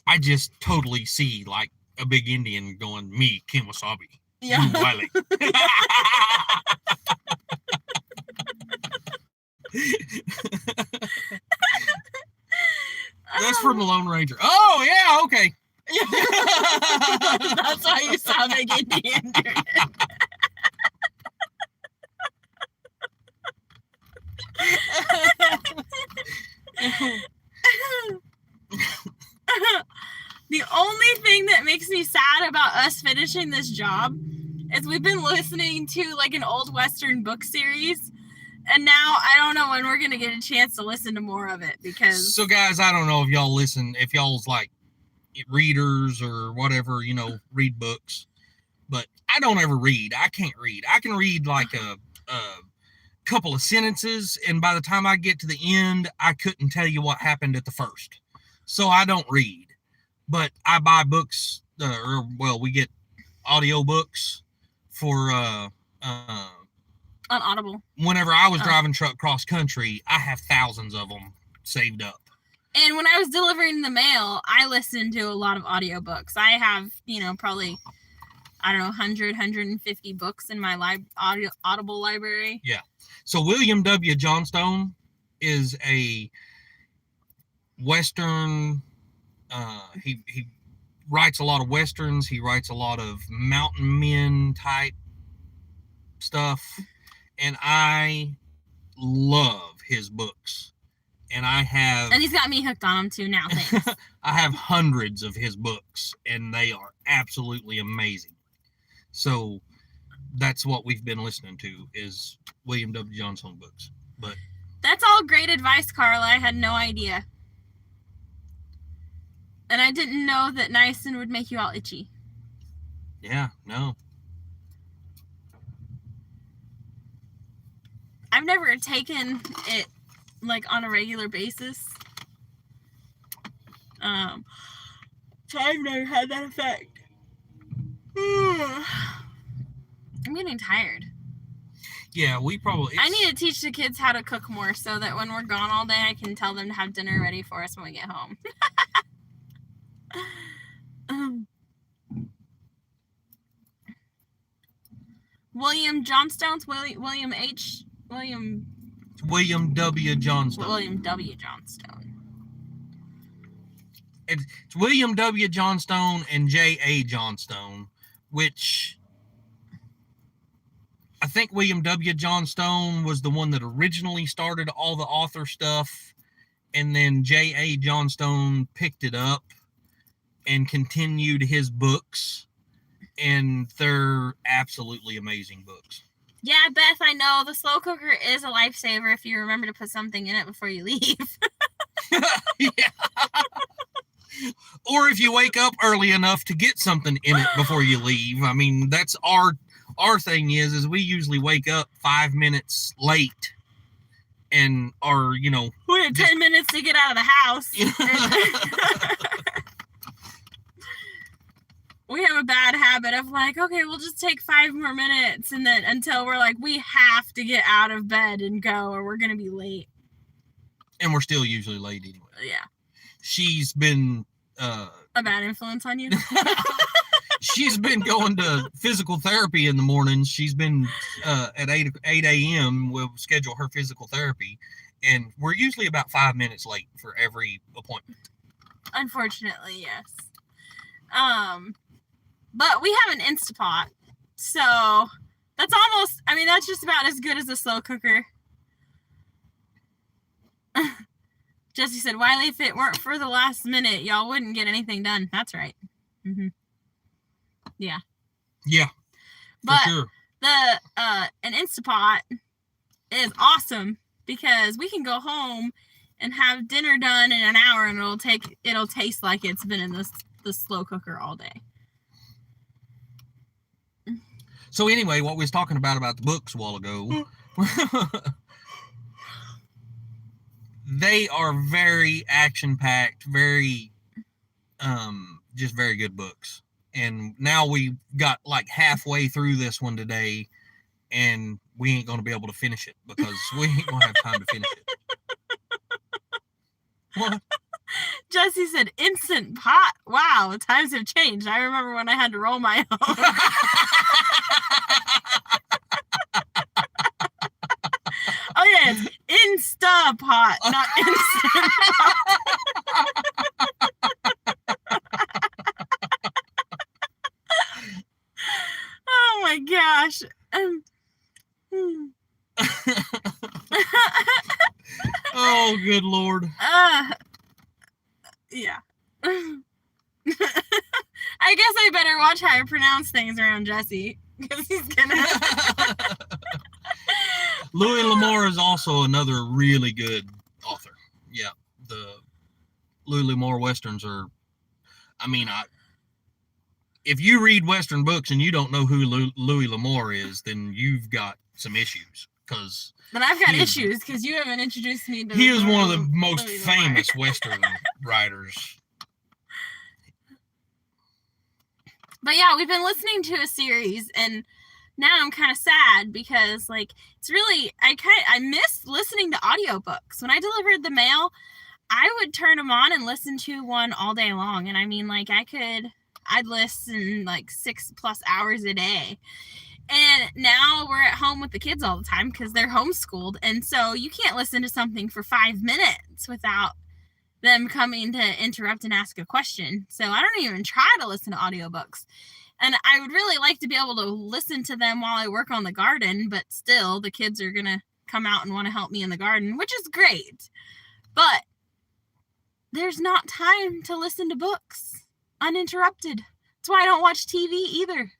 I just totally see like a big Indian going, me Kimosabi. Yeah. You, Wiley. That's from the Lone Ranger. Oh, yeah, okay. That's why you saw Big Indian during it. The only thing that makes me sad about us finishing this job is we've been listening to like an old Western book series, and now I don't know when we're going to get a chance to listen to more of it because... So, guys, I don't know if y'all listen, if y'all's like readers or whatever, you know, read books, but I don't ever read. I can't read. I can read like a couple of sentences, and by the time I get to the end, I couldn't tell you what happened at the first. So I don't read, but I buy books, we get audio books for on Audible. Whenever I was driving truck cross country, I have thousands of them saved up. And when I was delivering the mail, I listened to a lot of audiobooks. I have, probably, 100, 150 books in my Audible library. Yeah. So William W. Johnstone is a Western, he writes a lot of Westerns. He writes a lot of mountain men type stuff. And I love his books. And he's got me hooked on them too now, thanks. I have hundreds of his books, and they are absolutely amazing. So that's what we've been listening to is William W. Johnstone books. But that's all great advice, Carla. I had no idea. And I didn't know that niacin would make you all itchy. Yeah, no. I've never taken it like on a regular basis. So I've never had that effect. I'm getting tired. Yeah, I need to teach the kids how to cook more so that when we're gone all day, I can tell them to have dinner ready for us when we get home. William Johnstone's William W. Johnstone. William W. Johnstone. It's William W. Johnstone and J.A. Johnstone, which I think William W. Johnstone was the one that originally started all the author stuff, and then J.A. Johnstone picked it up and continued his books, and they're absolutely amazing books. Yeah, Beth, I know. The slow cooker is a lifesaver if you remember to put something in it before you leave. Yeah. Or if you wake up early enough to get something in it before you leave. I mean, that's our thing is we usually wake up 5 minutes late and are, we have 10 minutes to get out of the house. We have a bad habit of like, okay, we'll just take 5 more minutes and then until we're like, we have to get out of bed and go or we're going to be late. And we're still usually late anyway. Yeah. She's been... a bad influence on you? She's been going to physical therapy in the mornings. She's been at 8 a.m. We'll schedule her physical therapy, and we're usually about 5 minutes late for every appointment. Unfortunately, yes. But we have an Instapot, so that's almost, I mean, that's just about as good as a slow cooker. Jesse said, Wiley, if it weren't for the last minute, y'all wouldn't get anything done. That's right. Mm-hmm. Yeah. Yeah. But for sure. An Instapot is awesome because we can go home and have dinner done in an hour, and it'll taste like it's been in the slow cooker all day. So anyway, what we was talking about the books a while ago, they are very action-packed, very, just very good books. And now we got like halfway through this one today, and we ain't going to be able to finish it because we ain't going to have time to finish it. What? Jesse said, instant pot. Wow, times have changed. I remember when I had to roll my own. Oh, yeah, it's Instapot, not Instant Pot. Oh, my gosh. Oh, good Lord. Yeah. I guess I better watch how I pronounce things around Jesse, because he's gonna... Louis L'Amour is also another really good author. Yeah, the Louis L'Amour Westerns are, I mean, if you read Western books and you don't know who Louis L'Amour is, then you've got some issues, because... Then I've got issues, because you haven't introduced me to... He is one of the most famous Western writers. But yeah, we've been listening to a series, and now I'm kind of sad because, like, it's really... I miss listening to audiobooks. When I delivered the mail, I would turn them on and listen to one all day long. And I mean, like, I'd listen like 6+ hours a day. And now we're at home with the kids all the time because they're homeschooled. And so you can't listen to something for 5 minutes without them coming to interrupt and ask a question. So I don't even try to listen to audiobooks. And I would really like to be able to listen to them while I work on the garden, but still the kids are going to come out and want to help me in the garden, which is great. But there's not time to listen to books uninterrupted. That's why I don't watch TV either.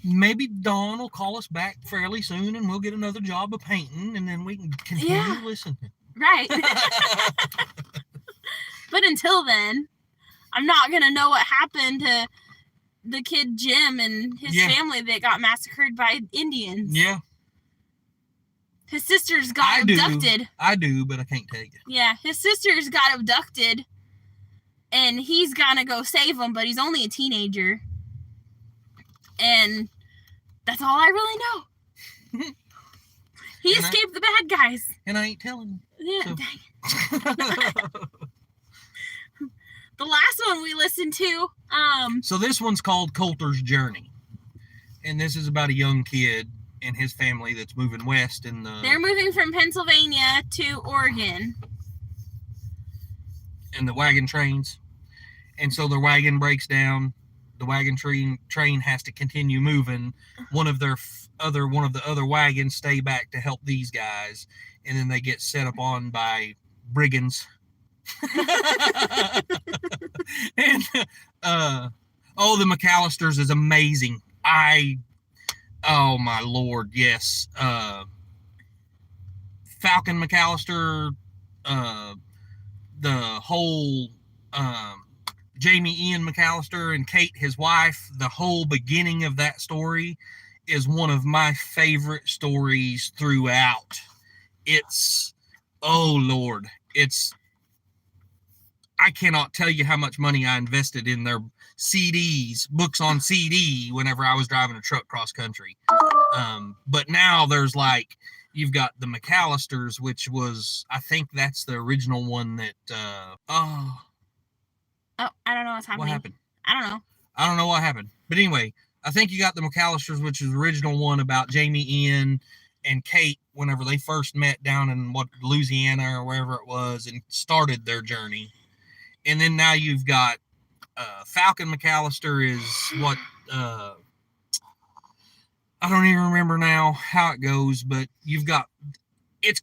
Maybe Dawn will call us back fairly soon, and we'll get another job of painting, and then we can continue listening. Right. But until then, I'm not going to know what happened to the kid Jim and his family that got massacred by Indians. Yeah. His sisters got abducted. I do, but I can't tell you. Yeah, his sisters got abducted, and he's going to go save them, but he's only a teenager. And that's all I really know. He escaped the bad guys. And I ain't telling you. Yeah, so. Dang it. The last one we listened to. So this one's called Coulter's Journey. And this is about a young kid and his family that's moving west in the... They're moving from Pennsylvania to Oregon. And the wagon trains. And so their wagon breaks down. The wagon train has to continue moving. One of the other wagons stay back to help these guys, and then they get set upon by brigands. And the McAllisters is amazing. Oh my Lord, yes. Falcon McAllister, the whole Jamie Ian McAllister and Kate, his wife, the whole beginning of that story is one of my favorite stories throughout. It's, oh Lord, I cannot tell you how much money I invested in their CDs, books on CD, whenever I was driving a truck cross country. But now there's like, you've got the McAllisters, which was, I think that's the original one that, Oh, I don't know what's happening. What happened? I don't know. I don't know what happened. But anyway, I think you got the McAllisters, which is the original one about Jamie, Ian, and Kate whenever they first met down in Louisiana or wherever it was and started their journey. And then now you've got Falcon McAllister is what I don't even remember now how it goes, but you've got it's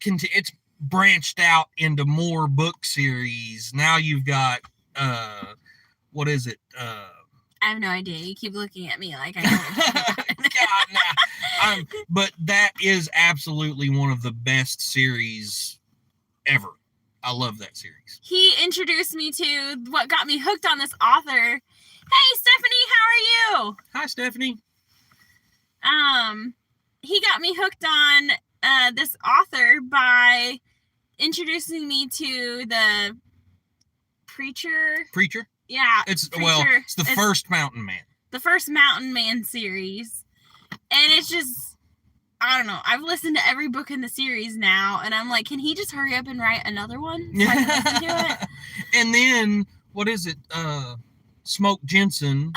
branched out into more book series. Now you've got what is it? I have no idea. You keep looking at me like I know. God, nah. But that is absolutely one of the best series ever. I love that series. He introduced me to what got me hooked on this author. Hey, Stephanie, how are you? Hi, Stephanie. He got me hooked on this author by introducing me to the Preacher. Yeah, It's Preacher. It's the first Mountain Man. The first Mountain Man series. And it's just, I don't know. I've listened to every book in the series now, and I'm like, can he just hurry up and write another one so I can listen to it? And then, what is it? Smoke Jensen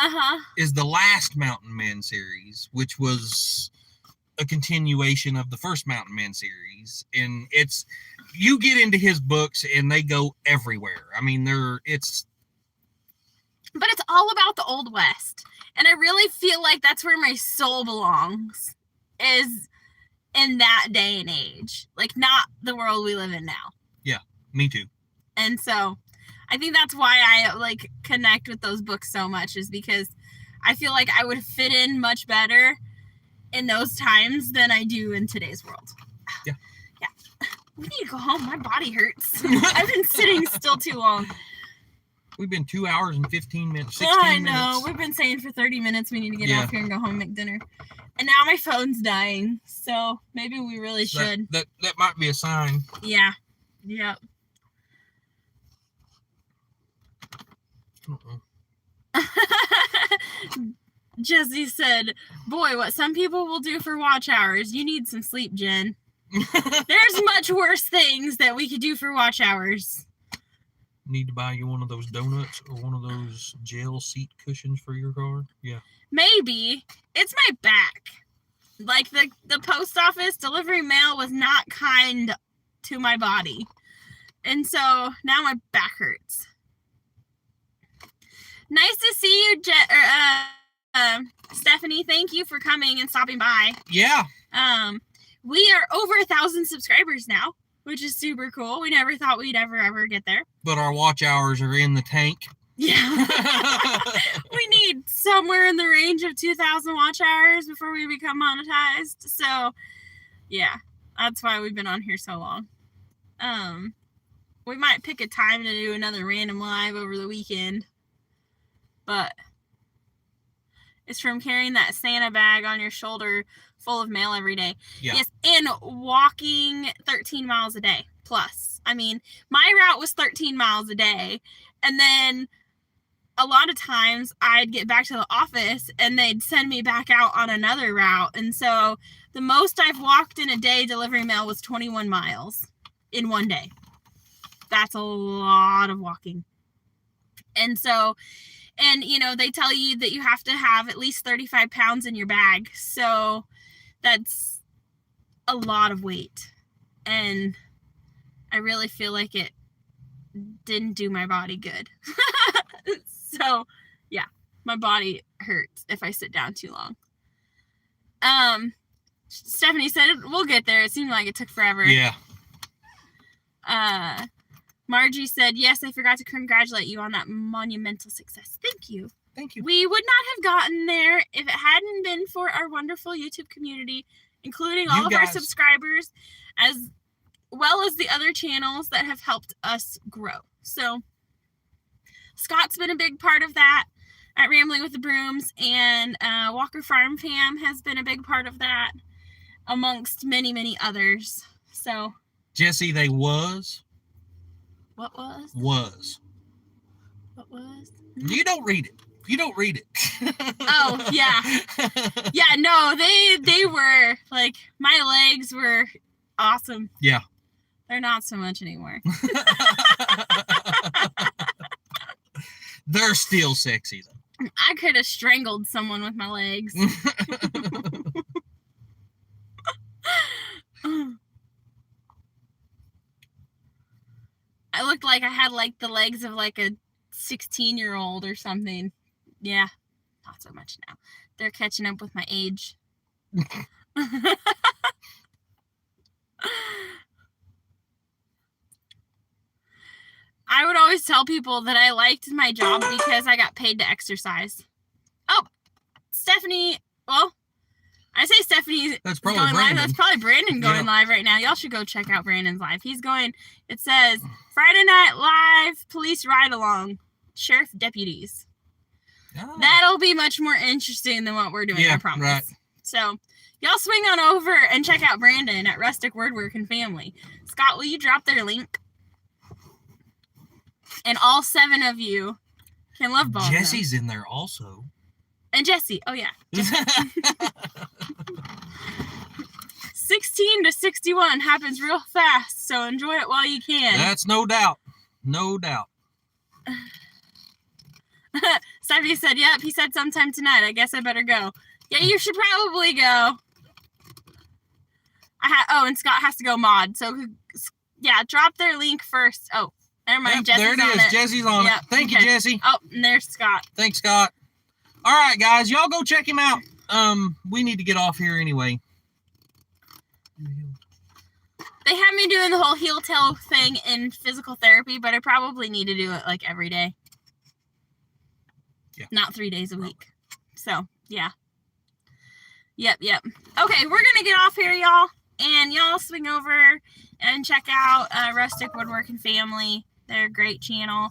is the last Mountain Man series, which was a continuation of the first Mountain Man series. And you get into his books and they go everywhere. I mean, but it's all about the Old West. And I really feel like that's where my soul belongs, is in that day and age. Like, not the world we live in now. Yeah, me too. And so I think that's why I like connect with those books so much, is because I feel like I would fit in much better in those times than I do in today's world. Yeah. Yeah. We need to go home. My body hurts. I've been sitting still too long. We've been 2 hours and 15 minutes, 16 I know. minutes. We've been saying for 30 minutes we need to get off here and go home and make dinner. And now my phone's dying, so maybe we really should. That might be a sign. Yeah. Yep. Jesse said, boy, what some people will do for watch hours. You need some sleep, Jen. There's much worse things that we could do for watch hours. Need to buy you one of those donuts or one of those gel seat cushions for your car? Yeah. Maybe. It's my back. Like, the post office delivery mail was not kind to my body. And so now my back hurts. Nice to see you, Stephanie. Thank you for coming and stopping by. Yeah. We are over 1,000 subscribers now, which is super cool. We never thought we'd ever get there. But our watch hours are in the tank. Yeah. We need somewhere in the range of 2,000 watch hours before we become monetized. So, yeah, that's why we've been on here so long. We might pick a time to do another random live over the weekend. But it's from carrying that Santa bag on your shoulder full of mail every day. Yeah. Yes, and walking 13 miles a day plus. I mean, my route was 13 miles a day. And then a lot of times I'd get back to the office and they'd send me back out on another route. And so the most I've walked in a day delivering mail was 21 miles in one day. That's a lot of walking. And so, and you know, they tell you that you have to have at least 35 pounds in your bag. So that's a lot of weight. And I really feel like it didn't do my body good. So yeah, my body hurts if I sit down too long. Stephanie said we'll get there. It seemed like it took forever. Yeah. Margie said, yes, I forgot to congratulate you on that monumental success. Thank you. Thank you. We would not have gotten there if it hadn't been for our wonderful YouTube community, including all of our subscribers, as well as the other channels that have helped us grow. So Scott's been a big part of that at Rambling with the Brooms, and Walker Farm Fam has been a big part of that, amongst many, many others. So Jesse, they was. What was? Was. What was? You don't read it. You don't read it. Oh, yeah. Yeah, no, they were, like, my legs were awesome. Yeah. They're not so much anymore. They're still sexy, though. I could have strangled someone with my legs. I looked like I had like the legs of like a 16-year-old or something. Yeah, not so much now. They're catching up with my age. I would always tell people that I liked my job because I got paid to exercise. Oh, Stephanie. Well, I say Stephanie. That's probably going Brandon. live. That's probably Brandon going live right now. Y'all should go check out Brandon's live. He's going. It says Friday Night Live Police Ride Along, Sheriff Deputies. Oh. That'll be much more interesting than what we're doing. I promise. Right. So y'all swing on over and check out Brandon at Rustic Woodwork and Family. Scott, will you drop their link? And all 7 of you can love bomb Jesse's them. In there also. And Jesse. Oh, yeah. 16 to 61 happens real fast, so enjoy it while you can. That's no doubt. No doubt. Stephanie said, yep, he said sometime tonight. I guess I better go. Yeah, you should probably go. And Scott has to go mod. So, yeah, drop their link first. Oh, never mind. Yep, there it is. Jesse's on it. Thank you, Jesse. Oh, and there's Scott. Thanks, Scott. All right, guys, y'all go check him out. We need to get off here anyway. They have me doing the whole heel toe thing in physical therapy, but I probably need to do it like every day. Yeah. Not 3 days a week. So, yeah. Yep. Okay, we're going to get off here, y'all. And y'all swing over and check out Rustic Woodwork and Family. They're a great channel.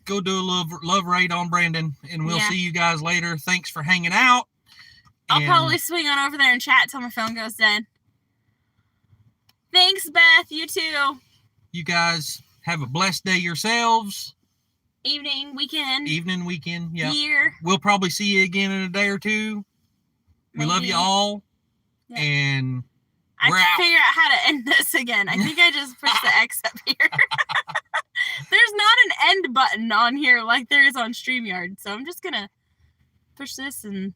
Go do a love raid on Brandon, and we'll see you guys later. Thanks for hanging out. I'll probably swing on over there and chat till my phone goes dead. Thanks, Beth. You too. You guys have a blessed day yourselves. Evening, weekend. Yeah. Year. We'll probably see you again in a day or two. We love you all. Yeah. And I can figure out how to end this again. I think I just pushed the X up here. There's not an end button on here like there is on StreamYard. So I'm just going to push this and